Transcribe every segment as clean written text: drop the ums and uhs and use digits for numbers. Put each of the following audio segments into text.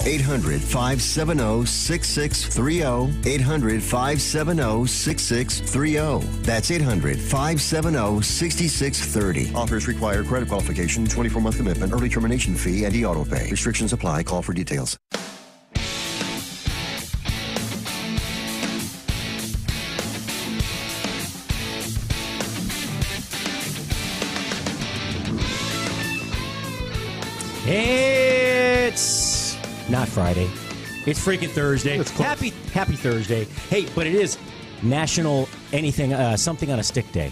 800-570-6630. 800-570-6630. That's 800-570-6630. Offers require credit qualification, 24-month commitment, early termination fee, and e-auto pay. Restrictions apply. Call for details. It's not Friday. It's freaking Thursday. Happy Thursday. Hey, but it is National Something on a Stick Day.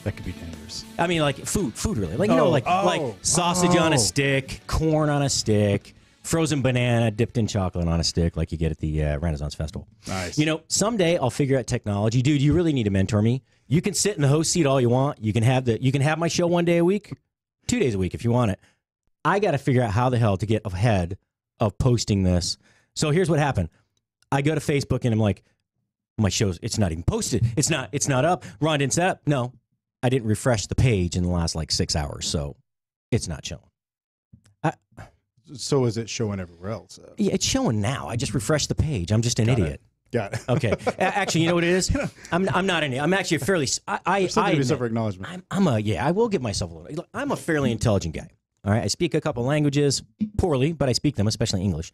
That could be dangerous. I mean, like food really. Like, like sausage on a stick, corn on a stick, frozen banana dipped in chocolate on a stick like you get at the Renaissance Festival. Nice. Someday I'll figure out technology. Dude, you really need to mentor me. You can sit in the host seat all you want. You can have my show 1 day a week, 2 days a week if you want it. I got to figure out how the hell to get ahead of posting this. So here's what happened. I go to Facebook and I'm like, my show's, it's not even posted. It's not up. Ron didn't set up. No, I didn't refresh the page in the last 6 hours. So it's not showing. So is it showing everywhere else? Yeah, it's showing now. I just refreshed the page. I'm just an idiot. Got it. Okay. Actually, you know what it is? I'm not an idiot. I'm actually a fairly, I acknowledgement. I will give myself a little. Look, I'm a fairly intelligent guy. All right, I speak a couple languages poorly, but I speak them, especially English.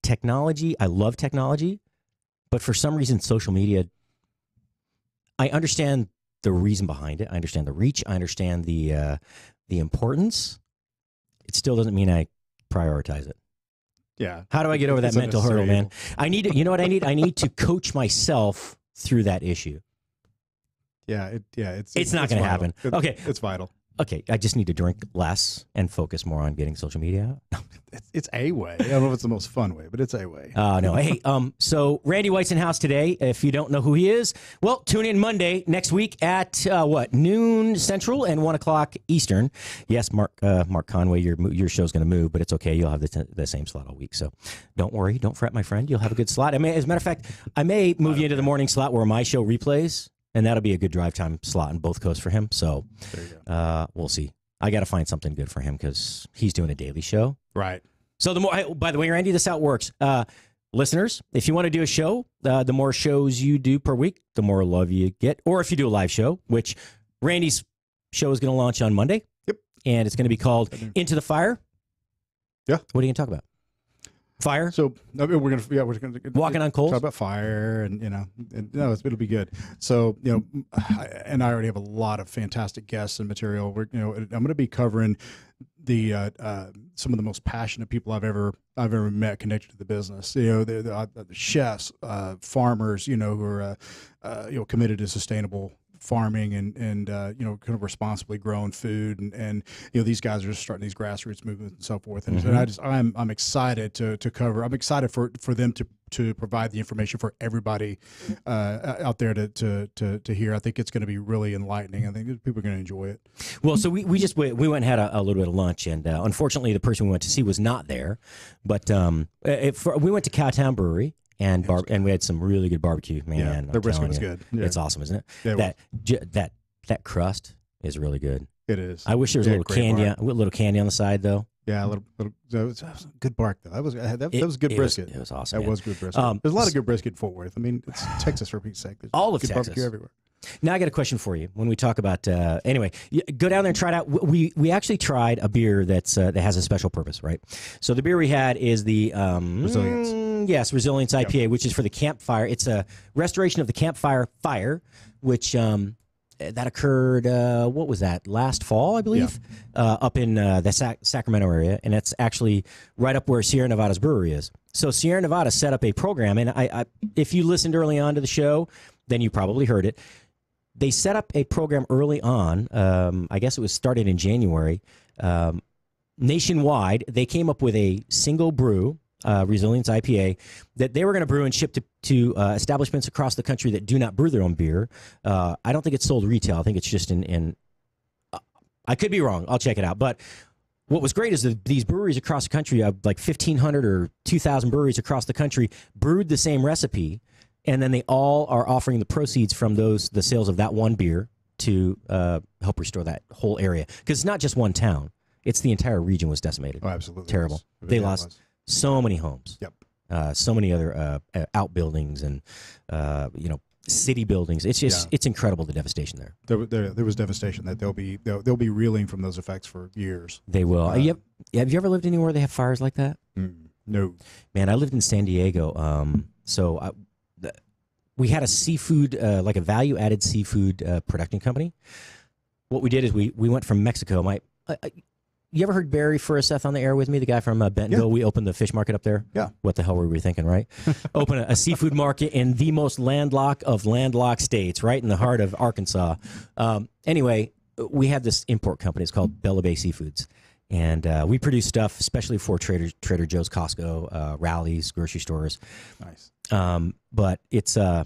Technology, I love technology, but for some reason, social media, I understand the reason behind it. I understand the reach. I understand the importance. It still doesn't mean I prioritize it. Yeah. How do I get over that mental hurdle, man? I need to, you know what I need? I need to coach myself through that issue. Yeah, it's not going to happen. Okay. It's vital. Okay, I just need to drink less and focus more on getting social media out. It's a way. I don't know if it's the most fun way, but it's a way. No. Hey, so Randy White's in house today. If you don't know who he is, well, tune in Monday next week at noon Central and 1 o'clock Eastern. Yes, Mark Conway, your show's going to move, but it's okay. You'll have the same slot all week. So don't worry, don't fret, my friend. You'll have a good slot. As a matter of fact, I may move you into the morning slot where my show replays. And that'll be a good drive time slot on both coasts for him. So there you go. We'll see. I got to find something good for him because he's doing a daily show. Right. So by the way, Randy, this is how it works. Listeners, if you want to do a show, the more shows you do per week, the more love you get. Or if you do a live show, which Randy's show is going to launch on Monday. Yep. And it's going to be called Into the Fire. Yeah. What are you going to talk about? Fire. So we're gonna walking on coals. Talk about fire, and it'll be good. So I already have a lot of fantastic guests and material. I'm going to be covering the some of the most passionate people I've ever met connected to the business. The chefs, farmers, who are committed to sustainable farming and kind of responsibly grown food, and these guys are just starting these grassroots movements and so forth. And, I'm excited to cover. I'm excited for them to provide the information for everybody out there to hear. I think it's going to be really enlightening. I think people are going to enjoy it. Well, so we went and had a little bit of lunch, and unfortunately, the person we went to see was not there. But we went to Cowtown Brewery. And we had some really good barbecue, man. Yeah, the brisket was good. Yeah. It's awesome, isn't it? Yeah, that crust is really good. It is. I wish there was a little candy on the side, though. Yeah, a little. That was good bark, though. That was good brisket. It was awesome. That was good brisket. There's a lot of good brisket in Fort Worth. I mean, it's Texas for Pete's sake. There's all of good Texas. Barbecue everywhere. Now I got a question for you. When we talk about anyway, go down there and try it out. We actually tried a beer that has a special purpose, right? So the beer we had is the Resilience. Yes, Resilience IPA, which is for the campfire. It's a restoration of the campfire fire, which that occurred. What was that? Last fall, I believe, up in the Sacramento area, and it's actually right up where Sierra Nevada's brewery is. So Sierra Nevada set up a program, and I if you listened early on to the show, then you probably heard it. They set up a program early on. I guess it was started in January. Nationwide, they came up with a single brew, Resilience IPA, that they were going to brew and ship to establishments across the country that do not brew their own beer. I don't think it's sold retail. I think it's just in I could be wrong. I'll check it out. But what was great is that these breweries across the country, like 1,500 or 2,000 breweries across the country, brewed the same recipe. And then they all are offering the proceeds from the sales of that one beer to help restore that whole area. Because it's not just one town. it's the entire region was decimated. Oh, absolutely. Terrible. They lost so many homes. Yep. So many other outbuildings and city buildings. It's just it's incredible, the devastation there. There was devastation that they'll be reeling from those effects for years. They will. Have you ever lived anywhere they have fires like that? No. Man, I lived in San Diego. We had a seafood, like a value-added seafood production company. What we did is we went from Mexico. You ever heard Barry Furiseth on the air with me, the guy from Bentonville? Yeah. We opened the fish market up there. Yeah. What the hell were we thinking, right? Open a seafood market in the most landlocked of landlocked states, right in the heart of Arkansas. Anyway, we had this import company. It's called Bella Bay Seafoods. And we produce stuff, especially for Trader Joe's, Costco, rallies, grocery stores. Nice. But it's I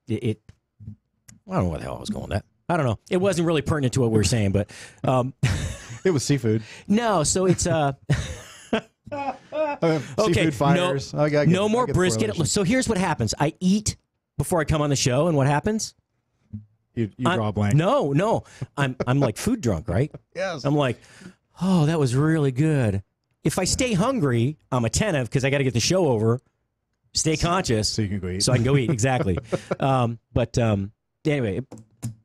don't know what the hell I was going with that. I don't know. It wasn't really pertinent to what we were saying, but it was seafood. No, so it's seafood fires. No more brisket. So here's what happens. I eat before I come on the show, and what happens? You draw a blank. No. I'm like food drunk, right? Yes. I'm like, oh, that was really good. If I stay hungry, I'm attentive because I got to get the show over. Stay conscious, so you can go eat. So I can go eat. Exactly. Anyway,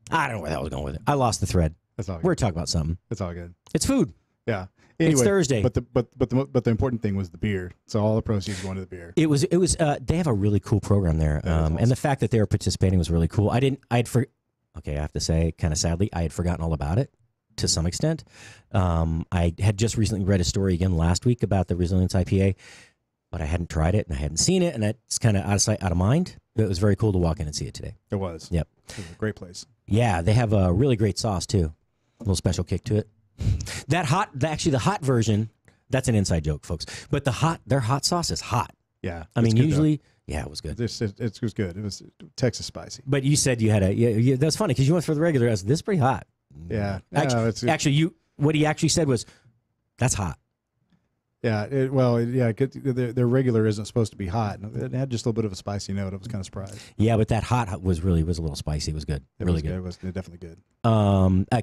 I don't know where that was going with it. I lost the thread. That's all good. We're talking about something. It's all good. It's food. Yeah. Anyway, it's Thursday. But the important thing was the beer. So all the proceeds going to the beer. It was. They have a really cool program there, awesome. And the fact that they were participating was really cool. I have to say, kind of sadly, I had forgotten all about it to some extent. I had just recently read a story again last week about the Resilience IPA, but I hadn't tried it and I hadn't seen it, and it's kind of out of sight, out of mind. But it was very cool to walk in and see it today. It was. Yep. It was a great place. Yeah, they have a really great sauce too. A little special kick to it. The hot version, that's an inside joke, folks. But their hot sauce is hot. Yeah. I mean, usually, yeah, it was good. It was good. It was Texas spicy. But you said you had that's funny because you went for the regular. I was, this is pretty hot. Yeah. What he actually said was, that's hot. Yeah, their regular isn't supposed to be hot. It had just a little bit of a spicy note. I was kind of surprised. Yeah, but that hot was a little spicy. It was good. Really good. It was definitely good.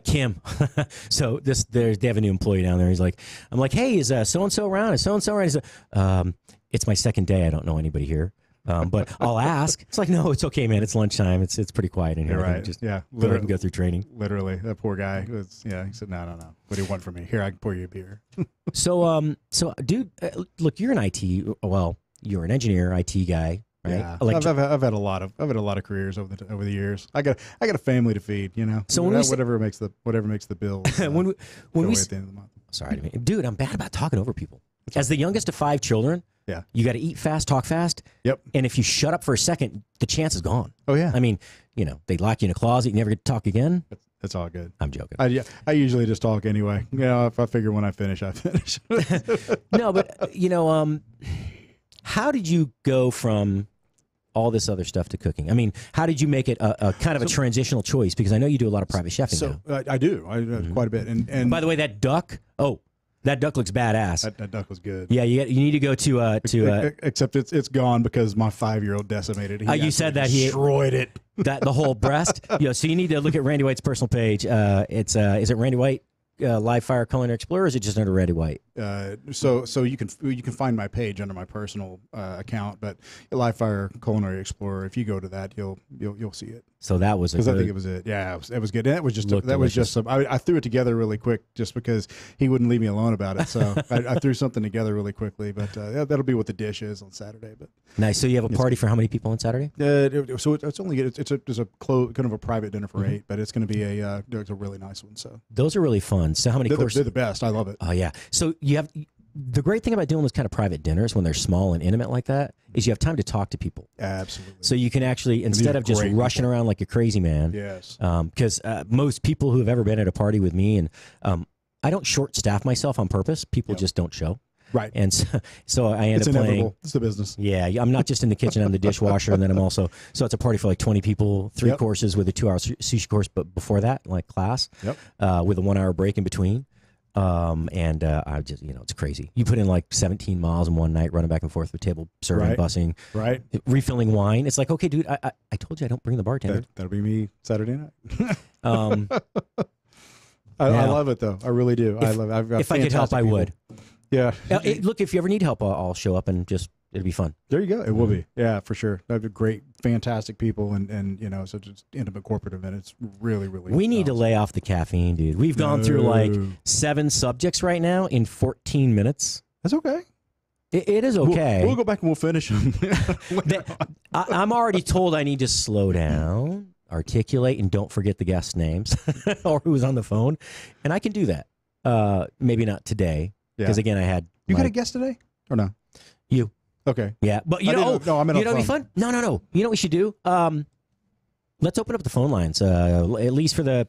Kim. So they have a new employee down there. I'm like, hey, is so-and-so around? Is so-and-so around? He's it's my second day. I don't know anybody here. But I'll ask. It's like, no, it's okay, man. It's lunchtime. It's pretty quiet in here. You're right. Just go ahead and go through training. Literally, that poor guy he said, no. What do you want from me? Here, I can pour you a beer. So dude, look, you're an IT. Well, you're an engineer, IT guy, right? Yeah, I've had a lot of careers over the years. I got a family to feed, So whatever makes the bills. when we at the end of the month. Sorry, dude, I'm bad about talking over people. As the youngest of 5 children. Yeah. You got to eat fast, talk fast. Yep. And if you shut up for a second, the chance is gone. Oh, yeah. I mean, they lock you in a closet. You never get to talk again. That's all good. I'm joking. I usually just talk anyway. If I figure when I finish, I finish. No, but, how did you go from all this other stuff to cooking? I mean, how did you make it a kind of a transitional choice? Because I know you do a lot of private chefing now. I do. Quite a bit. And by the way, that duck, that duck looks badass. That duck was good. Yeah, you need to go to except it's gone because my 5-year-old decimated it. You said that he destroyed it. The whole breast. So you need to look at Randy White's personal page. Is it Randy White Live Fire Culinary Explorer, or is it just under Randy White? So you can find my page under my personal account, but Live Fire Culinary Explorer. If you go to that, you'll see it. So that was because I think it was it. Yeah, it was good. And that was just I threw it together really quick just because he wouldn't leave me alone about it. So I threw something together really quickly. But that'll be what the dish is on Saturday. But nice. So you have a party for how many people on Saturday? So it's only it's a kind of a private dinner for 8, but it's going to be a really nice one. So those are really fun. So how many courses? They're the best. I love it. Oh yeah. So you have. The great thing about doing those kind of private dinners when they're small and intimate like that is you have time to talk to people. Absolutely. So you can actually, instead of just rushing around like a crazy man. Yes. Because most people who have ever been at a party with me, and I don't short staff myself on purpose. People just don't show. Right. And so I end up playing. It's the business. Yeah. I'm not just in the kitchen. I'm the dishwasher. And then I'm also, so it's a party for like 20 people, 3 courses with a 2-hour sushi course. But before that, like class, with a 1-hour break in between. I just, it's crazy. You put in like 17 miles in one night, running back and forth with table serving, busing, refilling wine. It's like, okay, dude, I told you I don't bring the bartender. That'll be me Saturday night. I love it though. I really do. I love it. I've got if I could help, I would. Yeah. Look, if you ever need help, I'll show up and it'll be fun. There you go. It will be. Yeah, for sure. They're great, fantastic people, and such an intimate corporate event. It's really, really. We need to lay off the caffeine, dude. We've gone through like 7 subjects right now in 14 minutes. That's okay. It is okay. We'll go back and we'll finish them. I'm already told I need to slow down, articulate, and don't forget the guest names or who's on the phone. And I can do that. Maybe not today. Because again, I had. You got a guest today? Or no? You. Okay. Yeah. But you know I'm in. You know what'd be fun? No. You know what we should do? Let's open up the phone lines, at least for the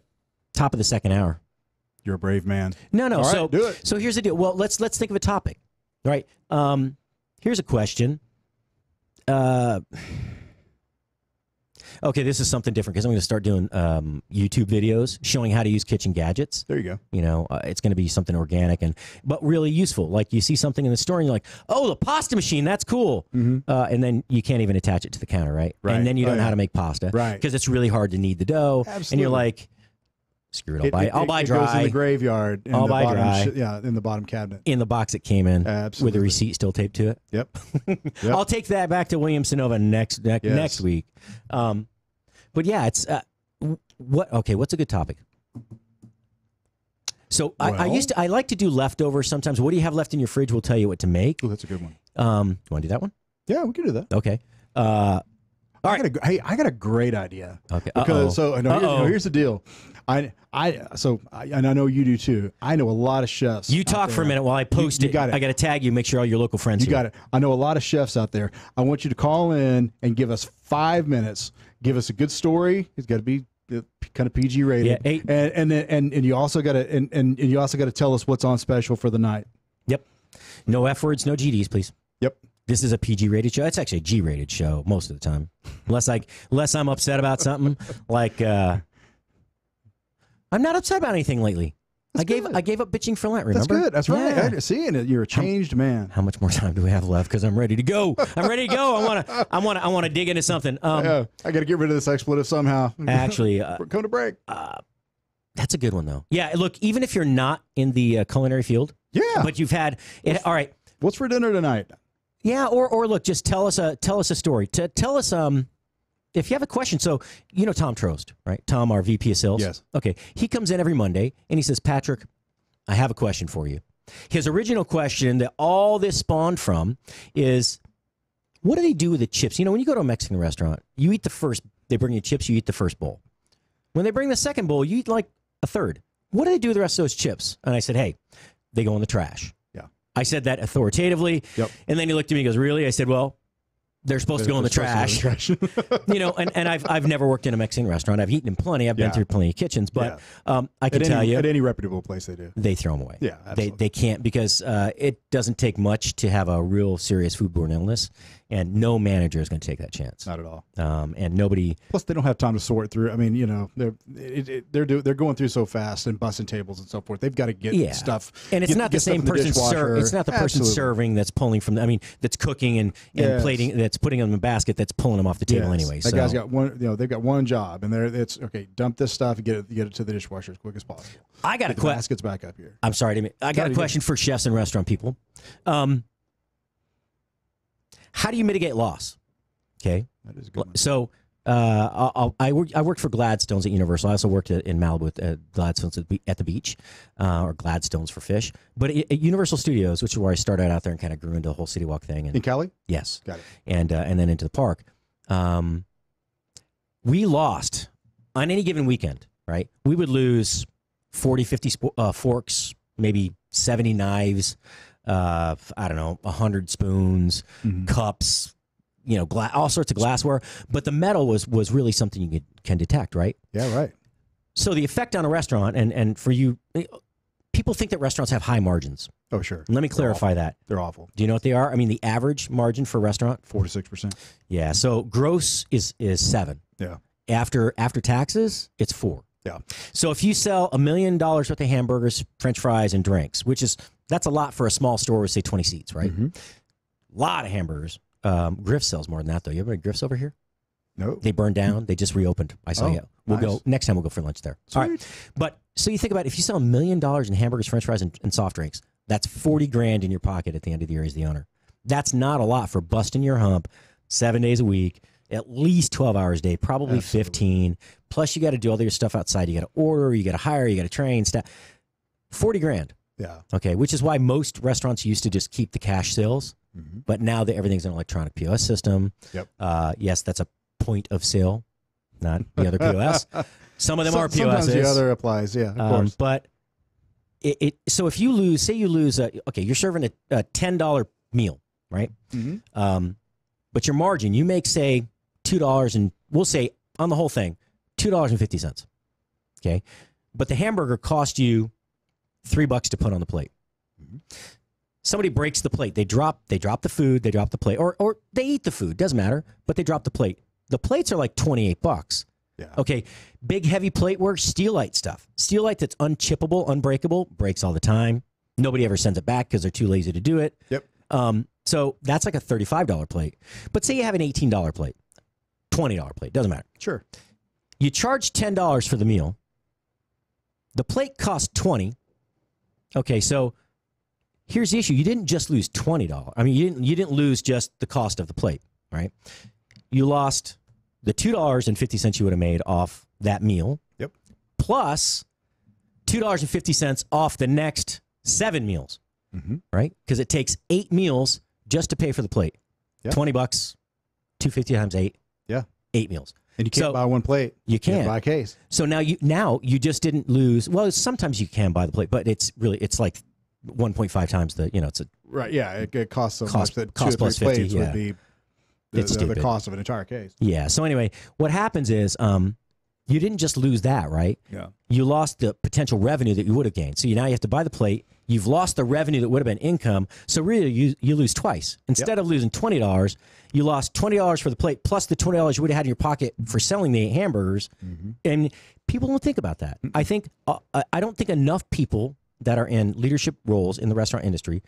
top of the second hour. You're a brave man. No. All right, do it. So here's the deal. Well, let's think of a topic. Right. Here's a question. Okay, this is something different because I'm going to start doing YouTube videos showing how to use kitchen gadgets. There you go. You know, it's going to be something organic but really useful. Like you see something in the store and you're like, oh, the pasta machine, that's cool. Mm-hmm. And then you can't even attach it to the counter, right? And then you don't know how to make pasta. Right. Because it's really hard to knead the dough. Absolutely. And you're like, screw it, I'll buy dry. It goes in the graveyard. I'll buy dry. In the bottom cabinet. In the box it came in. Absolutely. With the receipt still taped to it. Yep. I'll take that back to Williams Sonova next week. But yeah, it's what's a good topic? So I like to do leftovers sometimes. What do you have left in your fridge? We'll tell you what to make. Oh, that's a good one. You want to do that one? Yeah, we can do that. Okay. All right. I got a great idea. Okay. Because here's the deal. I know you do too. I know a lot of chefs. You talk for a minute while I post it. Got it. I got to tag you. Make sure all your local friends. You got it. I know a lot of chefs out there. I want you to call in and give us 5 minutes. Give us a good story. It's got to be kind of PG rated. Yeah, and you also got to and you also got to tell us what's on special for the night. Yep. No F words, no GDs, please. Yep. This is a PG rated show. It's actually a G rated show most of the time, unless I'm upset about something. Like I'm not upset about anything lately. I gave up bitching for Lent. Remember? That's good. That's right. Yeah. I see it. You're a changed man. How much more time do we have left? Because I'm ready to go. I want to dig into something. I got to get rid of this expletive somehow. Actually, we're going to break. That's a good one though. Yeah. Look, even if you're not in the culinary field, but you've had it. All right. What's for dinner tonight? Yeah. Or look, just tell us a story. Tell us if you have a question. So you know Tom Trost, right? Tom, our VP of Sales. Yes. Okay. He comes in every Monday and he says, Patrick, I have a question for you. His original question that all this spawned from is, what do they do with the chips? You know, when you go to a Mexican restaurant, you eat they bring you chips, you eat the first bowl. When they bring the second bowl, you eat like a third. What do they do with the rest of those chips? And I said, hey, they go in the trash. Yeah. I said that authoritatively. Yep. And then he looked at me and goes, really? I said, well, they're supposed to go in the trash. You know, and I've never worked in a Mexican restaurant. I've eaten in plenty. I've been through plenty of kitchens, but I can tell you, at any reputable place, they do. They throw them away. Yeah, absolutely. They can't because it doesn't take much to have a real serious foodborne illness, and no manager is going to take that chance. Not at all. And nobody. Plus, they don't have time to sort through. I mean, you know, they're going through so fast and bussing tables and so forth. They've got to get stuff. And it's not the same person. It's not the person serving that's pulling from. I mean, that's cooking and plating. That's putting them in the basket. That's pulling them off the table anyway. That guy's got one. You know, they've got one job, and it's okay. Dump this stuff and get it to the dishwasher as quick as possible. I got a question. Basket's back up here. I'm sorry, I got a question for chefs and restaurant people. How do you mitigate loss? Okay, that is a good one. So I worked for Gladstones at Universal. I also worked in Malibu at Gladstones at the beach, or Gladstones for fish. But at Universal Studios, which is where I started out there and kind of grew into the whole City Walk thing. In Cali? Yes. Got it. And then into the park. We lost on any given weekend, right? We would lose 40, 50 forks, maybe 70 knives, I don't know, 100 spoons, cups, you know, all sorts of glassware. But the metal was really something you can detect, right? Yeah, right. So the effect on a restaurant, and for you, people think that restaurants have high margins. Oh, sure. Let me clarify that. They're awful. Do you know what they are? I mean, the average margin for a restaurant? 4 to 6%. Yeah. So gross is 7. Yeah. After taxes, it's 4. Yeah. So if you sell $1 million worth of hamburgers, French fries, and drinks, that's a lot for a small store with say 20 seats, right? A lot of hamburgers. Griff sells more than that though. You ever had Griff's over here? No. They burned down. They just reopened. I saw you. We'll go next time. We'll go for lunch there. Sweet. All right. But So you think about it, if you sell $1 million in hamburgers, French fries, and soft drinks, that's 40 grand in your pocket at the end of the year as the owner. That's not a lot for busting your hump 7 days a week, at least 12 hours a day, probably 15. Plus, you got to do all your stuff outside. You got to order, you got to hire, you got to train, staff. 40 grand. Yeah. Okay, which is why most restaurants used to just keep the cash sales, but now that everything's an electronic POS system. Yep. Yes, that's a point of sale, not the other POS. Some of them are POSs. Sometimes the other applies, yeah, of course. But so if you lose, say you lose, okay, you're serving a $10 meal, right? But your margin, you make, say, $2, and we'll say on the whole thing, $2.50. Okay, but the hamburger cost you $3 to put on the plate. Somebody breaks the plate. They drop the food. They drop the plate, or they eat the food. Doesn't matter. But they drop the plate. The plates are like $28. Yeah. Okay. Big heavy plateware, steelite stuff. Steelite that's unchippable, unbreakable, breaks all the time. Nobody ever sends it back because they're too lazy to do it. Yep. So that's like a $35 plate. But say you have an $18 plate, $20 plate. Doesn't matter. Sure. You charge $10 for the meal. The plate costs $20. Okay, so here's the issue. You didn't just lose $20. I mean, you didn't lose just the cost of the plate, right? You lost the $2.50 you would have made off that meal. Yep. Plus $2.50 off the next 7 meals, right? Because it takes 8 meals just to pay for the plate. Yeah. $20, $2.50 times 8. Yeah. 8 meals. And you can't buy one plate. You can't buy a case. So now you just didn't lose. Well, sometimes you can buy the plate, but it's like 1.5 times the, it's a right. Yeah, it costs so much that cost 2 or 3 plus 50, plates would be the cost of an entire case. Yeah. So anyway, what happens is you didn't just lose that, right? Yeah. You lost the potential revenue that you would have gained. So now you have to buy the plate. You've lost the revenue that would have been income. So really, you lose twice. Instead of losing $20, you lost $20 for the plate plus the $20 you would have had in your pocket for selling the hamburgers. And people don't think about that. I don't think enough people that are in leadership roles in the restaurant industry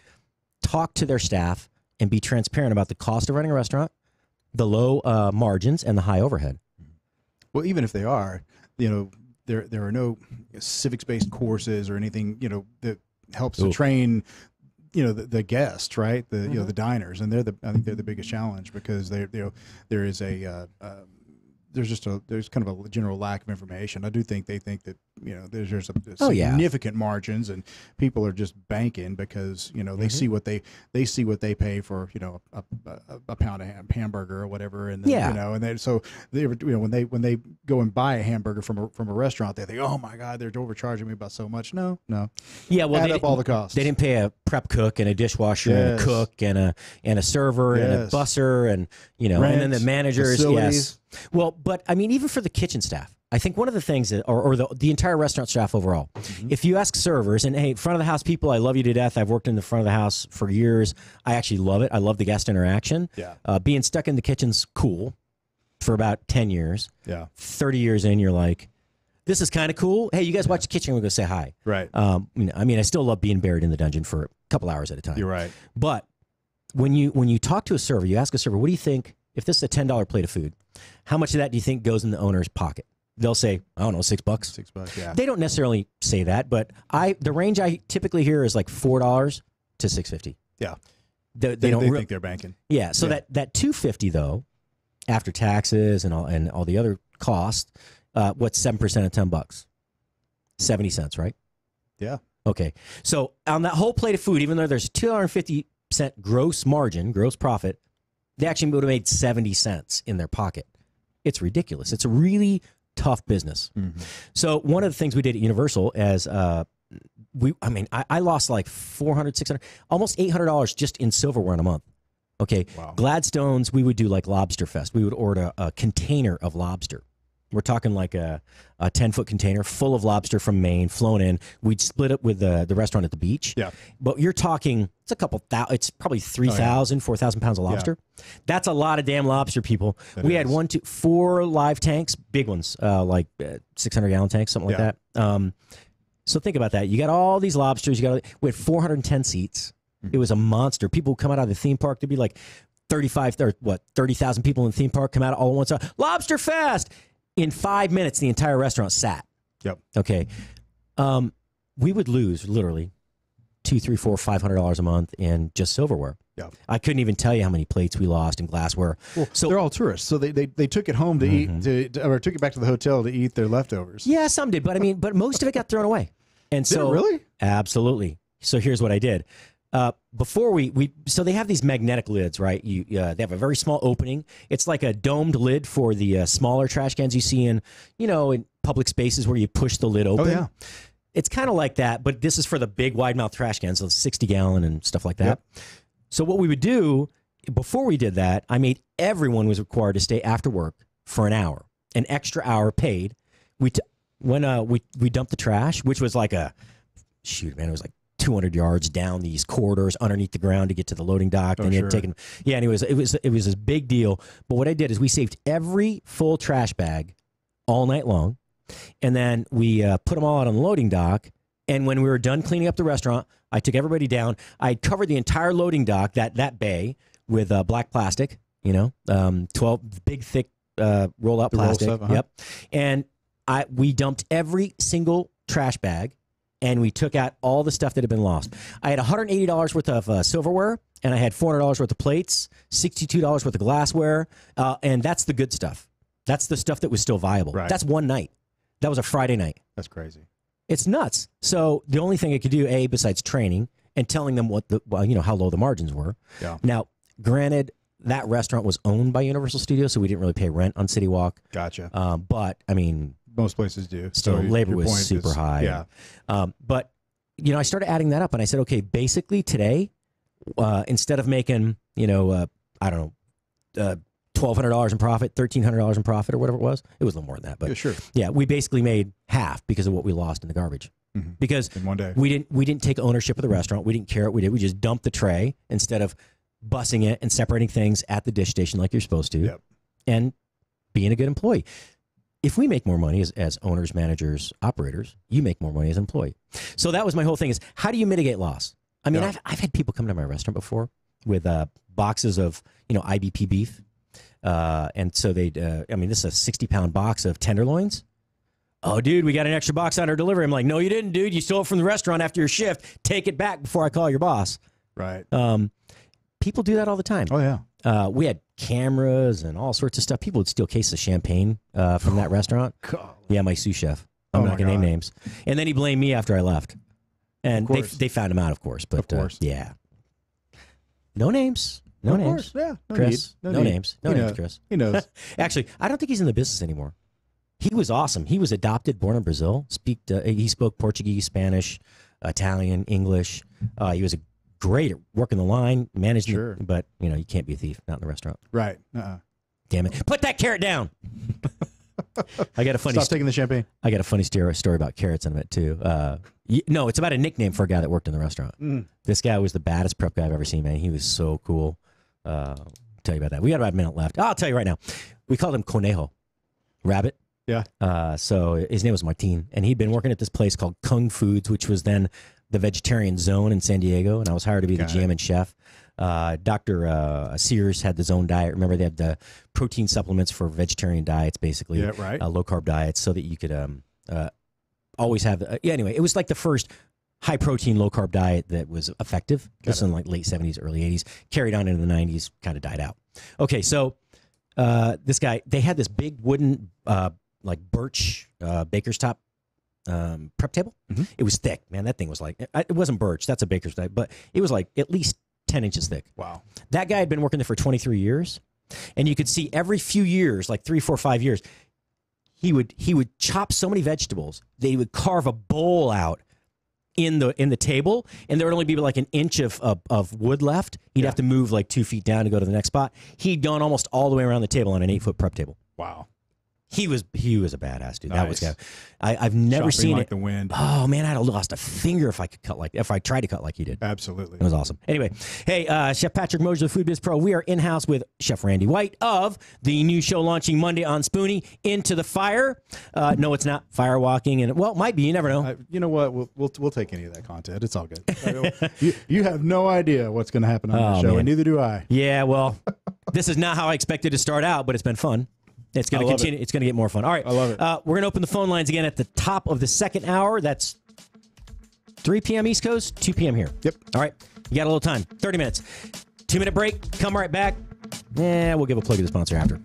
talk to their staff and be transparent about the cost of running a restaurant, the low margins, and the high overhead. Well, even if they are, there are no civics-based courses or anything, that helps to train, the guests, right? The diners, and I think they're the biggest challenge because there's kind of a general lack of information. I do think they think that there's a significant margins, and people are just banking because they see what they pay for a pound of hamburger or whatever, and then, and then so when they go and buy a hamburger from a restaurant, they think, oh my God, they're overcharging me about so much. No, yeah, well, add up all the costs. They didn't pay a prep cook and a dishwasher and a cook and a server and a busser and Rent, and then the managers. Facilities. Yes. Well, but I mean, even for the kitchen staff, I think one of the things that, or the entire restaurant staff overall, if you ask servers, and hey, front of the house people, I love you to death. I've worked in the front of the house for years. I actually love it. I love the guest interaction. Yeah. Being stuck in the kitchen's cool for about 10 years. Yeah. 30 years in, you're like, this is kind of cool. Hey, you guys watch the kitchen. We'll go say hi. Right. I mean, I still love being buried in the dungeon for a couple hours at a time. You're right. But when you talk to a server, you ask a server, what do you think, if this is a $10 plate of food, how much of that do you think goes in the owner's pocket? They'll say, I don't know, $6. $6, yeah. They don't necessarily say that, but the range I typically hear is like $4 to $6.50. Yeah. They think they're banking. Yeah. So that $2.50 though, after taxes and all the other costs, what's 7% of $10? 70 cents, right? Yeah. Okay. So on that whole plate of food, even though there's a $2.50 gross margin, gross profit, they actually would have made 70 cents in their pocket. It's ridiculous. It's a really tough business. So one of the things we did at Universal as I lost like $400, $600, almost $800 just in silverware in a month. Okay. Wow. Gladstone's, we would do like Lobster Fest. We would order a container of lobster. We're talking like a 10-foot container full of lobster from Maine, flown in. We'd split it with the restaurant at the beach. Yeah. But you're talking, it's probably 3,000, 4,000 pounds of lobster. Yeah. That's a lot of damn lobster, people. We had 4 live tanks, big ones, like 600-gallon tanks, something like that. So think about that. You got all these lobsters. We had 410 seats. It was a monster. People would come out of the theme park. There'd be like 30,000 people in the theme park come out all at once. Lobster Fest! In 5 minutes, the entire restaurant sat. Yep. Okay. We would lose literally $200, $300, $500 a month in just silverware. Yeah. I couldn't even tell you how many plates we lost in glassware. Well, so they're all tourists, so they took it home to eat, or took it back to the hotel to eat their leftovers. Yeah, some did, but most of it got thrown away. And Did it really? Absolutely. So here's what I did. Before so they have these magnetic lids, right? They have a very small opening. It's like a domed lid for the smaller trash cans you see in public spaces where you push the lid open. Oh yeah. It's kind of like that, but this is for the big wide mouth trash cans, so 60-gallon and stuff like that. Yep. So what we would do before we did that, I made everyone was required to stay after work for an extra hour paid. When we dumped the trash, which was like it was like 200 yards down these corridors underneath the ground to get to the loading dock. And sure. Anyways, it was this big deal. But what I did is we saved every full trash bag all night long, and then we put them all out on the loading dock. And when we were done cleaning up the restaurant, I took everybody down. I covered the entire loading dock, that bay, with black plastic. 12 big thick roll-out plastic. Roll stuff, Yep. And we dumped every single trash bag, and we took out all the stuff that had been lost. I had $180 worth of silverware, and I had $400 worth of plates, $62 worth of glassware, and that's the good stuff. That's the stuff that was still viable. Right. That's one night. That was a Friday night. That's crazy. It's nuts. So the only thing I could do, besides training and telling them how low the margins were. Yeah. Now, granted, that restaurant was owned by Universal Studios, so we didn't really pay rent on City Walk. Gotcha. But I mean, most places do. Still, labor was super high. Yeah. But I started adding that up, and I said, okay, basically today, instead of making $1,200 in profit, $1,300 in profit, or whatever it was a little more than that. But yeah, sure. Yeah, we basically made half because of what we lost in the garbage. Mm-hmm. Because in one day, we didn't take ownership of the restaurant. We didn't care what we did. We just dumped the tray instead of bussing it and separating things at the dish station like you're supposed to, yep. and being a good employee. If we make more money as owners, managers, operators, you make more money as an employee. So that was my whole thing: is how do you mitigate loss? I mean, I've had people come to my restaurant before with boxes of IBP beef. And so this is a 60-pound box of tenderloins. Oh, dude, we got an extra box on our delivery. I'm like, no, you didn't, dude. You stole it from the restaurant after your shift. Take it back before I call your boss. Right. People do that all the time. Oh, yeah. We had cameras and all sorts of stuff. People would steal cases of champagne from that restaurant. God. Yeah, my sous chef. I'm not going to name names. And then he blamed me after I left. And they found him out, of course. But, of course. Yeah. No names. No of names. Course. Yeah. Chris. No names. No names, Chris. He knows. Actually, I don't think he's in the business anymore. He was awesome. He was adopted, born in Brazil. He spoke Portuguese, Spanish, Italian, English. He was great at working the line, managing. Sure. But, you can't be a thief, not in the restaurant. Right. Damn it. Put that carrot down. I got a funny Stop taking the champagne. I got a funny story about carrots in it, too. No, it's about a nickname for a guy that worked in the restaurant. This guy was the baddest prep guy I've ever seen, man. He was so cool. I'll tell you about that. We got about a minute left. I'll tell you right now. We called him Conejo, rabbit. Yeah. So his name was Martin, and he'd been working at this place called Kung Foods, which was then the vegetarian zone in San Diego, and I was hired to be the GM and chef. Dr. Sears had his own diet. Remember, they had the protein supplements for vegetarian diets, basically. Yeah, right. Low-carb diets, so that you could always have... anyway, it was like the first high-protein, low-carb diet that was effective. This was in like late 70s, early 80s. Carried on into the 90s, kind of died out. Okay, so this guy, they had this big wooden... like birch baker's top prep table. Mm-hmm. It was thick, man. That thing was like, it wasn't birch, that's a baker's type, but it was like at least 10 inches thick. Wow. That guy had been working there for 23 years, and you could see every few years, like 3, 4, 5 years, he would chop so many vegetables that he would carve a bowl out in the table, and there would only be like an inch of wood left. He'd have to move like 2 feet down to go to the next spot. He'd gone almost all the way around the table on an 8-foot prep table. Wow. He was a badass dude. Nice. That was I've never Chopping seen like it. The wind. Oh man, I'd have lost a finger if I tried to cut like he did. Absolutely. It was awesome. Anyway, hey, Chef Patrick Mosher, the Food Biz Pro. We are in house with Chef Randy White of the new show launching Monday on Spoony, Into the Fire. No, it's not fire walking, and well, it might be. You never know. You know what? We'll take any of that content. It's all good. you have no idea what's going to happen on the show, man. and neither do I. Yeah, well, this is not how I expected to start out, but it's been fun. It's going to continue. It's going to get more fun. All right. I love it. We're going to open the phone lines again at the top of the second hour. That's 3 p.m. East Coast, 2 p.m. here. Yep. All right. You got a little time. 30 minutes. 2-minute break. Come right back. We'll give a plug to the sponsor after.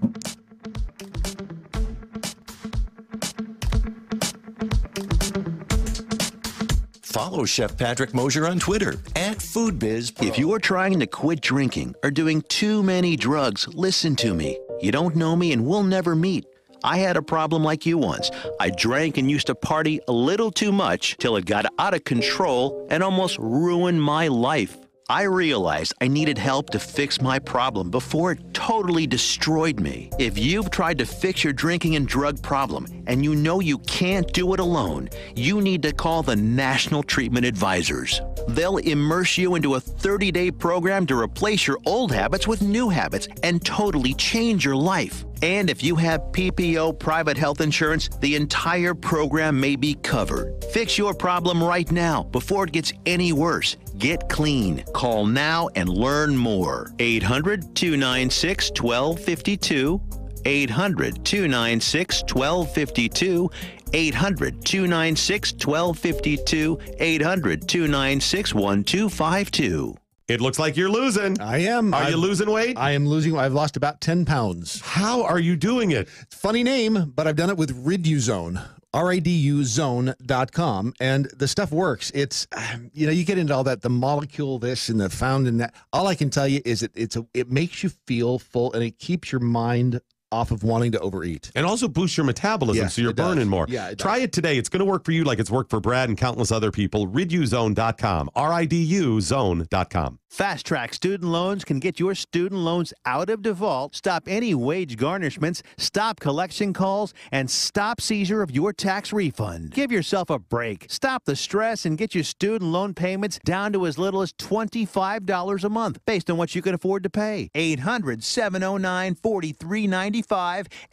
Follow Chef Patrick Mosher on Twitter @Food Biz Pro. If you are trying to quit drinking or doing too many drugs, listen to me. You don't know me and we'll never meet. I had a problem like you once. I drank and used to party a little too much till it got out of control and almost ruined my life. I realized I needed help to fix my problem before it totally destroyed me. If you've tried to fix your drinking and drug problem and you know you can't do it alone, you need to call the National Treatment Advisors. They'll immerse you into a 30-day program to replace your old habits with new habits and totally change your life. And if you have PPO private health insurance, the entire program may be covered. Fix your problem right now before it gets any worse. Get clean. Call now and learn more. 800-296-1252. 800-296-1252. 800-296-1252. 800-296-1252. It looks like you're losing. I am. Are you losing weight? I am losing. I've lost about 10 pounds. How are you doing it? Funny name, but I've done it with Riduzone. RIDUzone.com, and the stuff works. It's, you get into all that, the molecule this and the found in that. All I can tell you is it makes you feel full, and it keeps your mind off of wanting to overeat. And also boosts your metabolism, so you're burning more. Yeah, Try it today. It's going to work for you like it's worked for Brad and countless other people. Riduzone.com. RIDUzone.com. Fast Track Student Loans can get your student loans out of default, stop any wage garnishments, stop collection calls, and stop seizure of your tax refund. Give yourself a break. Stop the stress and get your student loan payments down to as little as $25 a month based on what you can afford to pay. 800-709-4395.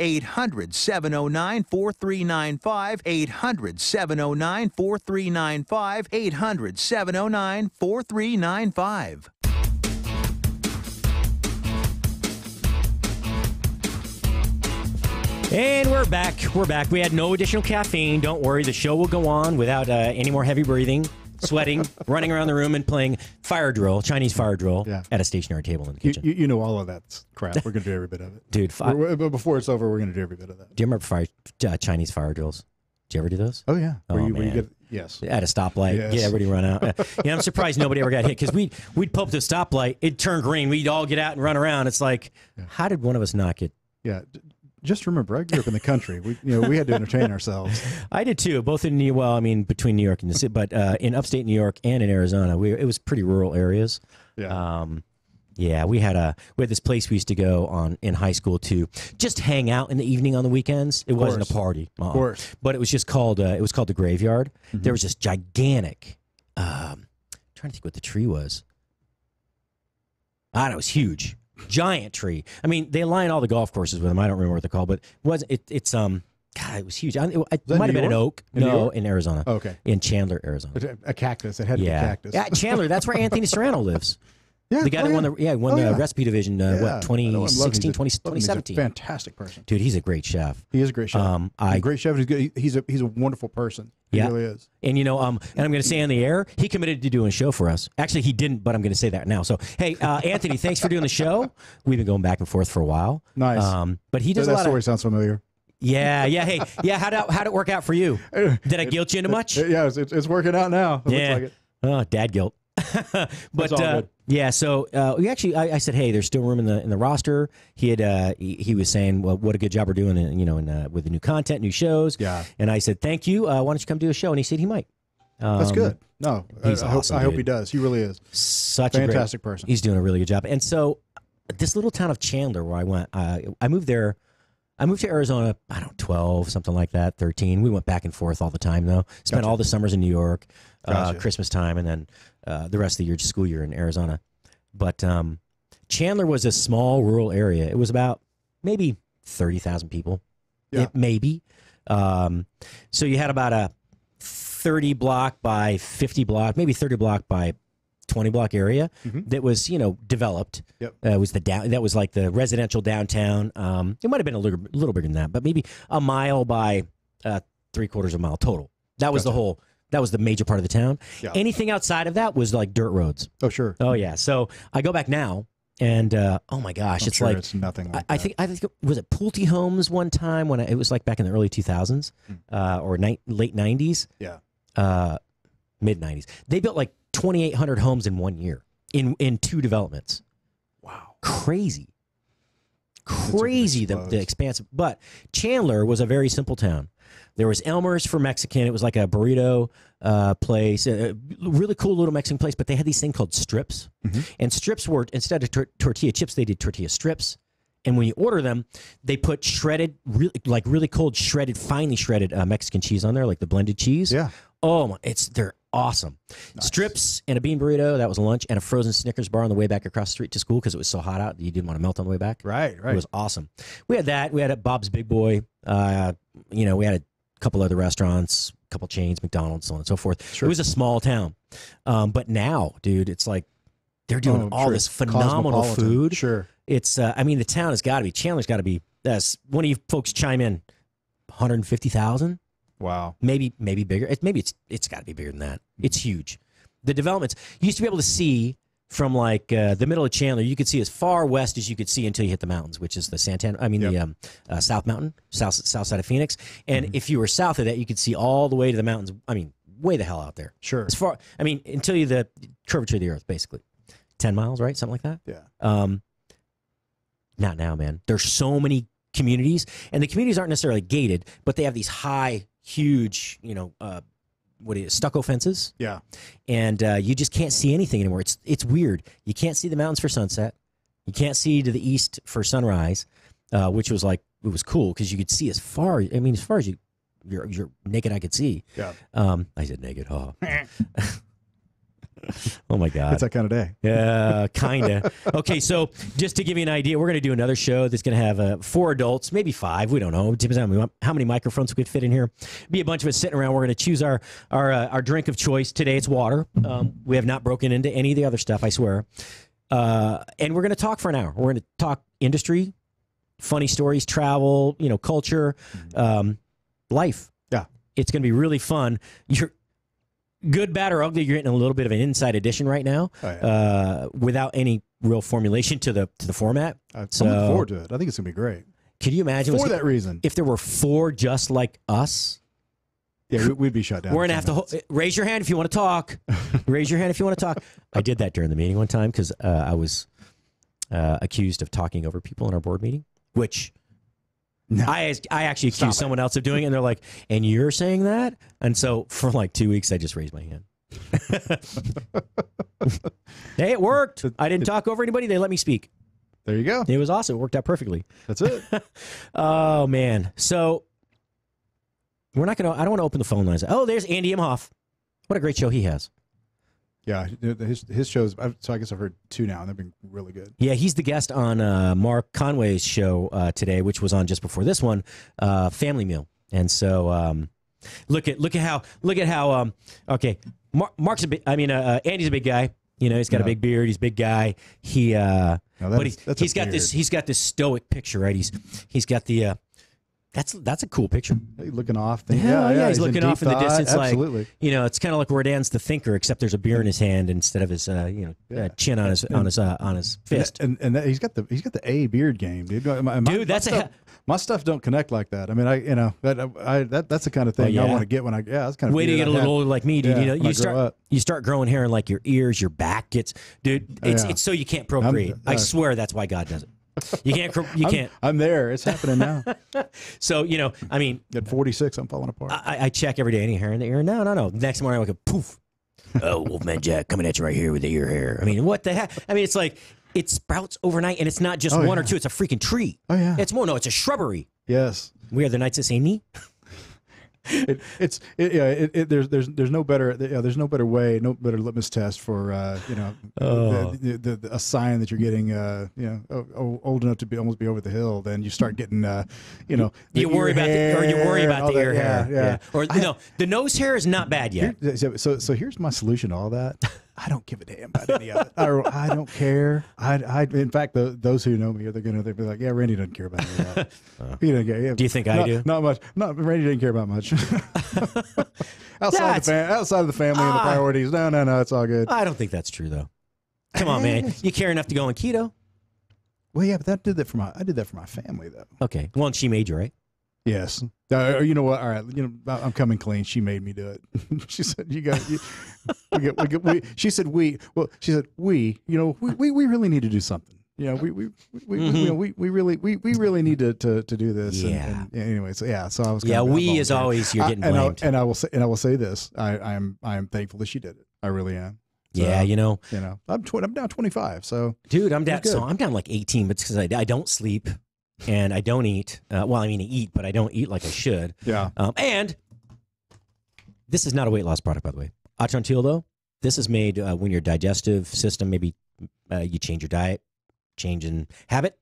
800-709-4395. 800-709-4395. 800-709-4395. And we're back. We're back. We had no additional caffeine. Don't worry. The show will go on without any more heavy breathing, sweating, running around the room, and playing fire drill, Chinese fire drill, at a stationary table in the kitchen. You know all of that crap. We're going to do every bit of it. Dude. But before it's over, we're going to do every bit of that. Do you remember Chinese fire drills? Did you ever do those? Oh, yeah. Oh, man. Yes. At a stoplight. Yes. Get everybody run out. I'm surprised nobody ever got hit because we'd pull up to a stoplight. It'd turn green. We'd all get out and run around. It's like, how did one of us not get? Yeah. Just remember, I grew up in the country. We had to entertain ourselves. I did too, both in between New York and the city, but in upstate New York and in Arizona, it was pretty rural areas. Yeah. We had this place we used to go in high school to just hang out in the evening on the weekends. It wasn't a party, of course, but it was just called the Graveyard. Mm-hmm. There was this gigantic. Trying to think what the tree was. I don't know, it was huge. Giant tree. I mean, they line all the golf courses with them. I don't remember what they're called, but it was huge. It might have been an oak. In Arizona. Oh, okay. In Chandler, Arizona. A cactus. It had to be a cactus. Yeah, Chandler. That's where Anthony Serrano lives. Yeah, the guy that won the recipe division, 2016, 2017. He's a fantastic person. Dude, he's a great chef. He is a great chef. Great chef. He's a wonderful person. He really is. And and I'm going to say on the air, he committed to doing a show for us. Actually, he didn't, but I'm going to say that now. So, hey, Anthony, thanks for doing the show. We've been going back and forth for a while. Nice. But he does that story sounds familiar. Yeah. Hey, how'd it work out for you? Did I guilt you into much? Yeah, it's working out now. It looks like it. Oh, dad guilt. But so I said, hey, there's still room in the roster. He was saying, well, what a good job we're doing, with the new content, new shows. Yeah. And I said, thank you. Why don't you come do a show? And he said he might. That's good. No, he's awesome. I hope he does. He really is. Such a fantastic person. He's doing a really good job. And so, this little town of Chandler, where I went, I moved there. I moved to Arizona, I don't know, 12, something like that, 13. We went back and forth all the time, though. Spent all the summers in New York, Christmas time, and then the rest of the year, school year in Arizona. But Chandler was a small rural area. It was about maybe 30,000 people, maybe. So you had about a 30 block by 50 block, maybe 30 block by 20 block area that was, developed. Yep. Was that was like the residential downtown. It might have been a little bigger than that, but maybe a mile by 3/4 of a mile total. That was the whole That was the major part of the town. Yeah. Anything outside of that was like dirt roads. Oh, sure. Oh yeah. So I go back now, and oh my gosh, I'm it's sure like it's nothing like I that. think was it Pulte Homes one time when it was like back in the early 2000s or late 90s. Yeah. Mid 90s. They built like 2,800 homes in 1 year in 2 developments. Wow. Crazy the expansive. But Chandler was a very simple town. There was Elmer's for Mexican. It was like a burrito place, a really cool little Mexican place. But they had these things called strips, and strips were, instead of tortilla chips, they did tortilla strips. And when you order them, they put shredded, really cold, finely shredded Mexican cheese on there, like the blended cheese. Yeah. Oh, they're awesome. Nice. Strips and a bean burrito, that was lunch, and a frozen Snickers bar on the way back across the street to school because it was so hot out that you didn't want to melt on the way back. Right. It was awesome. We had that. We had at Bob's Big Boy. We had a couple other restaurants, a couple chains, McDonald's, so on and so forth. Sure. It was a small town. But now, dude, it's like they're doing all this phenomenal food. Sure. It's, the town has got to be, Chandler's got to be, one of you folks chime in, 150,000? Wow. Maybe bigger. It's got to be bigger than that. It's huge. The developments, you used to be able to see from like the middle of Chandler, you could see as far west as you could see until you hit the mountains, which is the the South Mountain, south side of Phoenix. And if you were south of that, you could see all the way to the mountains. Way the hell out there. Sure. As far, until the curvature of the earth, basically. 10 miles, right? Something like that? Yeah. Not now, man. There's so many communities, and the communities aren't necessarily gated, but they have these high, huge, stucco fences. Yeah. And you just can't see anything anymore. It's weird. You can't see the mountains for sunset. You can't see to the east for sunrise, which was like, it was cool because you could see as far as your naked eye could see. Yeah. I said naked, huh? Oh my God. It's that kind of day. Yeah, kind of. Okay, so just to give you an idea, we're going to do another show that's going to have 4 adults, maybe 5. We don't know. It depends on how many microphones we could fit in here. Be a bunch of us sitting around. We're going to choose our drink of choice. Today it's water. We have not broken into any of the other stuff, I swear. And we're going to talk for an hour. We're going to talk industry, funny stories, travel, culture, life. Yeah. It's going to be really fun. You're good, bad, or ugly. You're getting a little bit of an inside edition right now, without any real formulation to the format. I'm looking forward to it. I think it's gonna be great. Could you imagine for that reason? If there were 4 just like us? Yeah, we'd be shut down. We're gonna have to raise your hand if you want to talk. Raise your hand if you want to talk. I did that during the meeting one time because I was accused of talking over people in our board meeting, which. No. I actually accused someone else of doing it, and they're like, and you're saying that? And so for like 2 weeks, I just raised my hand. Hey, it worked. I didn't talk over anybody. They let me speak. There you go. It was awesome. It worked out perfectly. That's it. Oh, man. So I don't want to open the phone lines. Oh, there's Andy Imhoff. What a great show he has. Yeah, his shows, so I guess I've heard 2 now, and they've been really good. Yeah, he's the guest on Mark Conway's show today, which was on just before this one, Family Meal. And so look at how okay, Mark's Andy's a big guy. He's got a big beard. He's a big guy. He's got this stoic picture, right? He's got the That's a cool picture. Hey, looking off. Yeah, he's looking off in the distance. Absolutely. Like, it's kind of like Rodin's The Thinker, except there's a beer in his hand instead of his, chin on his fist. And that, he's got the A beard game, dude. My stuff don't connect like that. That's the kind of thing I want to get when that's kind of way to get a little older like me, dude. You start growing hair in like your ears, your back gets, dude. It's so you can't procreate. I swear that's why God does it. You can't. I'm there. It's happening now. So, at 46, I'm falling apart. I check every day. Any hair in the ear? No. Next morning, I wake up, poof. Oh, Wolfman Jack coming at you right here with the ear hair. What the heck? It's like, it sprouts overnight, and it's not just one or two. It's a freaking tree. Oh, yeah. It's it's a shrubbery. Yes. We are the Knights of St. Knee. There's no better way, no better litmus test for a sign that you're getting old enough to almost be over the hill. Then you start getting you worry about the ear hair. Yeah. Or the nose hair is not bad yet. So here's my solution to all that. I don't give a damn about any of it. I don't care. In fact, those who know me are they'll be like, yeah, Randy doesn't care about any of that. He doesn't care. Yeah, Do you think I do? Not much. Randy didn't care about much. outside of the family and the priorities. No, it's all good. I don't think that's true though. Come on, man. You care enough to go on keto? Well, yeah, but I did that for my family though. Okay. Well, and she made you, right? Yes. You know what? All right. I'm coming clean. She made me do it. She said, she said, we really need to do something. We really need to do this. Yeah. And anyway, so yeah. So I was. Yeah. We as always, you're getting blamed. And I will say this. I am thankful that she did it. I really am. So, yeah. I'm now 25. So dude, I'm down. So I'm down like 18, but it's because I don't sleep. And I don't eat. Well, I mean, I eat, but I don't eat like I should. Yeah. And this is not a weight loss product, by the way. Atrantil, though, this is made when your digestive system, maybe you change your diet, change in habit.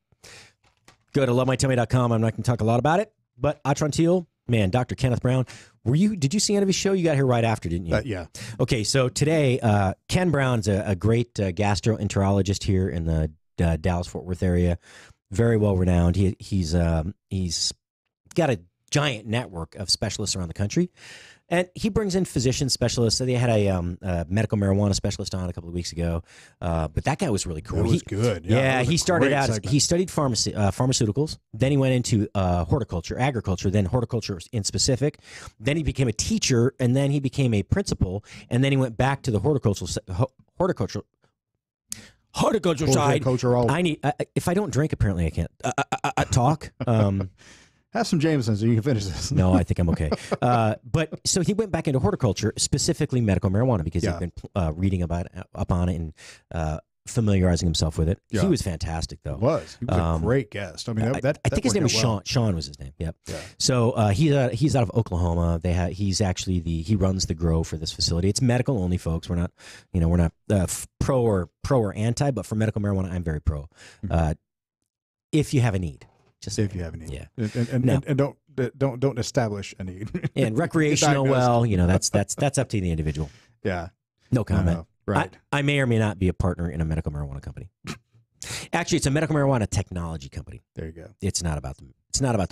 Go to lovemytummy.com. I'm not going to talk a lot about it, but Atrantil, man, Dr. Kenneth Brown, did you see any of his show? You got here right after, didn't you? Yeah. Okay, so today, Ken Brown's a great gastroenterologist here in the Dallas-Fort Worth area. Very well renowned. He's got a giant network of specialists around the country, and he brings in physician specialists. So they had a medical marijuana specialist on a couple of weeks ago, but that guy was really cool. It was good. Yeah, he started out. He studied pharmaceuticals. Then he went into horticulture, agriculture. Then horticulture in specific. Then he became a teacher, and then he became a principal, and then he went back to the horticultural side. I need. If I don't drink, apparently I can't talk. Have some Jameson so you can finish this. No, I think I'm okay. But so he went back into horticulture, specifically medical marijuana, because he'd been reading up on it and familiarizing himself with it. Yeah. He was fantastic, though. He was a great guest. I mean, I think his name was Sean. Sean was his name. Yep. Yeah. So he's out of Oklahoma. He runs the grow for this facility. It's medical only, folks. We're not pro or anti, but for medical marijuana, I'm very pro. If you have a need, just if you have a need, yeah, and don't establish a need. And recreational, that's up to the individual. Yeah. No comment. Right. I may or may not be a partner in a medical marijuana company. Actually, it's a medical marijuana technology company. There you go. It's not about the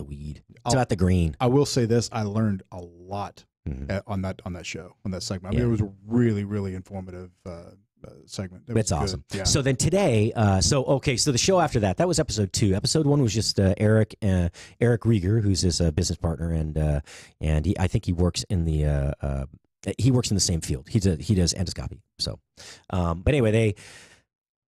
weed. It's about the green. I will say this: I learned a lot on that show, on that segment. I mean, it was a really, really informative segment. It's awesome. Yeah. So then today, so the show after that was episode 2. Episode 1 was just Eric Rieger, who's his business partner, and I think he works in the. He works in the same field. He does endoscopy. So, but anyway,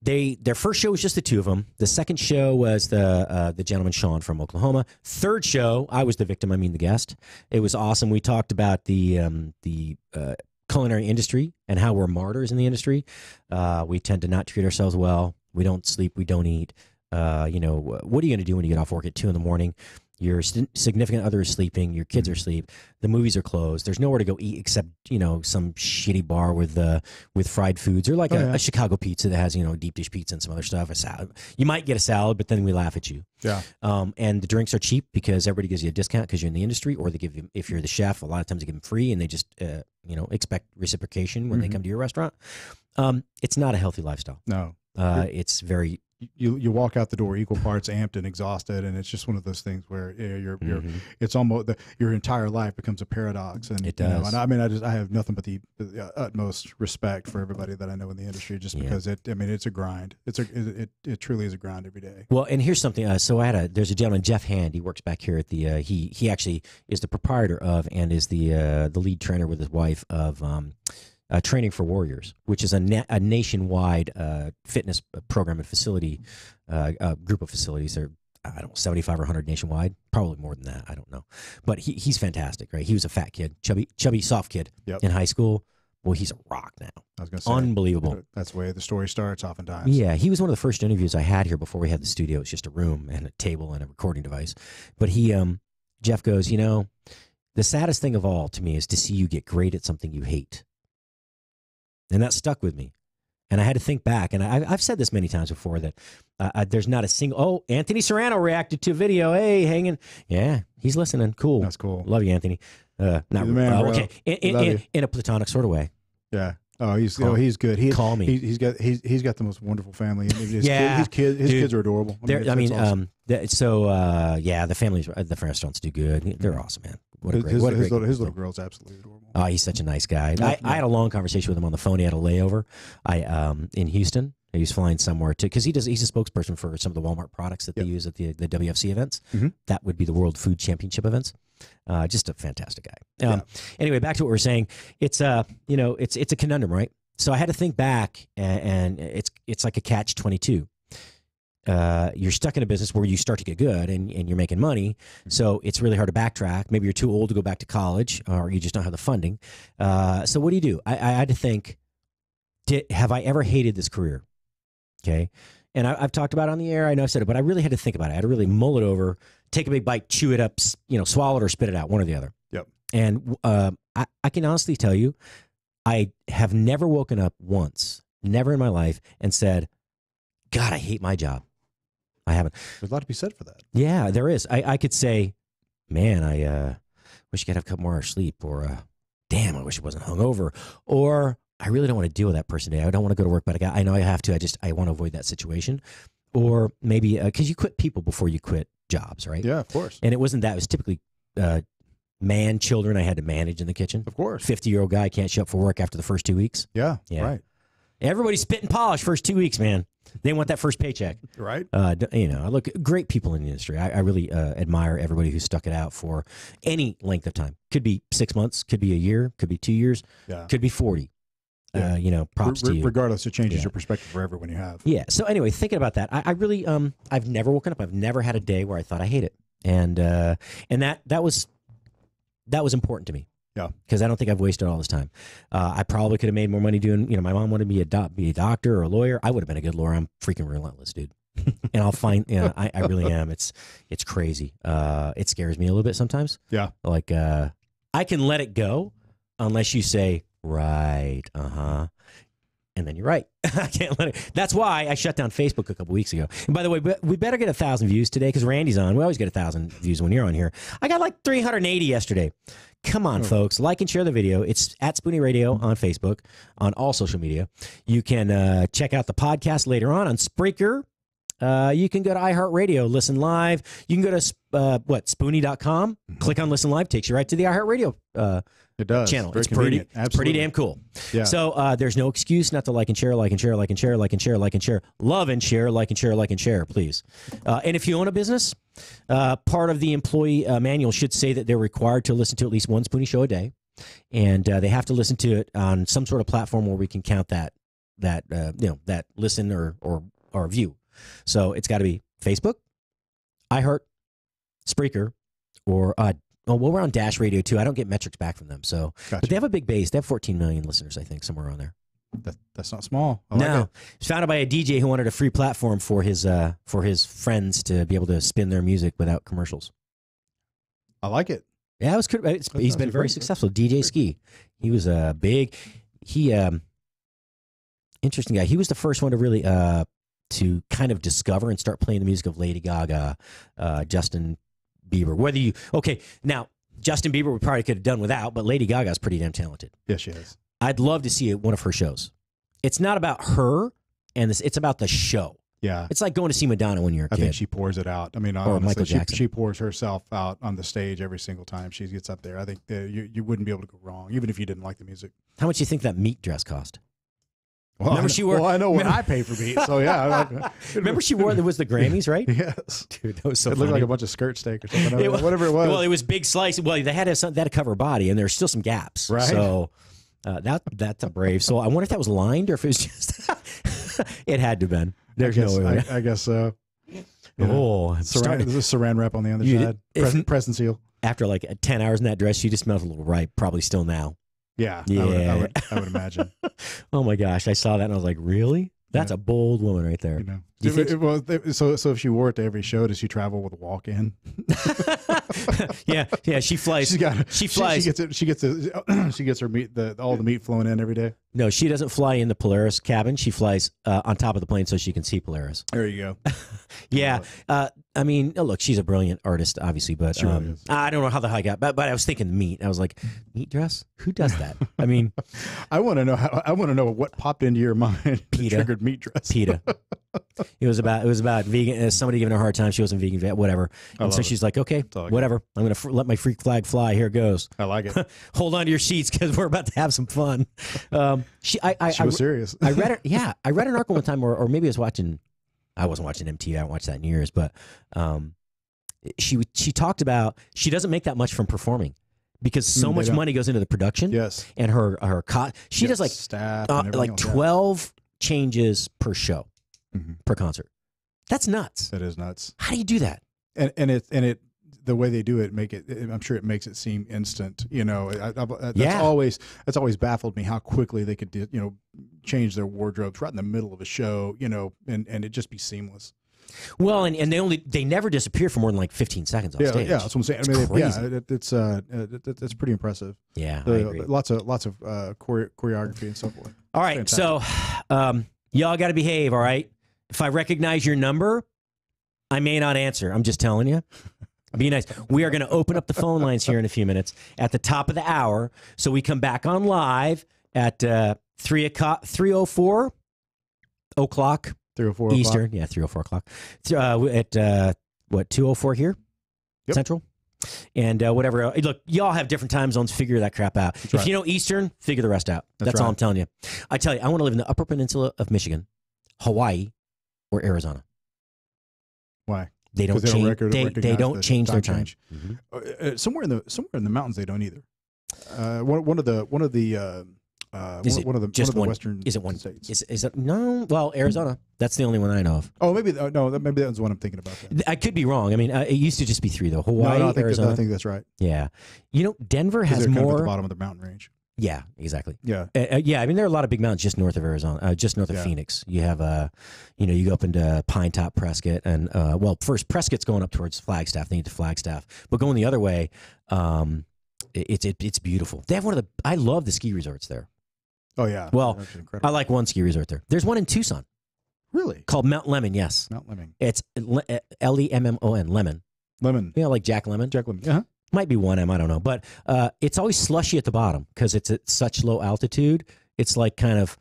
their first show was just the two of them. The second show was the gentleman Sean from Oklahoma. Third show, I was the victim. I mean the guest. It was awesome. We talked about the culinary industry and how we're martyrs in the industry. We tend to not treat ourselves well. We don't sleep. We don't eat. What are you going to do when you get off work at 2 a.m? Your significant other is sleeping. Your kids are asleep. The movies are closed. There's nowhere to go eat except some shitty bar with fried foods or like a Chicago pizza that has deep dish pizza and some other stuff. A salad. You might get a salad, but then we laugh at you. Yeah. And the drinks are cheap because everybody gives you a discount because you're in the industry, or they give you, if you're the chef, a lot of times they give them free, and they just expect reciprocation when they come to your restaurant. It's not a healthy lifestyle. No. It's very. You walk out the door equal parts amped and exhausted, and it's just one of those things where you're it's almost your entire life becomes a paradox. And it does. I have nothing but the utmost respect for everybody that I know in the industry, just because it's a grind. It truly is a grind every day. Well, and here's something. So there's a gentleman, Jeff Hand. He works back here at the. He actually is the proprietor of and is the lead trainer with his wife of. Training for Warriors, which is a nationwide fitness program and facility, group of facilities. There are, 75 or 100 nationwide, probably more than that. I don't know. But he's fantastic, right? He was a fat kid, chubby, soft kid in high school. Well, he's a rock now. I was going to say. Unbelievable. That's the way the story starts oftentimes. Yeah, he was one of the first interviews I had here before we had the studio. It's just a room and a table and a recording device. But Jeff goes, the saddest thing of all to me is to see you get great at something you hate. And that stuck with me. And I had to think back. And I've said this many times before that there's not a single... Oh, Anthony Serrano reacted to a video. Hey, hanging. Yeah, he's listening. Cool. That's cool. Love you, Anthony. Not man, okay. In a platonic sort of way. Yeah. Oh, he's good. Call me. He's got the most wonderful family. His Yeah, kids are adorable. They're- Awesome. the restaurants do good. They're awesome, man. What a great, his what a great little girl's absolutely adorable. Oh, he's such a nice guy. I had a long conversation with him on the phone. He had a layover. In Houston. He was flying somewhere because he's a spokesperson for some of the Walmart products that they use at the WFC events. Mhm. That would be the World Food Championship events. Just a fantastic guy. Anyway, back to what we were saying. It's it's a conundrum, right? So I had to think back, and it's like a catch-22. You're stuck in a business where you start to get good and you're making money. So it's really hard to backtrack. Maybe you're too old to go back to college, or you just don't have the funding. So what do? I had to think, have I ever hated this career? Okay. And I've talked about it on the air. I know I've said it, but I really had to think about it. I had to really mull it over, take a big bite, chew it up, swallow it or spit it out, one or the other. Yep. And I can honestly tell you, I have never woken up once, never in my life, and said, God, I hate my job. I haven't. There's a lot to be said for that. Yeah, there is. I could say, man, I wish I could have a couple more hours sleep, or damn, I wish I wasn't hungover, or I really don't want to deal with that person today. I don't want to go to work, but I know I have to. I want to avoid that situation. Or maybe because you quit people before you quit jobs, right? Yeah, of course. And it wasn't that. It was typically children I had to manage in the kitchen. Of course. 50-year-old guy can't show up for work after the first 2 weeks. Yeah, Yeah. right. Everybody's spit and polish first 2 weeks, man. They want that first paycheck. Right. I look, great people in the industry. I really admire everybody who stuck it out for any length of time. Could be 6 months, could be a year, could be 2 years, could be 40. Yeah. Props to you. Regardless, it changes your perspective for everyone you have. Yeah. So anyway, thinking about that, I really, I've never woken up. I've never had a day where I thought I hate it, and that was important to me. Yeah. Because I don't think I've wasted all this time. I probably could have made more money doing. My mom wanted me to be a doctor or a lawyer. I would have been a good lawyer. I'm freaking relentless, dude. And I'll find. I really am. It's crazy. It scares me a little bit sometimes. Yeah. Like I can let it go unless you say right, and then you're right. I can't let it. That's why I shut down Facebook a couple weeks ago. And by the way, we better get 1,000 views today because Randy's on. We always get 1,000 views when you're on here. I got like 380 yesterday. Come on, folks. Like and share the video. It's at Spoony Radio on Facebook, on all social media. You can check out the podcast later on Spreaker. You can go to iHeartRadio, listen live. You can go to Spoony.com, click on listen live, takes you right to the iHeartRadio it does. channel. Very It's pretty damn cool. Yeah. So there's no excuse not to like and share, like and share, like and share, like and share, like and share. Love and share, like and share, like and share, please. And if you own a business, part of the employee manual should say that they're required to listen to at least one Spoony show a day, and they have to listen to it on some sort of platform where we can count that listen or view. So it's got to be Facebook, iHeart, Spreaker, or we're on Dash Radio too. I don't get metrics back from them, so Gotcha. But they have a big base. They have 14 million listeners, I think, somewhere around there. That's not small. I No, like it was founded by a DJ who wanted a free platform for his friends to be able to spin their music without commercials. I like it. Yeah, it was. He's been very successful. DJ Ski. He was a big. Interesting guy. He was the first one to really to kind of discover and start playing the music of Lady Gaga, Justin Bieber. Now Justin Bieber we probably could have done without, but Lady Gaga is pretty damn talented. Yes, she is. I'd love to see one of her shows. It's not about her, and it's about the show. Yeah. It's like going to see Madonna when you're a kid. I think she pours it out. I mean, Or honestly, Michael Jackson. she pours herself out on the stage every single time she gets up there. I think you wouldn't be able to go wrong, even if you didn't like the music. How much do you think that meat dress cost? Well, Remember she wore. Well, I know what I pay for meat, so yeah. Remember she wore. There was the Grammys, right? Yes, Dude, that was so. it looked funny. like a bunch of skirt steak or something. Whatever it was. Well, it was big slice. Well, they had to cover her body, and there's still some gaps. Right. So that's a brave. So I wonder if that was lined or if it was just. It had to have been. There's no way. I guess so. Saran, There's a saran wrap on the other side. Press and seal. After like 10 hours in that dress, she just smells a little ripe. Probably still now. Yeah. Yeah. I would imagine. Oh my gosh, I saw that and I was like, really? That's a bold woman right there. You know. Do you think So if she wore it to every show, does she travel with a walk-in? yeah. She flies. She flies. She gets her meat. All the meat flowing in every day. No, she doesn't fly in the Polaris cabin. She flies on top of the plane so she can see Polaris. There you go. Yeah. I mean, look, she's a brilliant artist, obviously, but She really is. I don't know how the hell I got, but I was thinking meat. I was like, meat dress? Who does that? I mean, I want to know what popped into your mind that PETA. triggered meat dress. PETA. It was about vegan. Somebody giving her a hard time. She wasn't vegan, whatever. And so she's like, okay, whatever. I'm going to let my freak flag fly. Here it goes. I like it. Hold on to your seats because we're about to have some fun. She was serious. I read it. Yeah, I read an article one time, or maybe I wasn't watching MTV. I haven't watched that in years, but she talked about she doesn't make that much from performing because so much money goes into the production. Yes, and her she does like staff, like 12 changes per show, per concert. That's nuts. That is nuts. How do you do that? And it the way they do it I'm sure it makes it seem instant. You know, that's always baffled me how quickly they could change their wardrobes right in the middle of a show. You know, and it just be seamless. Well, and they never disappear for more than like 15 seconds on stage. Yeah, that's what I'm saying. It's crazy. It's pretty impressive. Yeah, I agree. Lots of choreography and so forth. All right, fantastic. So y'all got to behave. All right, if I recognize your number, I may not answer. I'm just telling you. Be nice. We are going to open up the phone lines here in a few minutes at the top of the hour. So we come back on live at 3:04 o'clock. 3:04 Eastern. Yeah, 3:04 o'clock. At 2:04 here? Yep. Central? And whatever else. Look, y'all have different time zones. Figure that crap out. That's if right. you know Eastern, figure the rest out. That's all I'm telling you. I tell you, I want to live in the Upper Peninsula of Michigan, Hawaii, or Arizona. Why? They don't change. They don't change their time. Somewhere in the mountains, they don't either. One of the western is it one states. Is it no? Well, Arizona. That's the only one I know of. Oh, maybe maybe that was one I'm thinking about. Then. I could be wrong. I mean, it used to just be 3 though. Hawaii, I think Arizona. I think that's right. Yeah, Denver has they're more. Kind of at the bottom of the mountain range. Yeah, exactly. Yeah, yeah. I mean, there are a lot of big mountains just north of Arizona, just north of Phoenix. You have, you go up into Pine Top, Prescott, and first Prescott's going up towards Flagstaff. They need to Flagstaff, but going the other way, it's beautiful. They have one of the. I love the ski resorts there. Oh yeah. Well, I like one ski resort there. There's one in Tucson. Really? Called Mount Lemon. Yes. Mount Lemon. It's Lemmon. Lemon. Lemon. Like Jack Lemmon. Jack Lemmon. Uh-huh. Might be 1M, I don't know. But it's always slushy at the bottom because it's at such low altitude. It's like kind of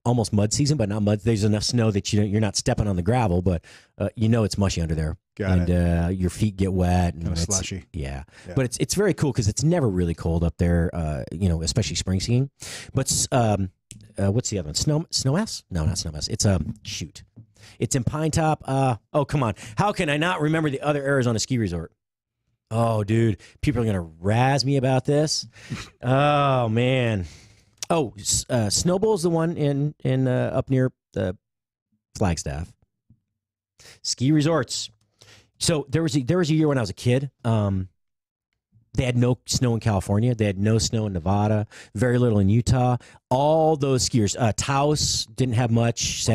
almost mud season, but not mud. There's enough snow that you're not stepping on the gravel, but it's mushy under there. Got it. Your feet get wet. And kind of slushy. Yeah. But it's very cool because it's never really cold up there, especially spring skiing. But what's the other one? Snow Ass? No, not Snow Ass. It's shoot. It's in Pine Top. Oh, come on. How can I not remember the other Arizona ski resort? Oh, dude, people are going to razz me about this. Oh, man. Oh, Snowball's the one in up near the Flagstaff. Ski resorts. So there was a year when I was a kid. They had no snow in California. They had no snow in Nevada. Very little in Utah. All those skiers. Taos didn't have much.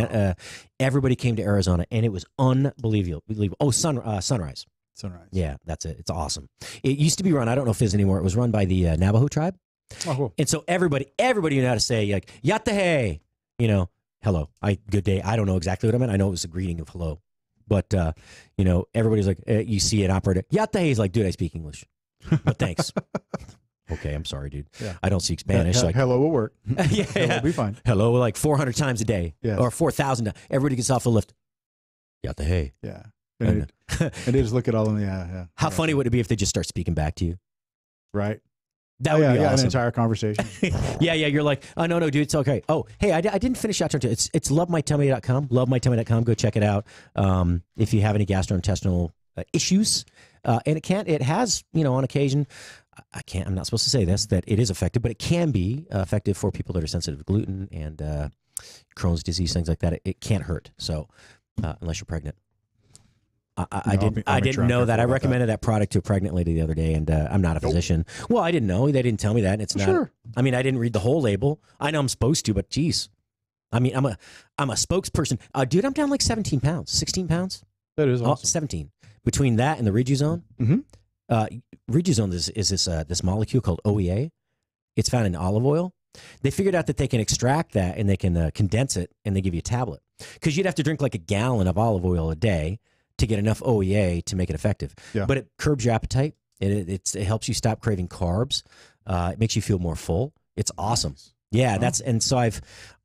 Everybody came to Arizona, and it was unbelievable. Oh, Sunrise. Sunrise. Yeah, that's it. It's awesome. It used to be run, I don't know if it is anymore. It was run by the Navajo tribe. Oh, cool. And so everybody knew how to say, like, Yatahe, hello, good day. I don't know exactly what I meant. I know it was a greeting of hello. But, everybody's like, you see an operator, Yatahe is like, dude, I speak English. But thanks. Okay, I'm sorry, dude. Yeah. I don't speak Spanish. Hello will work. Yeah. Hello will be fine. Hello, like 400 times a day. Yes. Or 4,000. Everybody gets off the lift. Yatahe. Yeah. And they just look at all of them. Yeah. How funny would it be if they just start speaking back to you? Right. That would be awesome. An entire conversation. Yeah. You're like, oh, no, dude, it's okay. Oh, hey, I didn't finish out turn two. It's lovemytummy.com. Lovemytummy.com. Go check it out. If you have any gastrointestinal issues, and it has, on occasion, I'm not supposed to say this, that it is effective, but it can be effective for people that are sensitive to gluten and Crohn's disease, things like that. It can't hurt. So unless you're pregnant. I didn't know that. I recommended that product to a pregnant lady the other day, and I'm not a physician. Well, I didn't know. They didn't tell me that, and it's not. Sure. I mean, I didn't read the whole label. I know I'm supposed to, but geez. I mean, I'm a spokesperson. Dude, I'm down like 17 pounds, 16 pounds. That is awesome. 17. Between that and the Riduzone. Mm-hmm. Riduzone is this molecule called OEA. It's found in olive oil. They figured out that they can extract that and they can condense it and they give you a tablet. Because you'd have to drink like a gallon of olive oil a day to get enough OEA to make it effective. Yeah. But it curbs your appetite. It helps you stop craving carbs. It makes you feel more full. It's awesome. Nice. Yeah, and so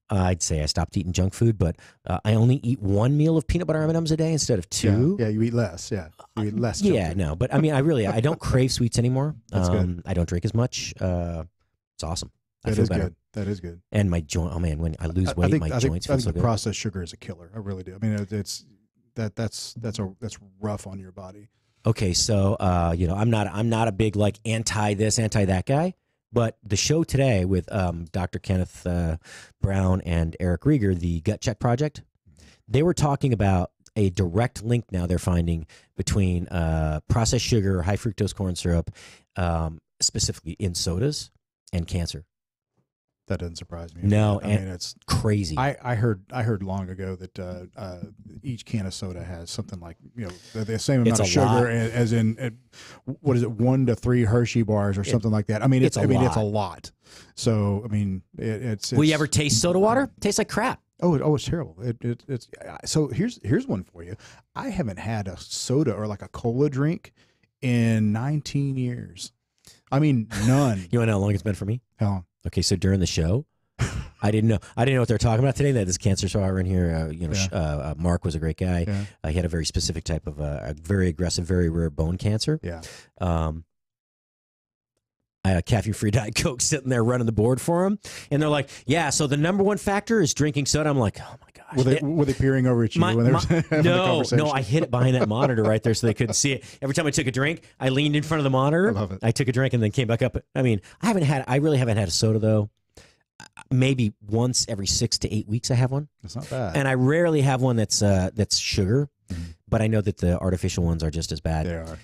I'd say I stopped eating junk food, but I only eat one meal of peanut butter M&Ms a day instead of two. Yeah, you eat less. Yeah, you eat less. junk Yeah, food. no, but I mean, I don't crave sweets anymore. That's good. I don't drink as much. It's awesome. I That feel is better. good. That is good. And my joint. Oh man, when I lose weight, my joints feel I think so the good. processed sugar is a killer. I really do. I mean, that's rough on your body. Okay, so I'm not a big like anti this, anti that guy, but the show today with Dr. Kenneth Brown and Eric Rieger, the Gut Check Project, they were talking about a direct link now they're finding between processed sugar, high fructose corn syrup, specifically in sodas, and cancer. That doesn't surprise me. No, I mean it's crazy. I heard long ago that each can of soda has something like the same amount of sugar as in what is it 1 to 3 Hershey bars or something like that. I mean it's a lot. So I mean it's. Will you ever taste soda water? Tastes like crap. Oh, it's terrible. It's so here's one for you. I haven't had a soda or like a cola drink in 19 years. I mean none. You want to know how long it's been for me? How long? Okay, so during the show, I didn't know what they're talking about today. That this cancer survivor in here, Mark was a great guy. Yeah. He had a very specific type of a very aggressive, very rare bone cancer. Yeah. I had a caffeine-free Diet Coke sitting there running the board for him, and they're like, "Yeah, so the number one factor is drinking soda." I'm like, "Oh my gosh!" Were they peering over at you when they were having the conversation? No, I hid it behind that monitor right there so they couldn't see it. Every time I took a drink, I leaned in front of the monitor. I love it. I took a drink and then came back up. I mean, I really haven't had a soda though. Maybe once every 6 to 8 weeks I have one. That's not bad. And I rarely have one that's sugar, but I know that the artificial ones are just as bad. They are.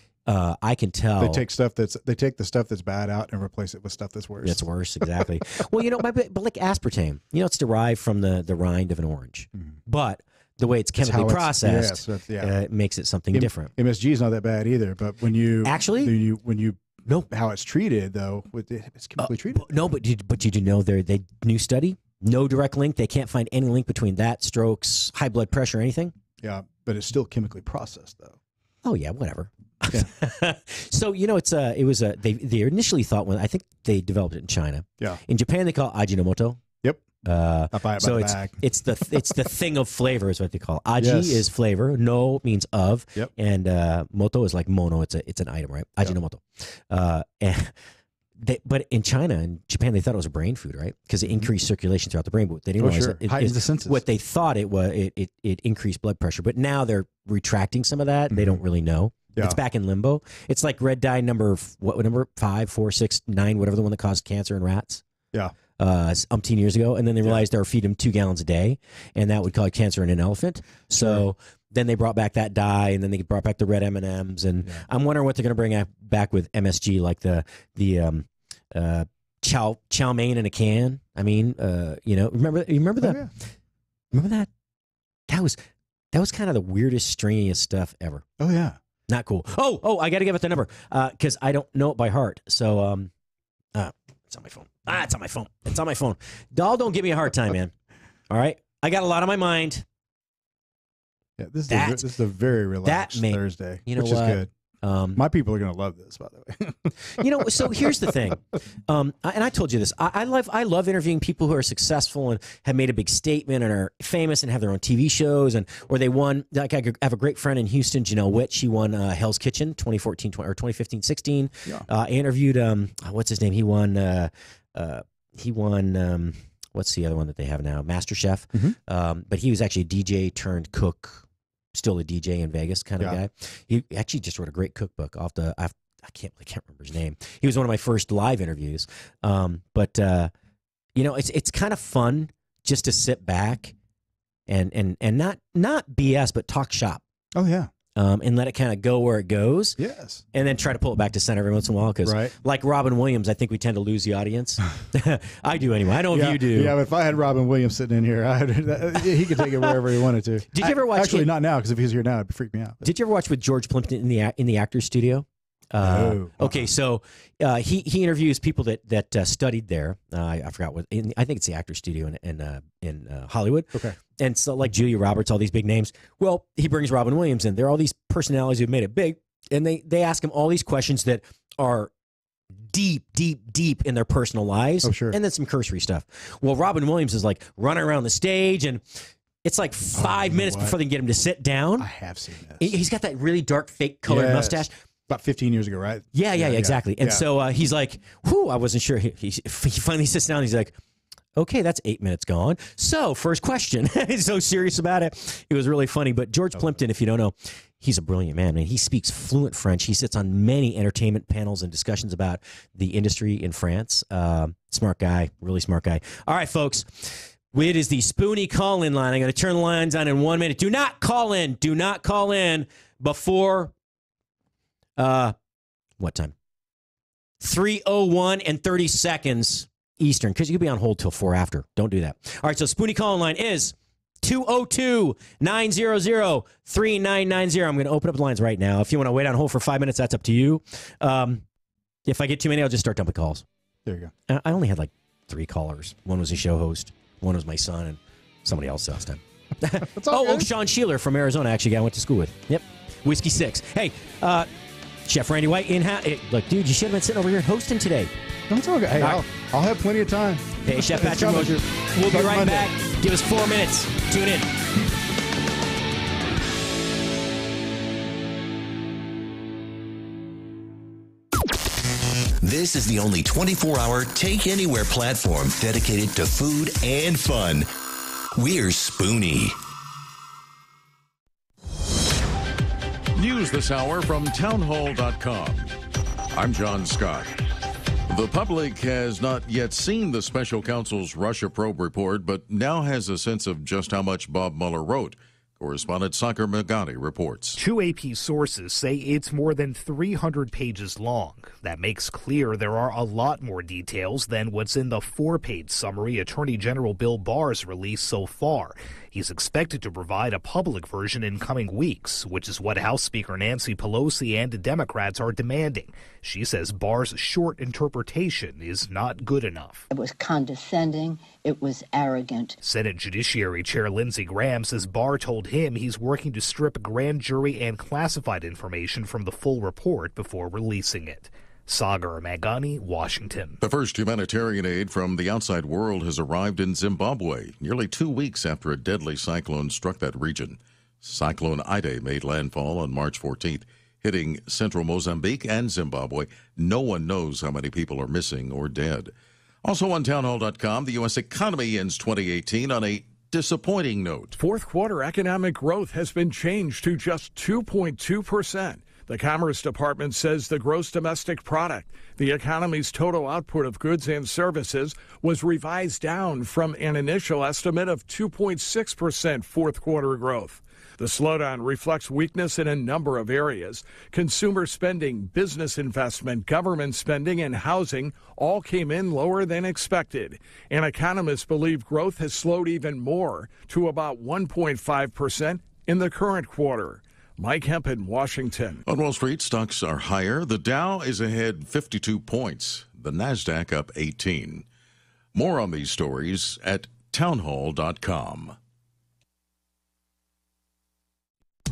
I can tell They take the stuff that's bad out and replace it with stuff that's worse. That's worse, exactly. Well, but like aspartame, it's derived from the rind of an orange, but the way it's chemically processed, it makes it something different. MSG is not that bad either, but when you how it's treated though, it's chemically treated. No, but did you know they new study, no direct link. They can't find any link between that, strokes, high blood pressure, anything. Yeah, but it's still chemically processed though. Oh yeah, whatever. Yeah. So they initially thought I think they developed it in China. Yeah. In Japan they call it Ajinomoto. Yep. I buy it so by the it's bag. it's the thing of flavor is what they call it. Aji Yes. is flavor. No means of. Yep. And moto is like mono. It's an item, right? Ajinomoto. But in China and Japan they thought it was a brain food, right? Because it increased circulation throughout the brain, but they didn't realize sure. Heightens the senses. What they thought it was, it increased blood pressure. But now they're retracting some of that. They don't really know. Yeah. It's back in limbo. It's like red dye number 5, 4, 6, 9, whatever the one that caused cancer in rats. Yeah. Umpteen years ago, and then they realized they were feeding them 2 gallons a day, and that would cause cancer in an elephant. So then they brought back that dye, and then they brought back the red M&Ms, and I'm wondering what they're going to bring back with MSG, like the chow mein in a can. I mean, remember that? Remember that? That was kind of the weirdest, stringiest stuff ever. Oh yeah. Not cool. Oh, I got to give it the number because I don't know it by heart. So it's on my phone. It's on my phone. It's on my phone. Doll, don't give me a hard time, man. All right? I got a lot on my mind. Yeah, this is a very relaxed Thursday, you know which what? is good. My people are going to love this, by the way. So here's the thing. And I told you this. I love interviewing people who are successful and have made a big statement and are famous and have their own TV shows or they won. Like I have a great friend in Houston, Janelle Witt. She won Hell's Kitchen 2015-16. Yeah. I interviewed what's his name? He won what's the other one that they have now? MasterChef. But he was actually a DJ turned cook. Still a DJ in Vegas kind of guy. He actually just wrote a great cookbook. I can't remember his name. He was one of my first live interviews. But it's kind of fun just to sit back and not BS, but talk shop. Oh yeah. And let it kind of go where it goes. Yes. And then try to pull it back to center every once in a while because, like Robin Williams, I think we tend to lose the audience. I do anyway. I don't know if you do. Yeah, but if I had Robin Williams sitting in here, he could take it wherever he wanted to. Did you ever watch? Actually, not now because if he's here now, it'd freak me out. Did you ever watch with George Plimpton in the Actors Studio? Okay, so he interviews people that studied there. I forgot what. I think it's the Actor Studio in Hollywood. Okay. And so like Julia Roberts, all these big names. Well, he brings Robin Williams in. There are all these personalities who've made it big, and they ask him all these questions that are deep in their personal lives. Oh, sure. And then some cursory stuff. Well, Robin Williams is like running around the stage, and it's like 5 minutes before they can get him to sit down. I have seen this. He's got that really dark, fake colored mustache. About 15 years ago, right? Yeah, exactly. And so he's like, whew, I wasn't sure. He finally sits down and he's like, okay, that's 8 minutes gone. So, first question. He's so serious about it. It was really funny. But George Plimpton, if you don't know, he's a brilliant man. And he speaks fluent French. He sits on many entertainment panels and discussions about the industry in France. Smart guy, really smart guy. All right, folks. It is the Spoony call-in line. I'm going to turn the lines on in 1 minute. Do not call in. Do not call in before... what time? 3:01 and 30 seconds Eastern, because you could be on hold till 4 after. Don't do that. All right, so Spoony call line is 202-900-3990. I'm going to open up the lines right now. If you want to wait on hold for 5 minutes, that's up to you. If I get too many, I'll just start dumping calls. There you go. I only had like 3 callers. One was a show host, one was my son, and somebody else last time. Sean Sheeler from Arizona, actually, I went to school with. Yep. Whiskey 6. Hey, Chef Randy White look, dude, you should have been sitting over here hosting today. Don't talk. Hey, I'll have plenty of time. Hey, Chef Patrick Mosher. We'll be right back. Give us 4 minutes. Tune in. This is the only 24-hour take-anywhere platform dedicated to food and fun. We're Spoony. News this hour from townhall.com. I'm John Scott. The public has not yet seen the special counsel's Russia probe report, but now has a sense of just how much Bob Mueller wrote. Correspondent Saker Magani reports. 2 AP sources say it's more than 300 pages long. That makes clear there are a lot more details than what's in the 4-page summary Attorney General Bill Barr's released so far. He's expected to provide a public version in coming weeks, which is what House Speaker Nancy Pelosi and the Democrats are demanding. She says Barr's short interpretation is not good enough. It was condescending. It was arrogant. Senate Judiciary Chair Lindsey Graham says Barr told him he's working to strip grand jury and classified information from the full report before releasing it. Sagar Magani, Washington. The first humanitarian aid from the outside world has arrived in Zimbabwe, nearly 2 weeks after a deadly cyclone struck that region. Cyclone Ide made landfall on March 14th, hitting central Mozambique and Zimbabwe. No one knows how many people are missing or dead. Also on townhall.com, the U.S. economy ends 2018 on a disappointing note. Fourth quarter economic growth has been changed to just 2.2%. The Commerce Department says the gross domestic product, the economy's total output of goods and services, was revised down from an initial estimate of 2.6% fourth quarter growth. The slowdown reflects weakness in a number of areas. Consumer spending, business investment, government spending, and housing all came in lower than expected. And economists believe growth has slowed even more to about 1.5% in the current quarter. Mike Hemp in Washington. On Wall Street, stocks are higher. The Dow is ahead 52 points. The Nasdaq up 18. More on these stories at townhall.com.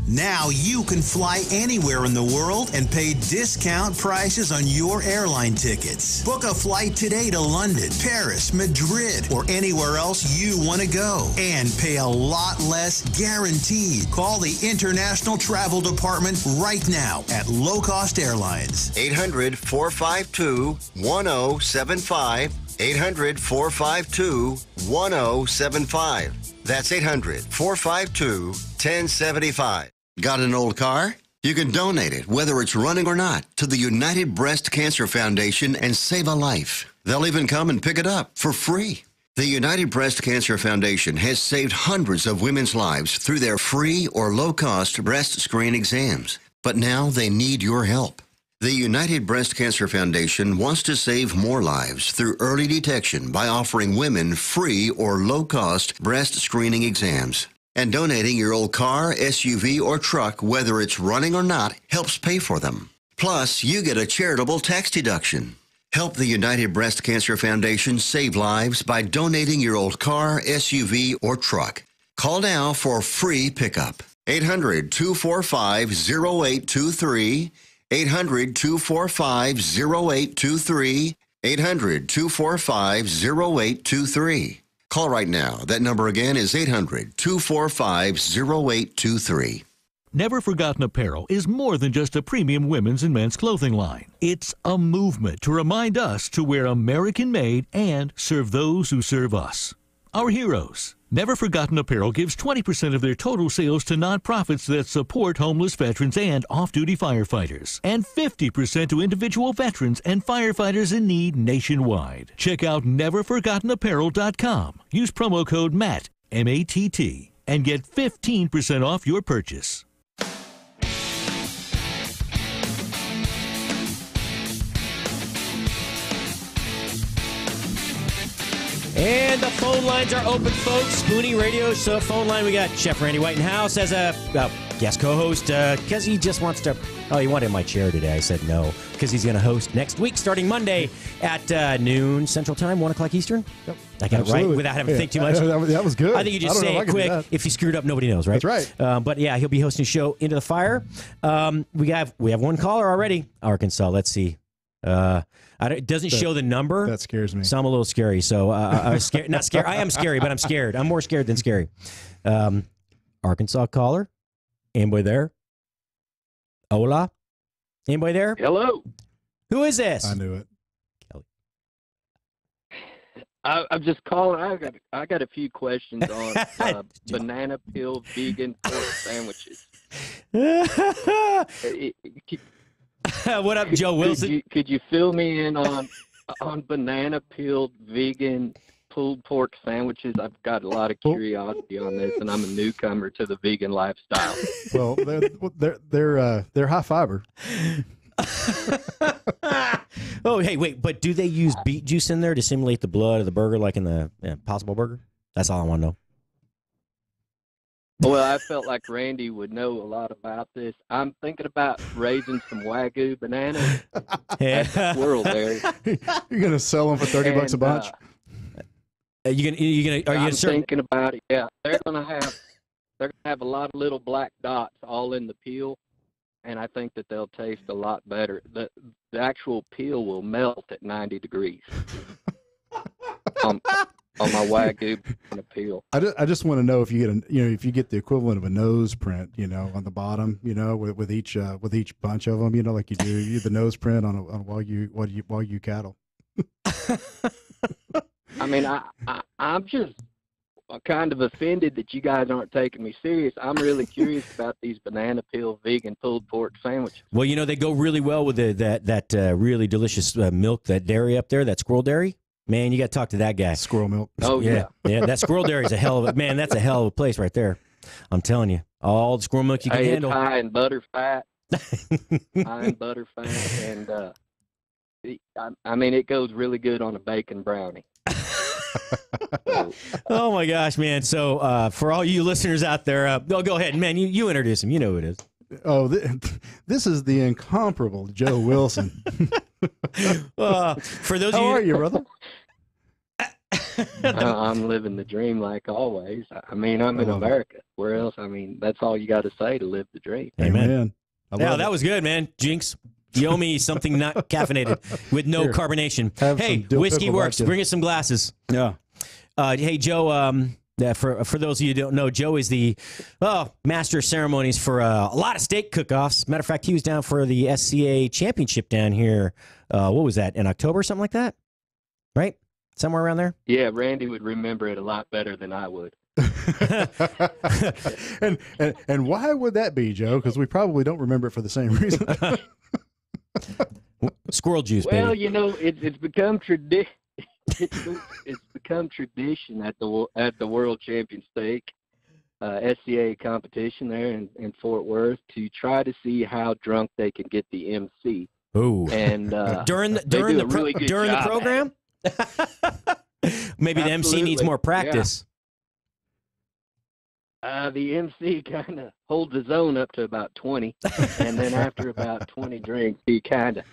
Now you can fly anywhere in the world and pay discount prices on your airline tickets. Book a flight today to London, Paris, Madrid, or anywhere else you want to go and pay a lot less guaranteed. Call the International Travel Department right now at Low Cost Airlines. 800-452-1075. 800-452-1075. That's 800-452-1075. Got an old car? You can donate it, whether it's running or not, to the United Breast Cancer Foundation and save a life. They'll even come and pick it up for free. The United Breast Cancer Foundation has saved hundreds of women's lives through their free or low-cost breast screen exams. But now they need your help. The United Breast Cancer Foundation wants to save more lives through early detection by offering women free or low-cost breast screening exams. And donating your old car, SUV, or truck, whether it's running or not, helps pay for them. Plus, you get a charitable tax deduction. Help the United Breast Cancer Foundation save lives by donating your old car, SUV, or truck. Call now for free pickup. 800-245-0823. 800-245-0823. 800-245-0823. Call right now. That number again is 800-245-0823. Never Forgotten Apparel is more than just a premium women's and men's clothing line. It's a movement to remind us to wear American-made and serve those who serve us. Our heroes. Never Forgotten Apparel gives 20% of their total sales to nonprofits that support homeless veterans and off-duty firefighters, and 50% to individual veterans and firefighters in need nationwide. Check out neverforgottenapparel.com. Use promo code MATT, M-A-T-T, and get 15% off your purchase. And the phone lines are open, folks. Spoony Radio Show phone line. We got Chef Randy Whitenhouse as a guest co-host because he just wants to. Oh, he wanted my chair today. I said no because he's going to host next week, starting Monday at noon Central Time, 1 o'clock Eastern. Yep. I got it right without having to think too much. That was good. I think you just say it quick. If you screwed up, nobody knows, right? That's right. But yeah, he'll be hosting a show Into the Fire. We have one caller already, Arkansas. Let's see. It doesn't show the number. That scares me. So I'm a little scary. So I'm scared. Not scared. I am scary, but I'm scared. I'm more scared than scary. Arkansas caller. Anybody there? Hola. Anybody there? Hello. Who is this? I knew it. Kelly. I'm just calling. I got a few questions on banana peel vegan pork sandwiches. What up, Joe Wilson? Could you fill me in on banana peeled vegan pulled pork sandwiches? I've got a lot of curiosity on this, and I'm a newcomer to the vegan lifestyle. Well, they're high fiber. Oh, hey, wait, but do they use beet juice in there to simulate the blood of the burger, like in the Impossible Burger? That's all I want to know. Well, I felt like Randy would know a lot about this. I'm thinking about raising some Wagyu bananas at the Squirrel there. You're gonna sell them for $30 a bunch. Are you gonna? Thinking about it. Yeah, they're gonna have a lot of little black dots all in the peel, and I think that they'll taste a lot better. The actual peel will melt at 90 degrees. On my Wagyu peel. I just want to know if you get if you get the equivalent of a nose print, on the bottom, with each bunch of them, like you do the nose print on Wagyu cattle. I mean, I'm just kind of offended that you guys aren't taking me serious. I'm really curious about these banana peel vegan pulled pork sandwiches. Well, they go really well with that really delicious milk, that dairy up there, that squirrel dairy. Man, you got to talk to that guy. Squirrel milk. Oh, yeah. Yeah, that squirrel dairy is a hell of a, man, that's a hell of a place right there. I'm telling you. All the squirrel milk you can handle. It's high in butter fat. And, I mean, it goes really good on a bacon brownie. Oh, my gosh, man. So, for all you listeners out there, go ahead, man. You introduce him. You know who it is. Oh, this is the incomparable Joe Wilson. For those How of you, are you, brother? I'm living the dream like always. I mean, I'm in America. Where else? I mean, that's all you got to say to live the dream. Amen. Yeah, that was good, man. Jinx, you owe me something not caffeinated with no carbonation. Hey, whiskey works. Bring us some glasses. Yeah. Hey, Joe. For those of you who don't know, Joe is the master of ceremonies for a lot of steak cook-offs. Matter of fact, he was down for the SCA championship down here. What was that, in October or something like that? Right? Somewhere around there? Yeah, Randy would remember it a lot better than I would. and why would that be, Joe? Because we probably don't remember it for the same reason. Squirrel juice, well, baby. it's become tradition. It's become tradition at the World Champion Steak SCA competition there in Fort Worth to try to see how drunk they can get the MC. Ooh. And during the program, maybe the MC needs more practice. The MC kind of holds his own up to about 20, and then after about 20 drinks, he kind of